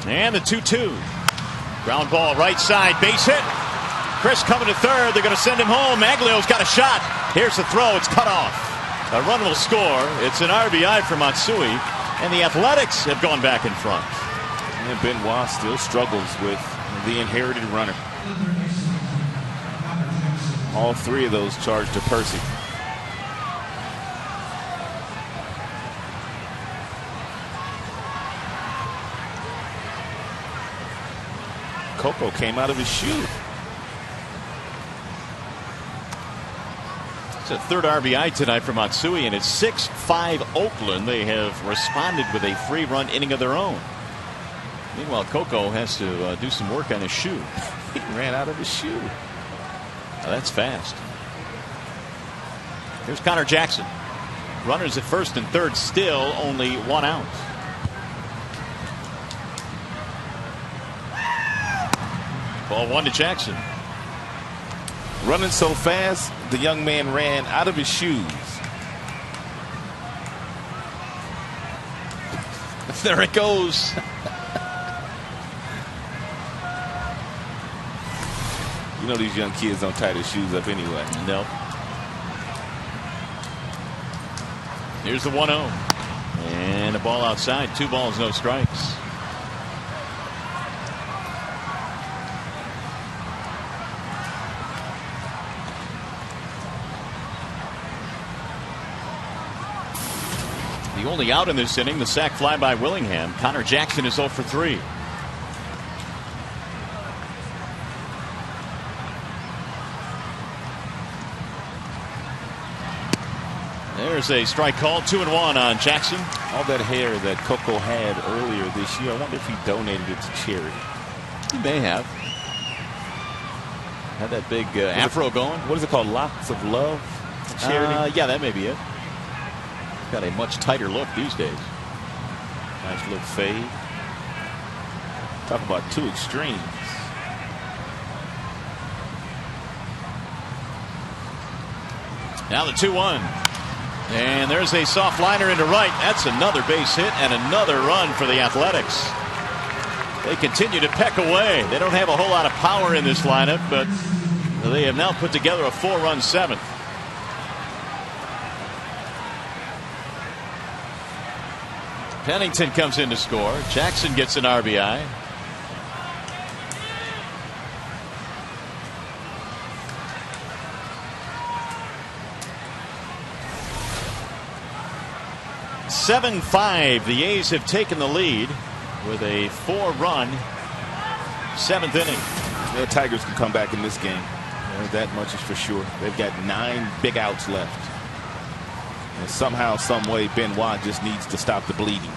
And the 2-2. Ground ball right side, base hit. Chris coming to third. They're going to send him home. Maglio's got a shot. Here's the throw. It's cut off. A run will score. It's an RBI for Matsui, and the Athletics have gone back in front. And Benoit still struggles with the inherited runner. All three of those charged to Percy. Coco came out of his shoe. It's a third RBI tonight for Matsui, and it's 6-5 Oakland. They have responded with a 3-run inning of their own. Meanwhile, Coco has to do some work on his shoe. He ran out of his shoe. Now that's fast. Here's Connor Jackson. Runners at first and third, still only 1 out. Ball 1 to Jackson. Running so fast, the young man ran out of his shoes. There it goes. You know these young kids don't tie their shoes up anyway. No. Here's the 1-0. And a ball outside. 2 balls, no strikes. The only out in this inning, the sac fly by Willingham. Connor Jackson is 0 for 3. There's a strike call, 2-1 on Jackson. All that hair that Coco had earlier this year, I wonder if he donated it to charity. He may have. Had that big afro going. What is it called? Locks of Love? Charity? Yeah, that may be it. Got a much tighter look these days. Nice little fade. Talk about 2 extremes. Now the 2-1. And there's a soft liner into right. That's another base hit and another run for the Athletics. They continue to peck away. They don't have a whole lot of power in this lineup, but they have now put together a 4-run 7th. Pennington comes in to score. Jackson gets an RBI. (7-5). The A's have taken the lead with a 4-run 7th inning. The Tigers can come back in this game. That much is for sure. They've got 9 big outs left. And somehow, some way, Benoit just needs to stop the bleeding.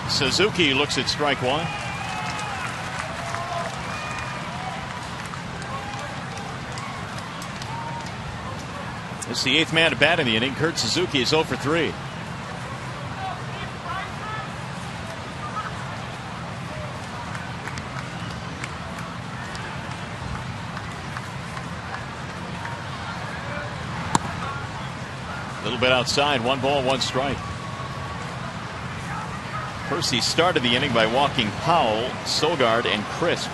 Suzuki looks at strike 1. It's the 8th man to bat in the inning. Kurt Suzuki is 0 for 3. A little bit outside. 1 ball, 1 strike. Percy started the inning by walking Powell, Sogard, and Crisp.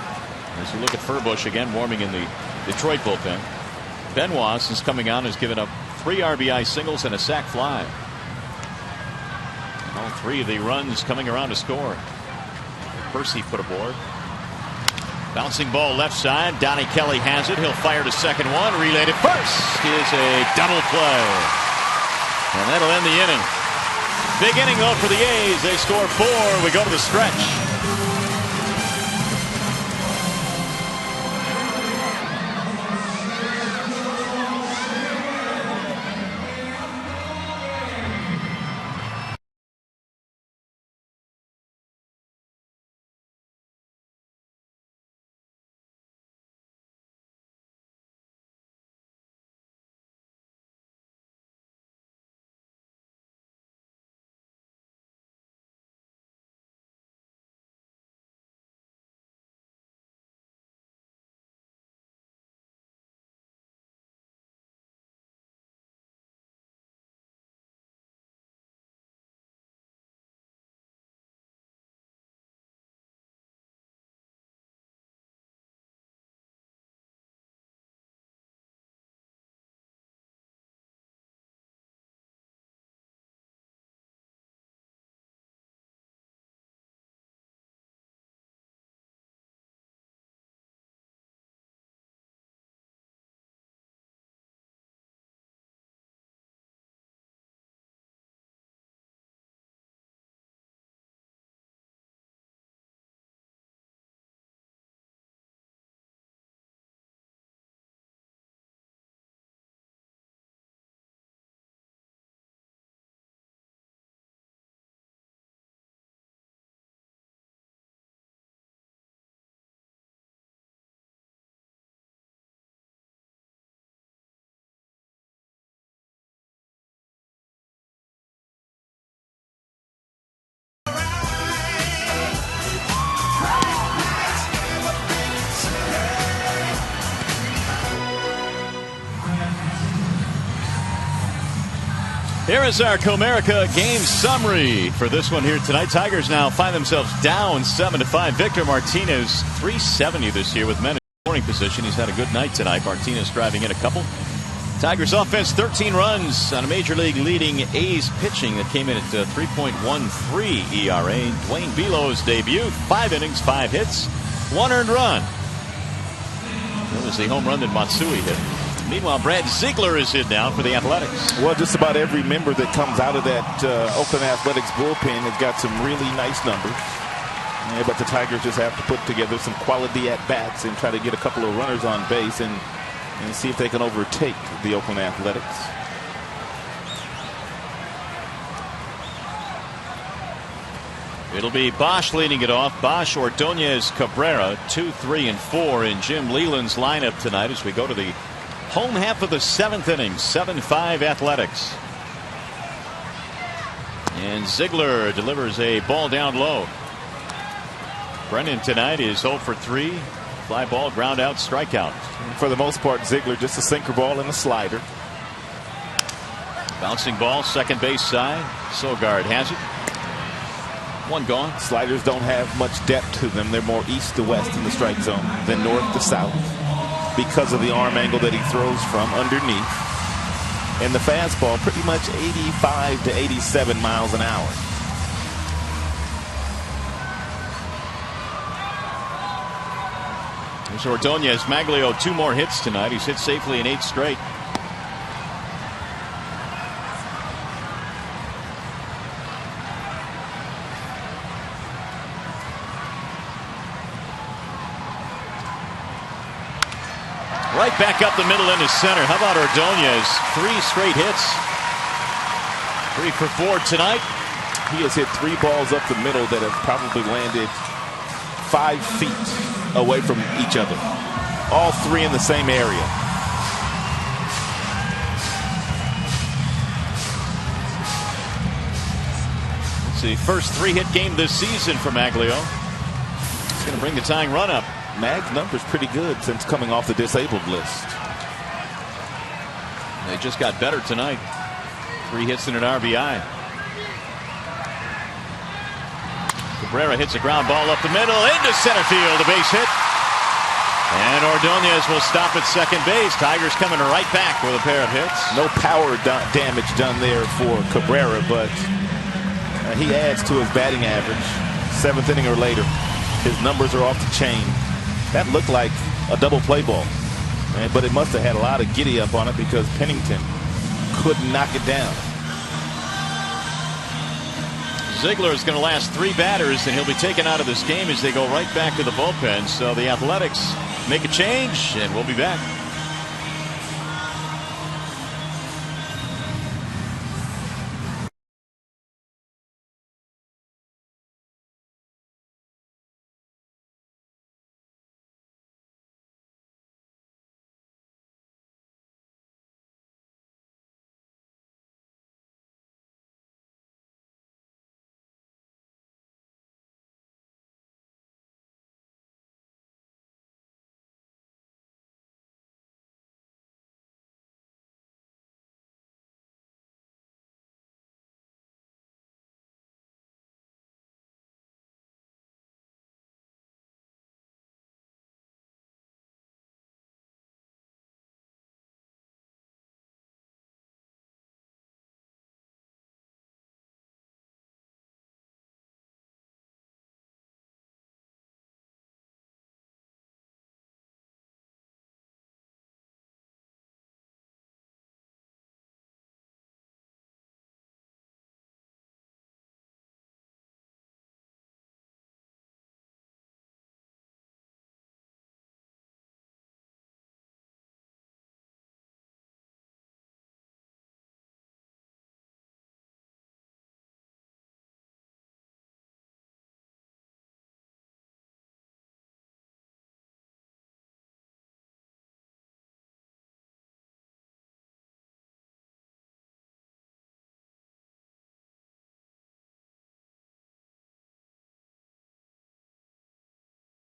As you look at Furbush again warming in the Detroit bullpen. Benoit, since coming on, has given up 3 RBI singles and a sac fly. And all 3 of the runs coming around to score. Percy put aboard. Bouncing ball left side. Donnie Kelly has it. He'll fire to second one. Relay to first is a double play. And that'll end the inning. Big inning, though, for the A's. They score 4. We go to the stretch. Here is our Comerica game summary for this one here tonight. Tigers now find themselves down 7-5. Victor Martinez, 370 this year with men in scoring position. He's had a good night tonight. Martinez driving in a couple. Tigers offense, 13 runs on a major league leading A's pitching that came in at 3.13 ERA. Dwayne Bo's debut, 5 innings, 5 hits, 1 earned run. That was the home run that Matsui hit. Meanwhile, Brad Ziegler is in now for the Athletics. Well, just about every member that comes out of that Oakland Athletics bullpen has got some really nice numbers. Yeah, but the Tigers just have to put together some quality at-bats and try to get a couple of runners on base and see if they can overtake the Oakland Athletics. It'll be Bosch leading it off. Bosch, Ordonez, Cabrera, 2, 3, and 4 in Jim Leland's lineup tonight as we go to the home half of the 7th inning. 7-5 Athletics. And Ziegler delivers a ball down low. Brennan tonight is 0 for 3. Fly ball, ground out, strikeout. For the most part, Ziegler just a sinker ball and a slider. Bouncing ball, second base side. Sogard has it. 1 gone. Sliders don't have much depth to them. They're more east to west in the strike zone than north to south because of the arm angle that he throws from underneath. And the fastball pretty much 85 to 87 miles an hour. There's Ordonez. Maglio, 2 more hits tonight. He's hit safely in 8 straight. Right back up the middle into center. How about Ordonez? 3 straight hits. 3 for 4 tonight. He has hit 3 balls up the middle that have probably landed 5 feet away from each other. All 3 in the same area. It's the first 3-hit game this season for Maglio. It's going to bring the tying run up. Mag's number's pretty good since coming off the disabled list. They just got better tonight. 3 hits and an RBI. Cabrera hits a ground ball up the middle into center field. A base hit. And Ordonez will stop at second base. Tigers coming right back with a pair of hits. No power damage done there for Cabrera, but he adds to his batting average. 7th inning or later, his numbers are off the chain. That looked like a double play ball, but it must have had a lot of giddy up on it because Pennington couldn't knock it down. Ziegler is going to last 3 batters, and he'll be taken out of this game as they go right back to the bullpen. So the Athletics make a change, and we'll be back.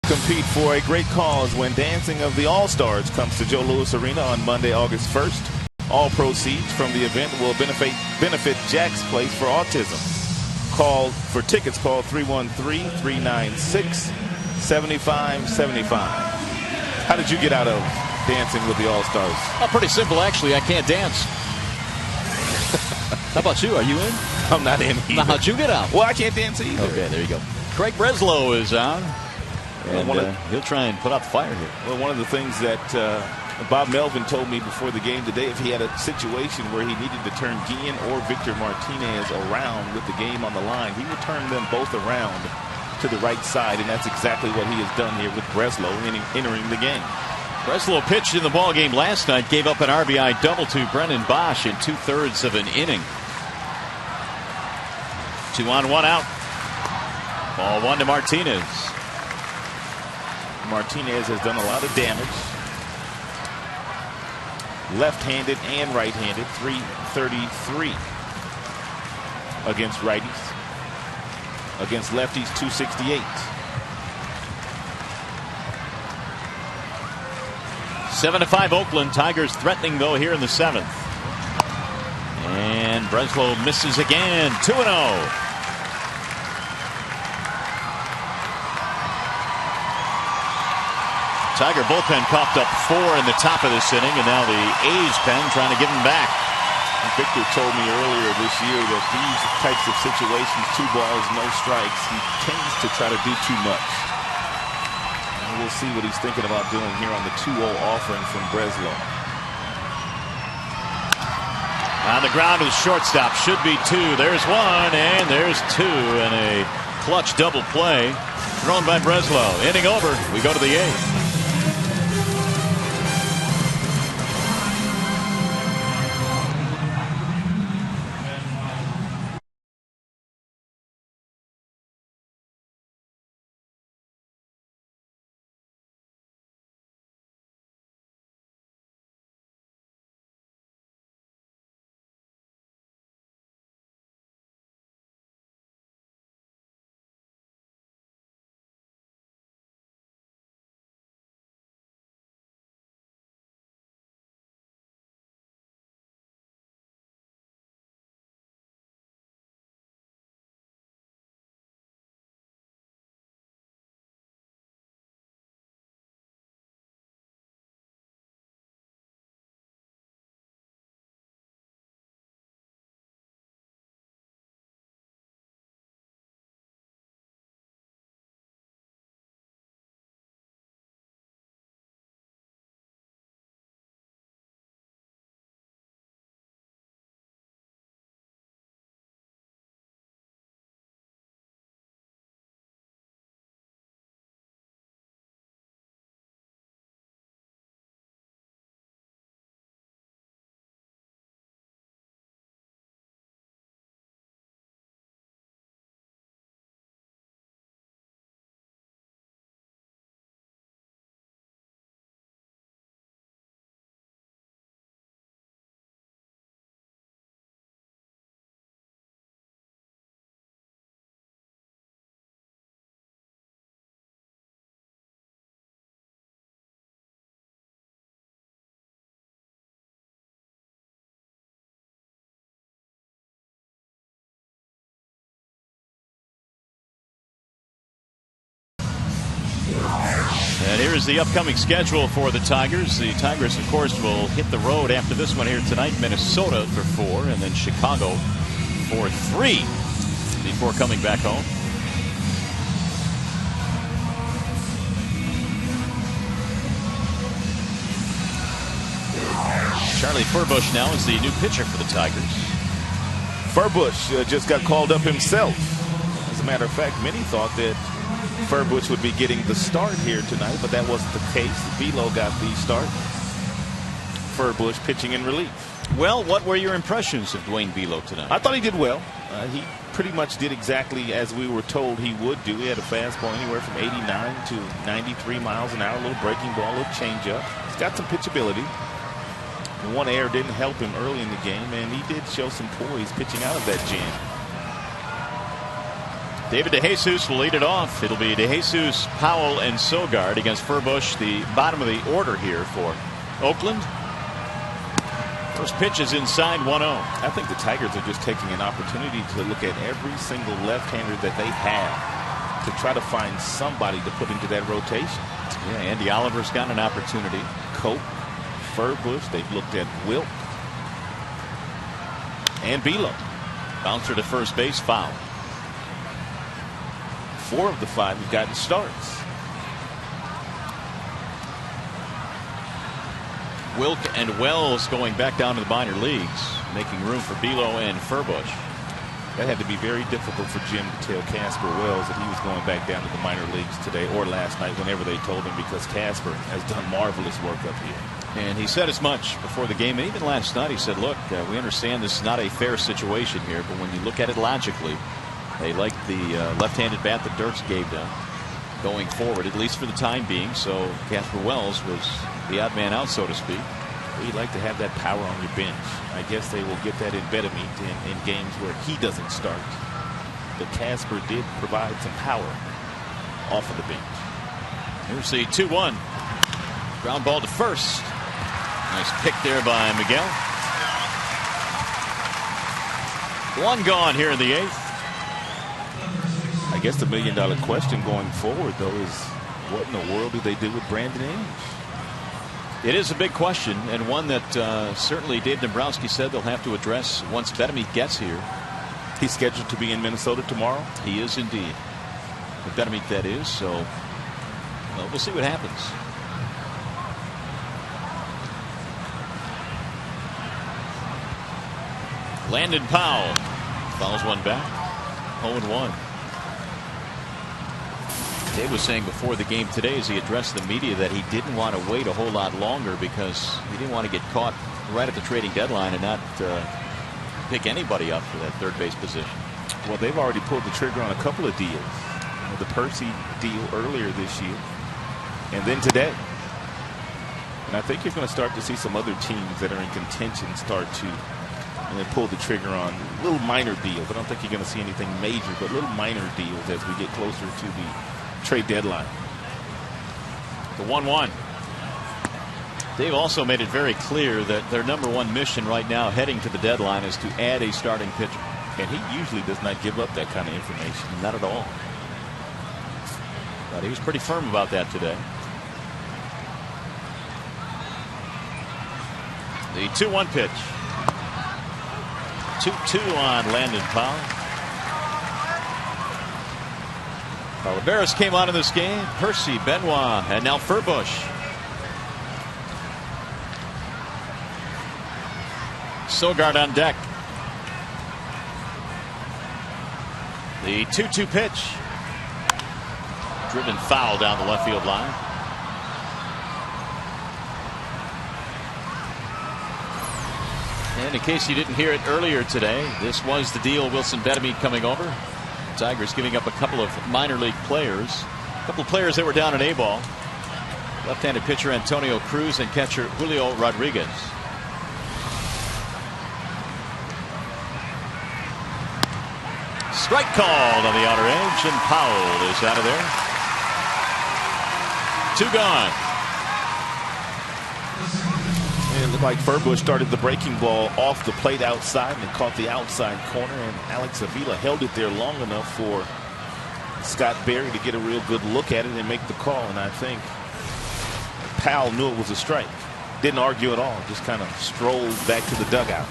Compete for a great cause when Dancing of the All-Stars comes to Joe Louis Arena on Monday, August 1st. All proceeds from the event will benefit Jack's Place for Autism. For tickets, call 313-396-7575. How did you get out of dancing with the All-Stars? Oh, pretty simple, actually. I can't dance. How about you? Are you in? I'm not in either. Now, how'd you get out? Well, I can't dance either. Okay, there you go. Craig Breslow is on. And he'll try and put out the fire here. Well, one of the things that Bob Melvin told me before the game today, if he had a situation where he needed to turn Guillen or Victor Martinez around with the game on the line, he would turn them both around to the right side, and that's exactly what he has done here with Breslow entering the game. Breslow pitched in the ball game last night, gave up an RBI double to Brennan Bosch in 2/3 of an inning. 2 on, 1 out. Ball 1 to Martinez. Martinez has done a lot of damage. Left-handed and right-handed, 333 against righties. Against lefties, 268. 7-5 Oakland. Tigers threatening, though, here in the 7th. And Breslow misses again. 2-0. Tiger bullpen coughed up 4 in the top of this inning, and now the A's pen trying to give him back. Victor told me earlier this year that these types of situations, 2 balls, no strikes, he tends to try to do too much. And we'll see what he's thinking about doing here on the 2-0 offering from Breslow. On the ground to the shortstop. Should be 2. There's 1, and there's 2, and a clutch double play thrown by Breslow. Inning over. We go to the 8th. And here is the upcoming schedule for the Tigers. The Tigers, of course, will hit the road after this one here tonight. Minnesota for 4, and then Chicago for 3 before coming back home. Charlie Furbush now is the new pitcher for the Tigers. Furbush just got called up himself. As a matter of fact, many thought that Furbush would be getting the start here tonight, but that wasn't the case. Velo got the start. Furbush pitching in relief. Well, what were your impressions of Dwayne Velo tonight? I thought he did well. He pretty much did exactly as we were told he would do. He had a fastball anywhere from 89 to 93 miles an hour, a little breaking ball, a little changeup. He's got some pitchability. One error didn't help him early in the game, and he did show some poise pitching out of that jam. David DeJesus will lead it off. It'll be DeJesus, Powell, and Sogard against Furbush, the bottom of the order here for Oakland. First pitch is inside 1-0. I think the Tigers are just taking an opportunity to look at every single left-hander that they have to try to find somebody to put into that rotation. Yeah, Andy Oliver's got an opportunity. Cope, Furbush, they've looked at Wilk and Below. Bouncer to first base, foul. 4 of the 5 have gotten starts. Wilk and Wells going back down to the minor leagues, making room for Below and Furbush. That had to be very difficult for Jim to tell Casper Wells that he was going back down to the minor leagues today or last night, whenever they told him, because Casper has done marvelous work up here. And he said as much before the game, and even last night he said, look, we understand this is not a fair situation here, but when you look at it logically, they like the left-handed bat that Dirks gave them going forward, at least for the time being. So Casper Wells was the odd man out, so to speak. You'd like to have that power on your bench. I guess they will get that in Betamite in games where he doesn't start. But Casper did provide some power off of the bench. Here's the 2-1. Ground ball to first. Nice pick there by Miguel. 1 gone here in the 8th. I guess the $1 million question going forward, though, is what in the world do they do with Brandon Inge? It is a big question, and one that certainly Dave Dombrowski said they'll have to address once Betamite gets here. He's scheduled to be in Minnesota tomorrow. He is indeed. With Betamite, that is. So well, we'll see what happens. Landon Powell fouls one back. 0-1. Dave was saying before the game today, as he addressed the media, that he didn't want to wait a whole lot longer because he didn't want to get caught right at the trading deadline and not pick anybody up for that third base position. Well, they've already pulled the trigger on a couple of deals. The Percy deal earlier this year, and then today. And I think you're going to start to see some other teams that are in contention start to pull the trigger on little minor deals. I don't think you're going to see anything major, but little minor deals as we get closer to the trade deadline. The 1-1. Dave also made it very clear that their number one mission right now heading to the deadline is to add a starting pitcher. And he usually does not give up that kind of information. Not at all. But he was pretty firm about that today. The 2-1 pitch. 2-2 on Landon Powell. Oliveras came out of this game. Percy, Benoit, and now Furbush. Sogard on deck. The 2-2 pitch. Driven foul down the left field line. And in case you didn't hear it earlier today, this was the deal. Wilson Betamite coming over. Tigers giving up a couple of minor league players. A couple of players that were down in A-ball. Left-handed pitcher Antonio Cruz and catcher Julio Rodriguez. Strike called on the outer edge, and Powell is out of there. 2 gone. It looked like Furbush started the breaking ball off the plate outside and caught the outside corner, and Alex Avila held it there long enough for Scott Berry to get a real good look at it and make the call. And I think Powell knew it was a strike. Didn't argue at all. Just kind of strolled back to the dugout.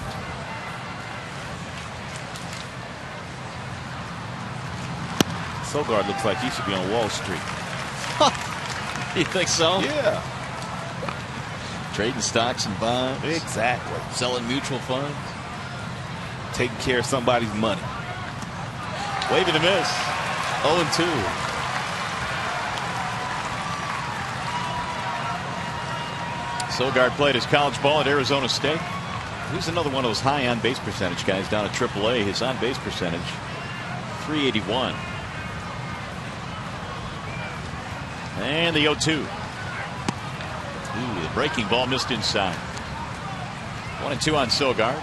Sogard looks like he should be on Wall Street. You think so? Yeah. Trading stocks and bonds. Exactly. Selling mutual funds. Taking care of somebody's money. Waving to miss. 0-2. Sogard played his college ball at Arizona State. He's another one of those high on base percentage guys down at AAA. His on base percentage, .381. And the 0-2. Ooh, the breaking ball missed inside. 1-2 on Sogard.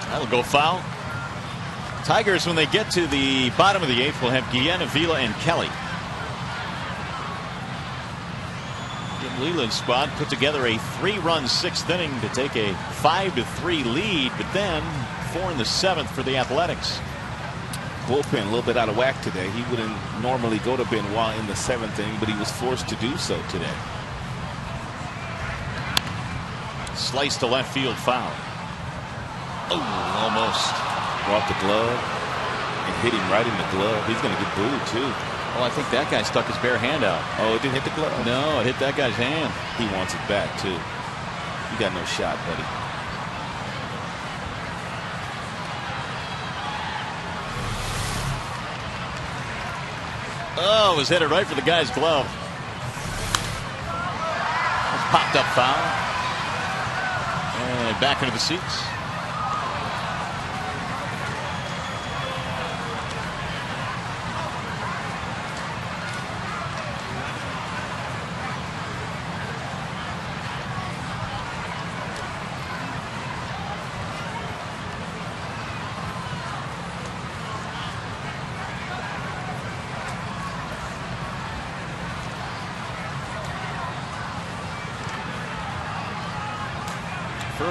That'll go foul. Tigers, when they get to the bottom of the 8th, will have Guillen, Avila, and Kelly. Jim Leland's squad put together a 3-run 6th inning to take a 5-3 lead, but then 4 in the 7th for the Athletics. Bullpen a little bit out of whack today. He wouldn't normally go to Benoit in the 7th inning, but he was forced to do so today. Slice to left field foul. Oh, almost. Brought the glove and hit him right in the glove. He's going to get booed too. Oh, I think that guy stuck his bare hand out. Oh, it didn't hit the glove? No, it hit that guy's hand. He wants it back too. You got no shot, buddy. Oh, it was headed right for the guy's glove. Popped up foul. And back into the seats.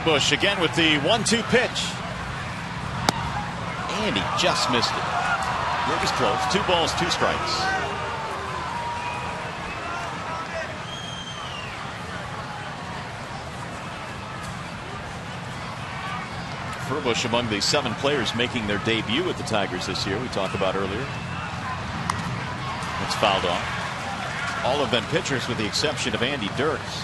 Bush again with the 1-2 pitch. And he just missed it. It was close. 2 balls, 2 strikes. Furbush among the 7 players making their debut at the Tigers this year, we talked about earlier. It's fouled off. All of them pitchers with the exception of Andy Dirks.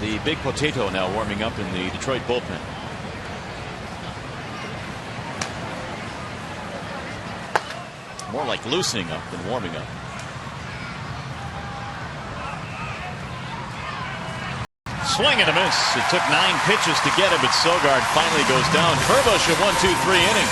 The big potato now warming up in the Detroit bullpen. More like loosening up than warming up. Swing and a miss. It took 9 pitches to get him, but Sogard finally goes down. Furbush a 1-2-3 inning.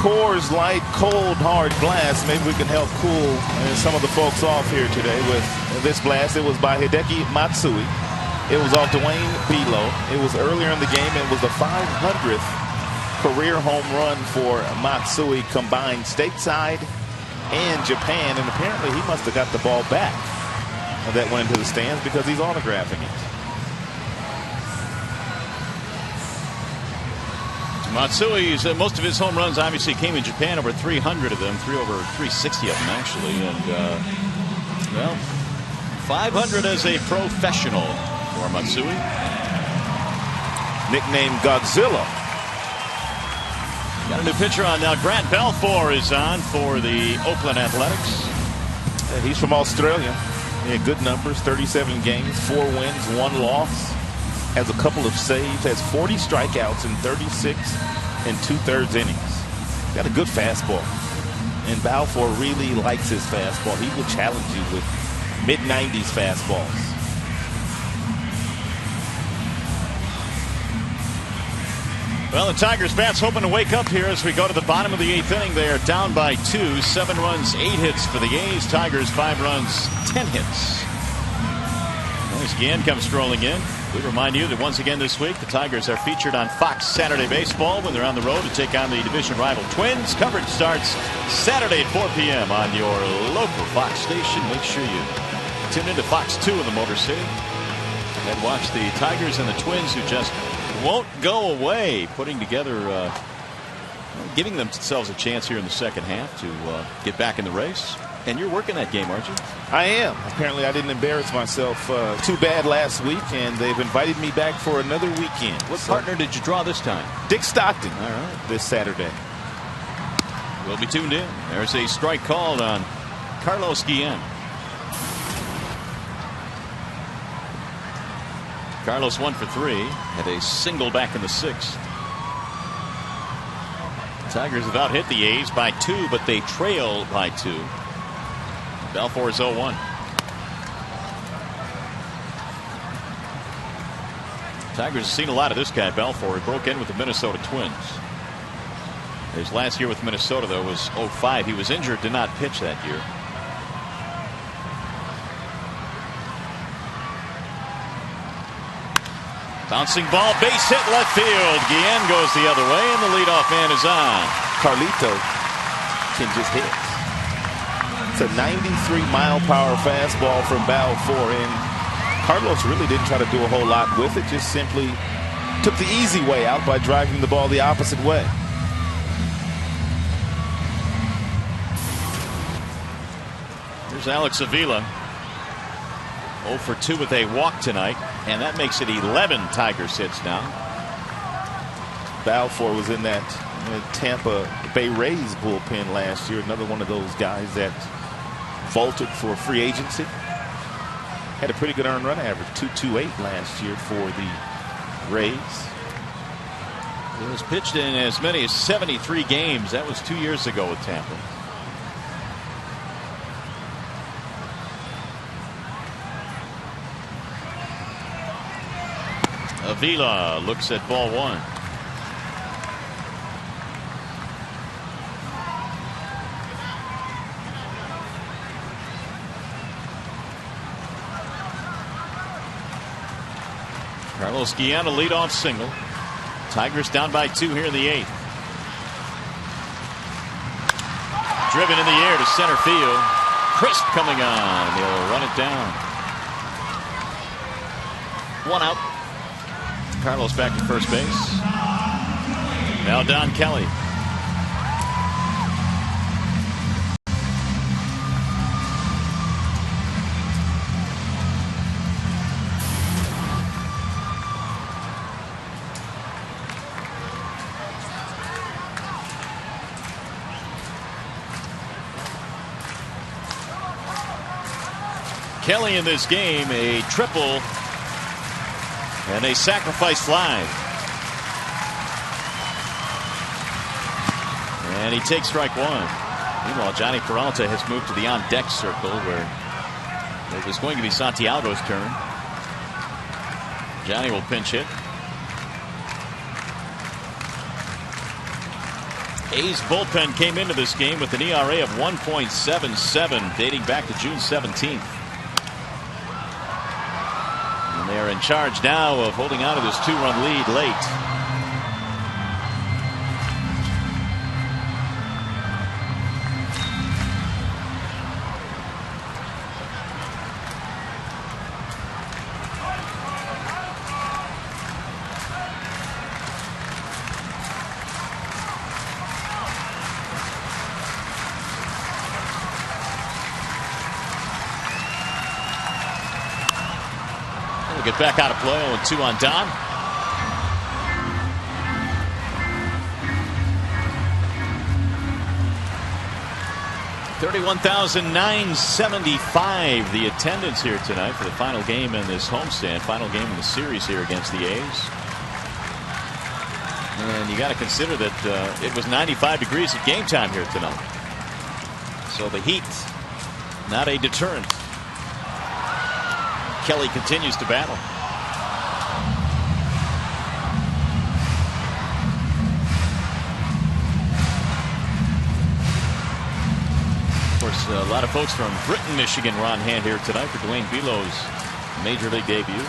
Coors Light cold hard blast. Maybe we can help cool some of the folks off here today with this blast. It was by Hideki Matsui. It was off Dwayne Bo. It was earlier in the game. It was the 500th career home run for Matsui combined stateside and Japan, and apparently he must have got the ball back that went into the stands because he's autographing it. Matsui's most of his home runs obviously came in Japan, over 300 of them, over 360 of them actually, and well, 500 as a professional for Matsui. nicknamed Godzilla. Got a new pitcher on now. Grant Balfour is on for the Oakland Athletics. He's from Australia. He had good numbers, 37 games, 4 wins, 1 loss. Has a couple of saves, has 40 strikeouts in 36 and 2/3 innings. Got a good fastball. And Balfour really likes his fastball. He will challenge you with mid-90s fastballs. Well, the Tigers bats hoping to wake up here as we go to the bottom of the 8th inning. They are down by 2. 7 runs, 8 hits for the A's. Tigers 5 runs, 10 hits. As Guillen comes strolling in, we remind you that once again this week the Tigers are featured on Fox Saturday Baseball when they're on the road to take on the division rival Twins. Coverage starts Saturday at 4 p.m. on your local Fox station. Make sure you tune into Fox 2 in the Motor City and watch the Tigers and the Twins, who just won't go away, putting together, giving themselves a chance here in the second half to get back in the race. And you're working that game, aren't you? I am. Apparently I didn't embarrass myself too bad last week, and they've invited me back for another weekend. What partner did you draw this time? Dick Stockton. All right. This Saturday. We'll be tuned in. There's a strike called on Carlos Guillen. Carlos 1 for 3. Had a single back in the 6th. Tigers have out-hit the A's by 2, but they trail by 2. Balfour is 0-1. Tigers have seen a lot of this guy, Balfour. He broke in with the Minnesota Twins. His last year with Minnesota, though, was 05. He was injured, did not pitch that year. Bouncing ball, base hit left field. Guillen goes the other way, and the leadoff man is on. Carlito can just hit. It's a 93-mile-per-hour fastball from Balfour, and Carlos really didn't try to do a whole lot with it. Just simply took the easy way out by driving the ball the opposite way. Here's Alex Avila. 0 for 2 with a walk tonight, and that makes it 11 Tigers hits now. Balfour was in that Tampa Bay Rays bullpen last year. Another one of those guys that vaulted for free agency. Had a pretty good earned run average, 2.28 last year for the Rays. He was pitched in as many as 73 games. That was 2 years ago with Tampa. Avila looks at ball 1. Carlos Guillen, a leadoff single. Tigers down by 2 here in the 8th. Driven in the air to center field. Crisp coming on, and he'll run it down. 1 out. Carlos back to first base. Now Don Kelly. Kelly in this game, a triple and a sacrifice fly. And he takes strike 1. Meanwhile, Johnny Peralta has moved to the on-deck circle where it was going to be Santiago's turn. Johnny will pinch hit. A's bullpen came into this game with an ERA of 1.77 dating back to June 17th. And they're in charge now of holding on to this 2-run lead late. Get back out of play. 0-2 on Don. 31,975 the attendance here tonight for the final game in this homestand, final game in the series here against the A's. And you got to consider that it was 95 degrees at game time here tonight. So the heat, not a deterrent. Kelly continues to battle. Of course, a lot of folks from Britain, Michigan were on hand here tonight for Dwayne Bo's Major League debut.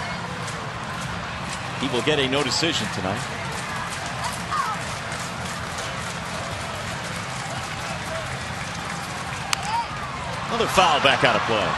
He will get a no decision tonight. Another foul back out of play.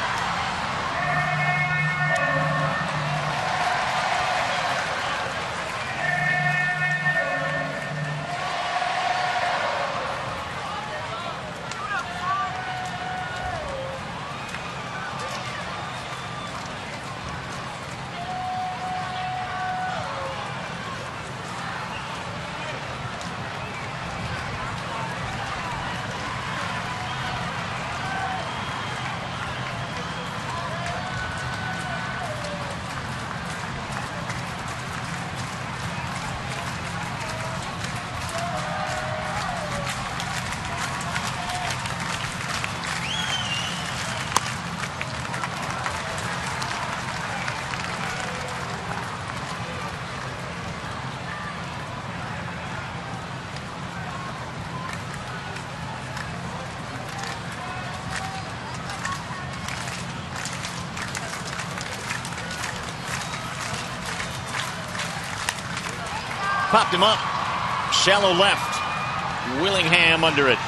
Popped him up. Shallow left. Willingham under it.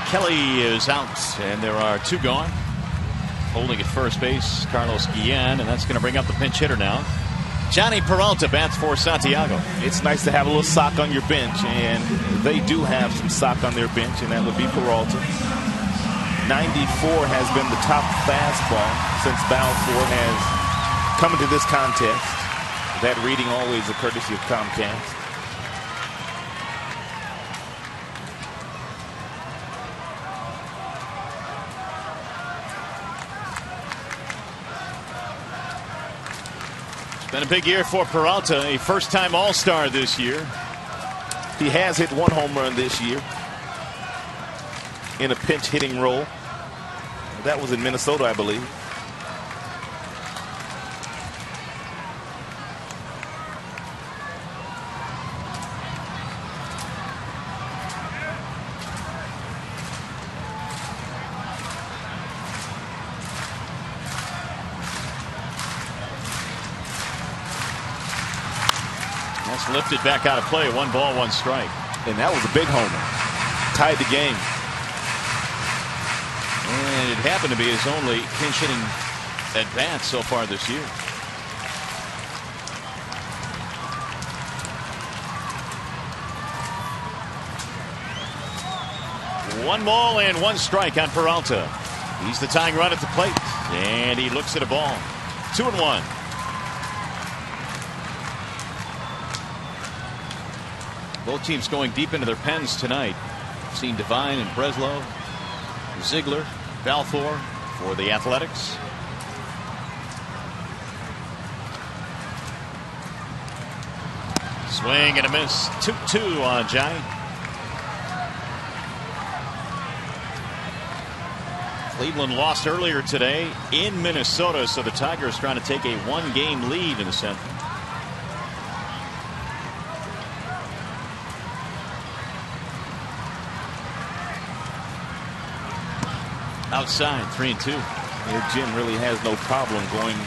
Kelly is out, and there are two gone. Holding at first base, Carlos Guillen, and that's going to bring up the pinch hitter now. Johnny Peralta bats for Santiago. It's nice to have a little sock on your bench, and they do have some sock on their bench, and that would be Peralta. 94 has been the top fastball since Balfour has come into this contest. That reading always a courtesy of Comcast. Been a big year for Peralta, a first-time All-Star this year. He has hit one home run this year in a pinch hitting role. That was in Minnesota, I believe. That's lifted back out of play. 1 ball, 1 strike. And that was a big homer. Tied the game. And it happened to be his only pinch hitting at bat so far this year. One ball and 1 strike on Peralta. He's the tying run at the plate, and he looks at a ball. 2-1. Both teams going deep into their pens tonight. Seen Devine and Breslow, Ziegler, Balfour for the Athletics. Swing and a miss. 2-2 on Johnny. Cleveland lost earlier today in Minnesota, so the Tigers trying to take a 1-game lead in the Central. Outside, 3-2. Jim really has no problem going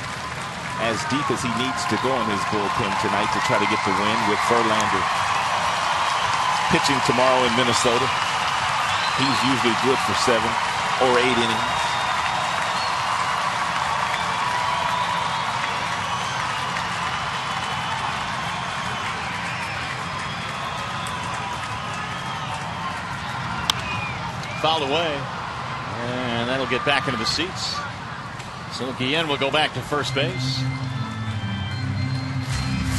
as deep as he needs to go in his bullpen tonight to try to get the win with Verlander pitching tomorrow in Minnesota. He's usually good for 7 or 8 innings. Fouled away. And that'll get back into the seats. So Guillen will go back to first base.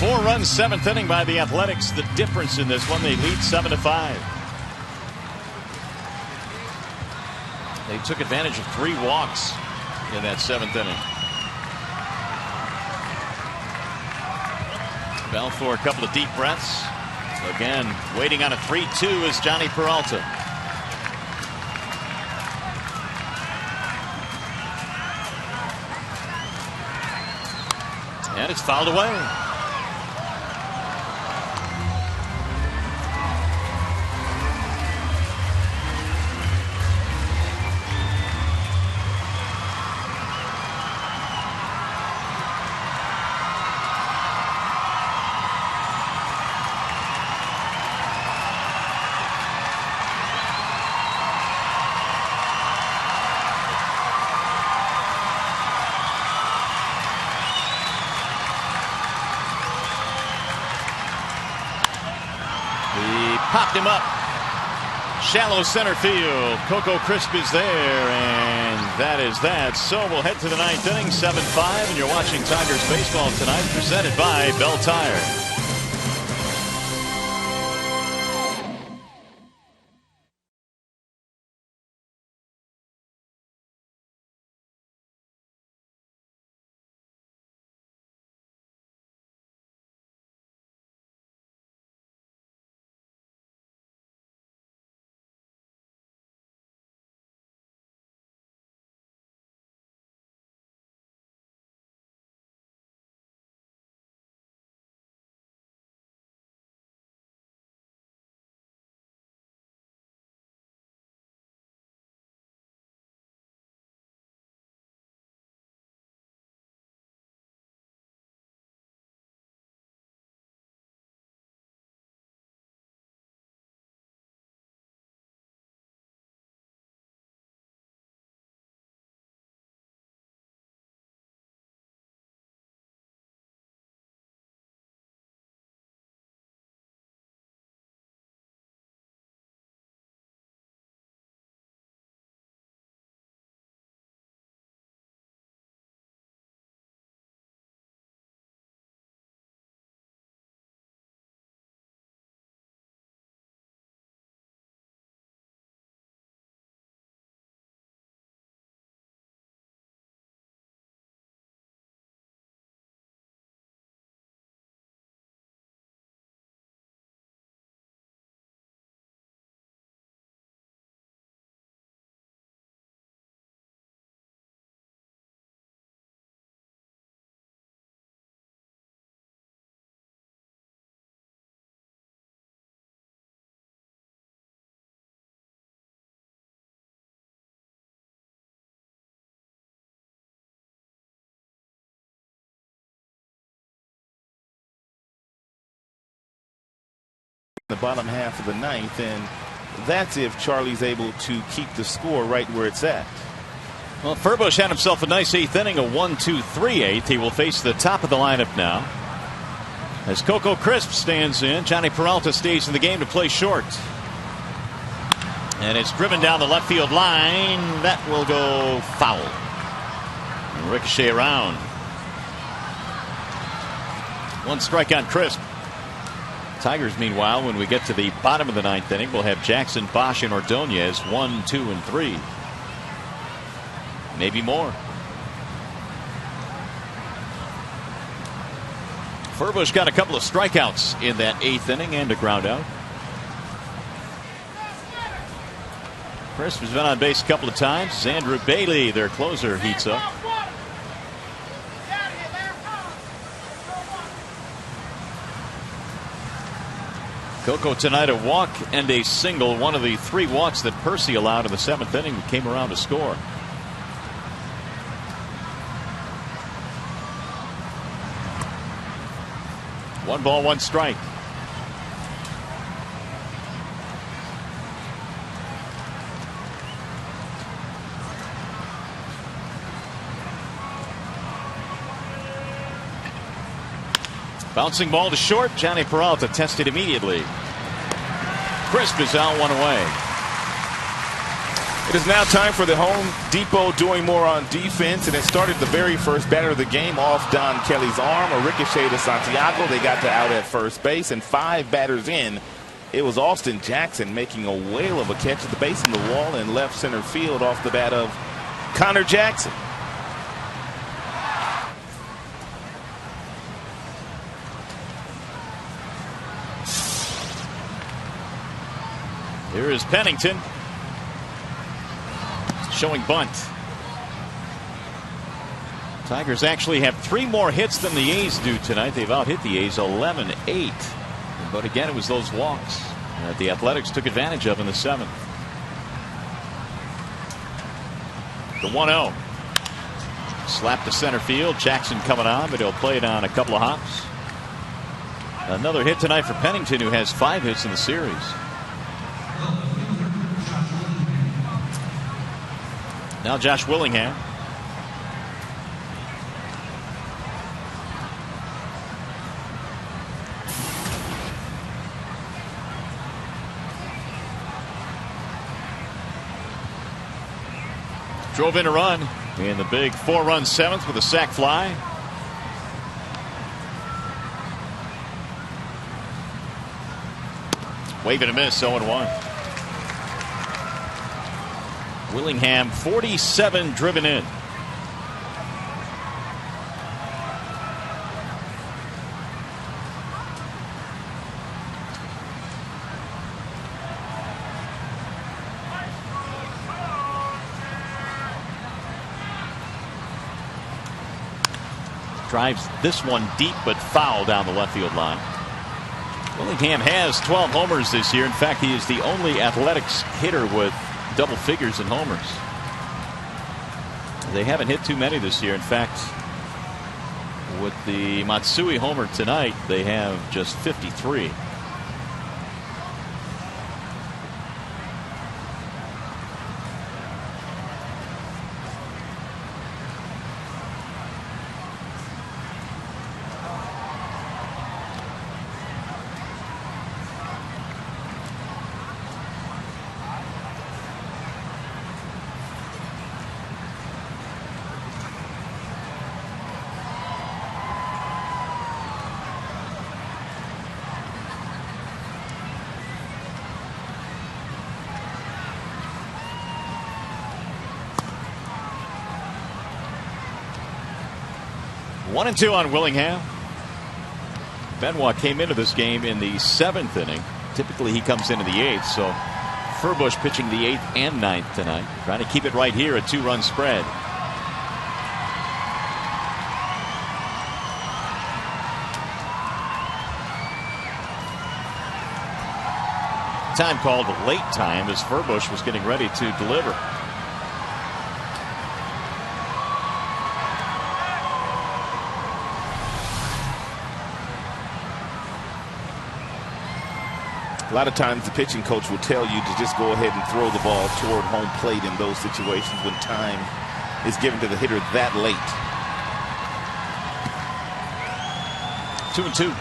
4 runs, 7th inning by the Athletics. The difference in this one, they lead 7-5. They took advantage of 3 walks in that 7th inning. Bell for a couple of deep breaths. Again, waiting on a 3-2 is Johnny Peralta. And it's fouled away. Popped him up. Shallow center field. Coco Crisp is there, and that is that. So we'll head to the 9th inning, 7-5, and you're watching Tigers baseball tonight, presented by Bell Tire. The bottom half of the 9th, and that's if Charlie's able to keep the score right where it's at. Well, Furbush had himself a nice 8th inning, a 1-2-3 8th. He will face the top of the lineup now. As Coco Crisp stands in, Johnny Peralta stays in the game to play short. And it's driven down the left field line. That will go foul. And ricochet around. 1 strike on Crisp. Tigers, meanwhile, when we get to the bottom of the 9th inning, we'll have Jackson, Bosch, and Ordonez 1, 2, and 3. Maybe more. Furbush got a couple of strikeouts in that 8th inning and a ground out. Crisp has been on base a couple of times. Andrew Bailey, their closer, heats up. Coco tonight a walk and a single, one of the 3 walks that Percy allowed in the 7th inning, and came around to score. One ball, 1 strike. Bouncing ball to short. Johnny Peralta tested immediately. Crisp is out, 1 away. It is now time for the Home Depot doing more on defense, and it started the very first batter of the game off Don Kelly's arm, a ricochet to Santiago. They got to out at first base, and 5 batters in, It was Austin Jackson making a whale of a catch at the base of the wall in left center field off the bat of Connor Jackson. Here is Pennington showing bunt. Tigers actually have 3 more hits than the A's do tonight. They've out-hit the A's 11-8. But again, it was those walks that the Athletics took advantage of in the 7th. The 1-0. Slap to center field. Jackson coming on, but he'll play it on a couple of hops. Another hit tonight for Pennington, who has 5 hits in the series. Now Josh Willingham. Drove in a run in the big 4-run 7th with a sac fly. Wave and a miss, 0-1. Willingham 47 driven in. Drives this one deep but foul down the left field line. Willingham has 12 homers this year. In fact, he is the only Athletics hitter with double figures in homers. They haven't hit too many this year. In fact, with the Matsui homer tonight, they have just 53. One and two on Willingham. Benoit came into this game in the 7th inning. Typically he comes into the 8th, so Furbush pitching the 8th and 9th tonight, trying to keep it right here, a 2-run spread. Time called late time as Furbush was getting ready to deliver. A lot of times the pitching coach will tell you to just go ahead and throw the ball toward home plate in those situations when time is given to the hitter that late. 2-2.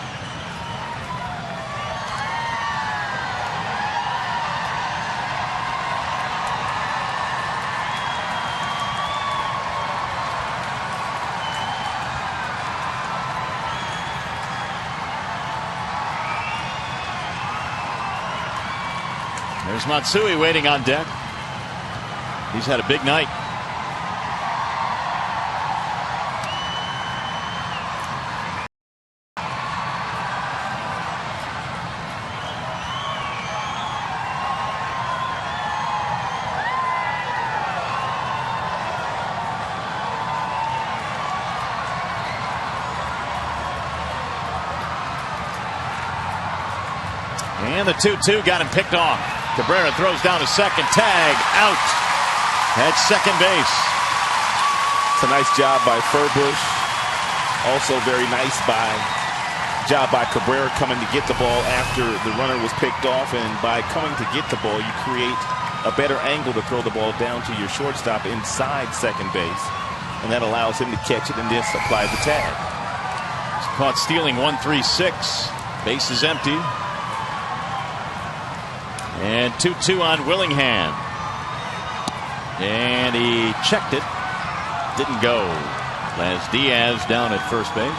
There's Matsui waiting on deck. He's had a big night. And the 2-2 got him picked off. Cabrera throws down to second. Tag out at second base. It's a nice job by Furbush. Also very nice job by Cabrera coming to get the ball after the runner was picked off. And by coming to get the ball, you create a better angle to throw the ball down to your shortstop inside second base. And that allows him to catch it and just apply the tag. He's caught stealing 1-3-6. Base is empty. And 2-2 on Willingham. And he checked it. Didn't go. As Diaz down at first base.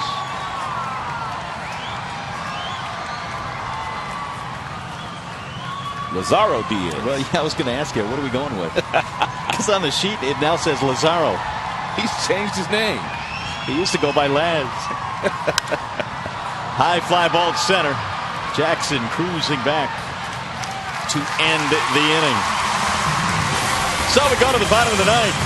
Lazaro Diaz. Well, yeah, I was going to ask you, what are we going with? Because on the sheet, it now says Lazaro. He's changed his name. He used to go by Laz. High fly ball to center. Jackson cruising back to end the inning. So we go to the bottom of the ninth.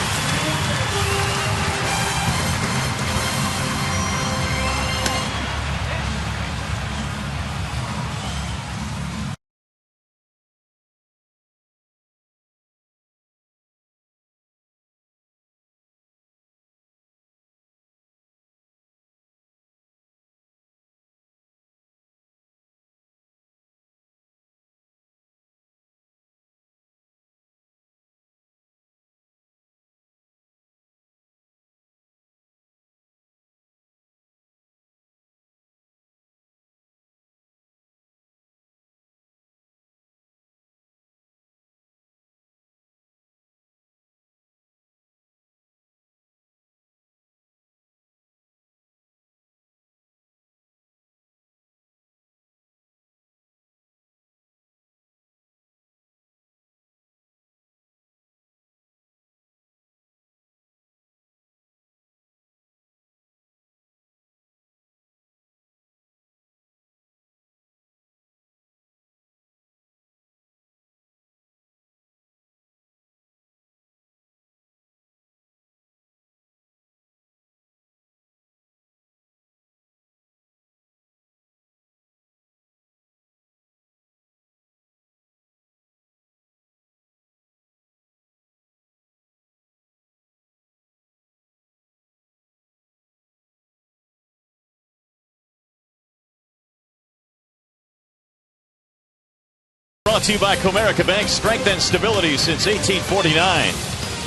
Brought to you by Comerica Bank. Strength and stability since 1849.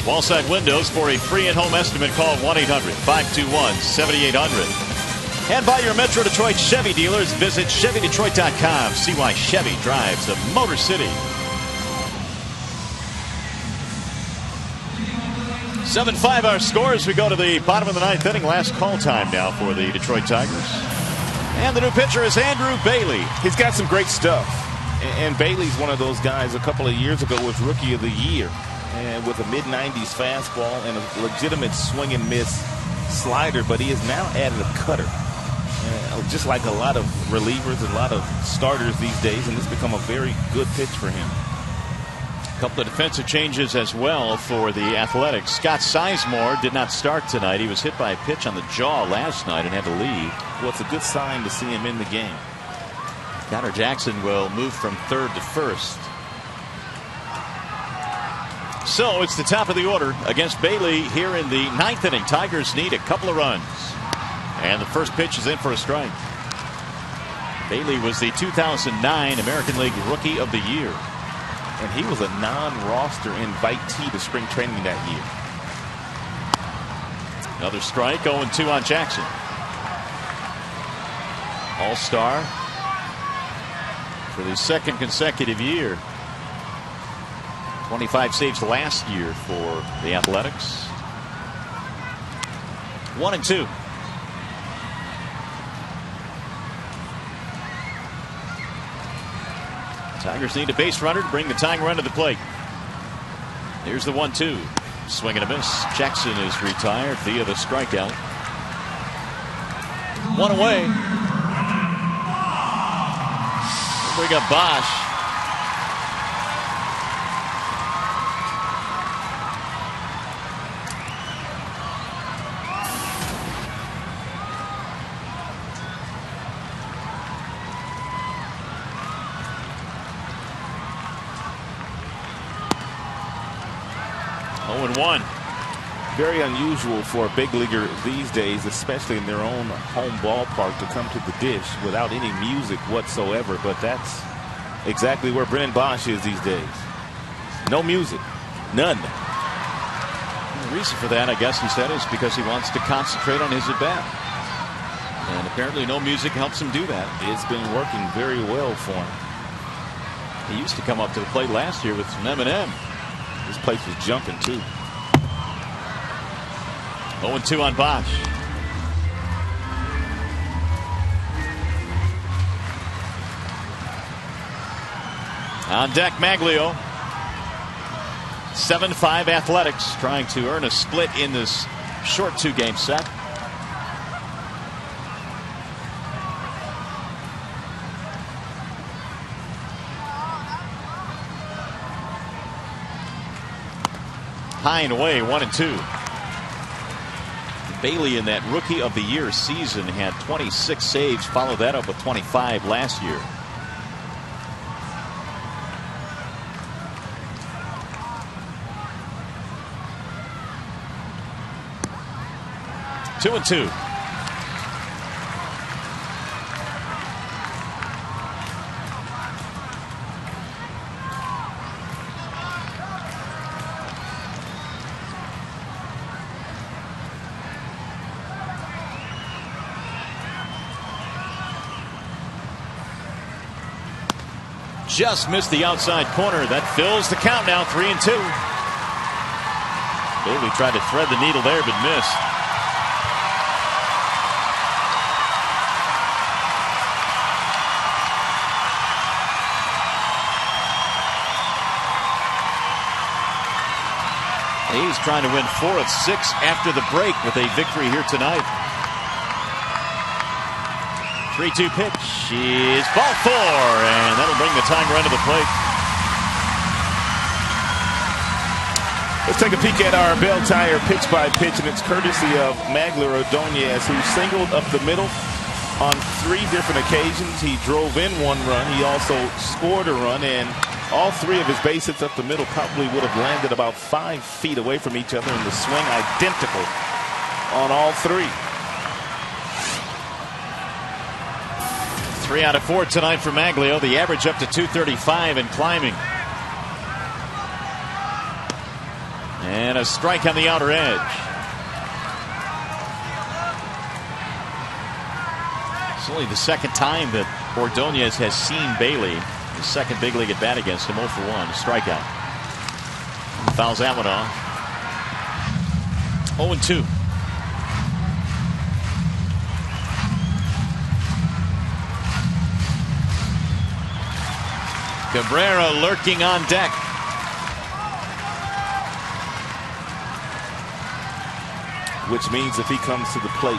Wallside Windows. For a free and home estimate, call 1-800-521-7800. And by your Metro Detroit Chevy dealers, visit ChevyDetroit.com. See why Chevy drives the Motor City. 7-5 our scores. We go to the bottom of the ninth inning. Last call time now for the Detroit Tigers. And the new pitcher is Andrew Bailey. He's got some great stuff. And Bailey's one of those guys a couple of years ago was Rookie of the Year. And with a mid-90s fastball and a legitimate swing and miss slider. But he has now added a cutter. Just like a lot of relievers, a lot of starters these days. And it's become a very good pitch for him. A couple of defensive changes as well for the Athletics. Scott Sizemore did not start tonight. He was hit by a pitch on the jaw last night and had to leave. Well, it's a good sign to see him in the game. Connor Jackson will move from third to first. So it's the top of the order against Bailey here in the ninth inning. Tigers need a couple of runs. And the first pitch is in for a strike. Bailey was the 2009 American League Rookie of the Year. And he was a non-roster invitee to spring training that year. Another strike, 0-2 on Jackson. All-star for the second consecutive year. 25 saves last year for the Athletics. 1-2. Tigers need a base runner to bring the tying run to the plate. Here's the 1-2. Swing and a miss. Jackson is retired via the strikeout. One away. We got Bosch. One. Very unusual for a big leaguer these days, especially in their own home ballpark, to come to the dish without any music whatsoever. But that's exactly where Brennan Bosch is these days. No music. None. And the reason for that, I guess he said, is because he wants to concentrate on his at-bat. And apparently no music helps him do that. It's been working very well for him. He used to come up to the plate last year with some M&M. This place was jumping too. 0-2 on Bosch. On deck, Maglio. 7-5 Athletics trying to earn a split in this short 2-game set. High and away, 1-2. Bailey in that Rookie of the Year season had 26 saves, followed that up with 25 last year. Two and two. Just missed the outside corner. That fills the count now, 3-2. Bailey tried to thread the needle there, but missed. He's trying to win 4 of 6 after the break with a victory here tonight. 3-2 pitch is ball 4, and that'll bring the time run to the plate. Let's take a peek at our Bell Tire pitch by pitch, and it's courtesy of Maglio Ordonez, who singled up the middle on 3 different occasions. He drove in 1 run. He also scored a run, and all 3 of his base hits up the middle probably would have landed about 5 feet away from each other, and the swing identical on all 3. 3 out of 4 tonight for Maglio. The average up to 235 and climbing. And a strike on the outer edge. It's only the second time that Ordonez has seen Bailey. His second big league at bat against him. 0 for 1. A strikeout. He fouls that one off. 0-2. Cabrera lurking on deck. Which means if he comes to the plate,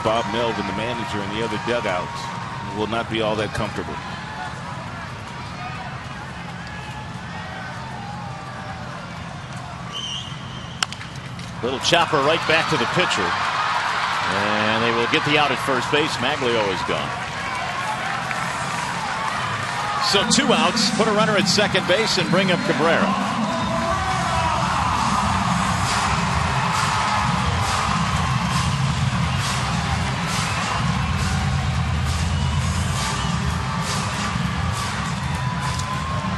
Bob Melvin, the manager, and the other dugouts will not be all that comfortable. Little chopper right back to the pitcher. And they will get the out at first base. Maglio is gone. So 2 outs, put a runner at second base and bring up Cabrera.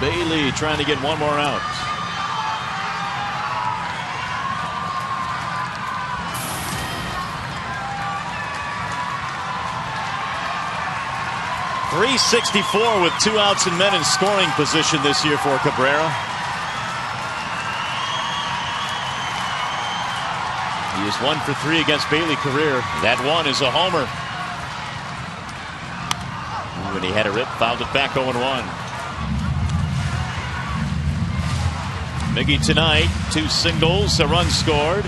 Bailey trying to get 1 more out. .364 with 2 outs and men in scoring position this year for Cabrera. He is 1 for 3 against Bailey career. That one is a homer. When he had a rip, fouled it back 0-1. Miggy tonight, 2 singles, a run scored.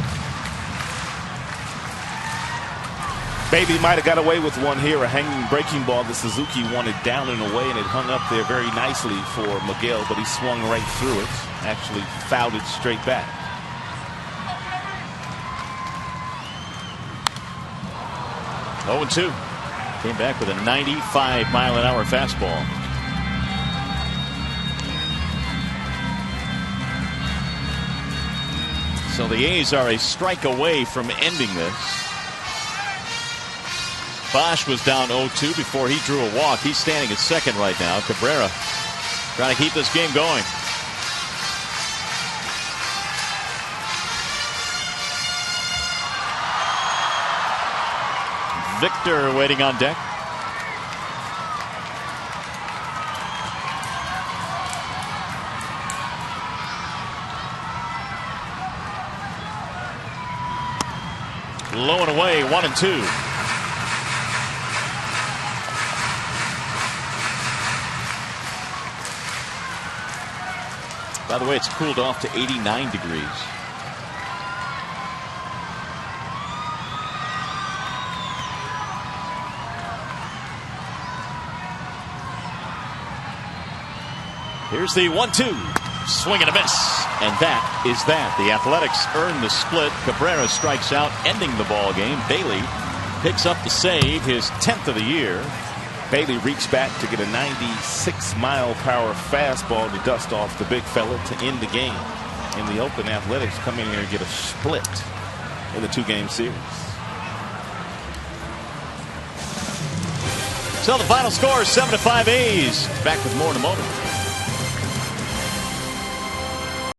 Bailey might have got away with one here, a hanging breaking ball that Suzuki wanted down and away, and it hung up there very nicely for Miguel, but he swung right through it. Actually fouled it straight back. Oh, 2. Came back with a 95-mile-an-hour fastball. So the A's are a strike away from ending this. Bosch was down 0-2 before he drew a walk. He's standing at second right now. Cabrera trying to keep this game going. Victor waiting on deck. Low and away, 1-2. By the way, it's cooled off to 89 degrees. Here's the 1-2. Swing and a miss. And that is that. The Athletics earn the split. Cabrera strikes out, ending the ball game. Bailey picks up the save, his 10th of the year. Bailey reached back to get a 96-mile-per-hour fastball to dust off the big fella to end the game. And the Oakland Athletics come in here and get a split in the 2-game series. So the final score is 7-5 A's. Back with more in a moment.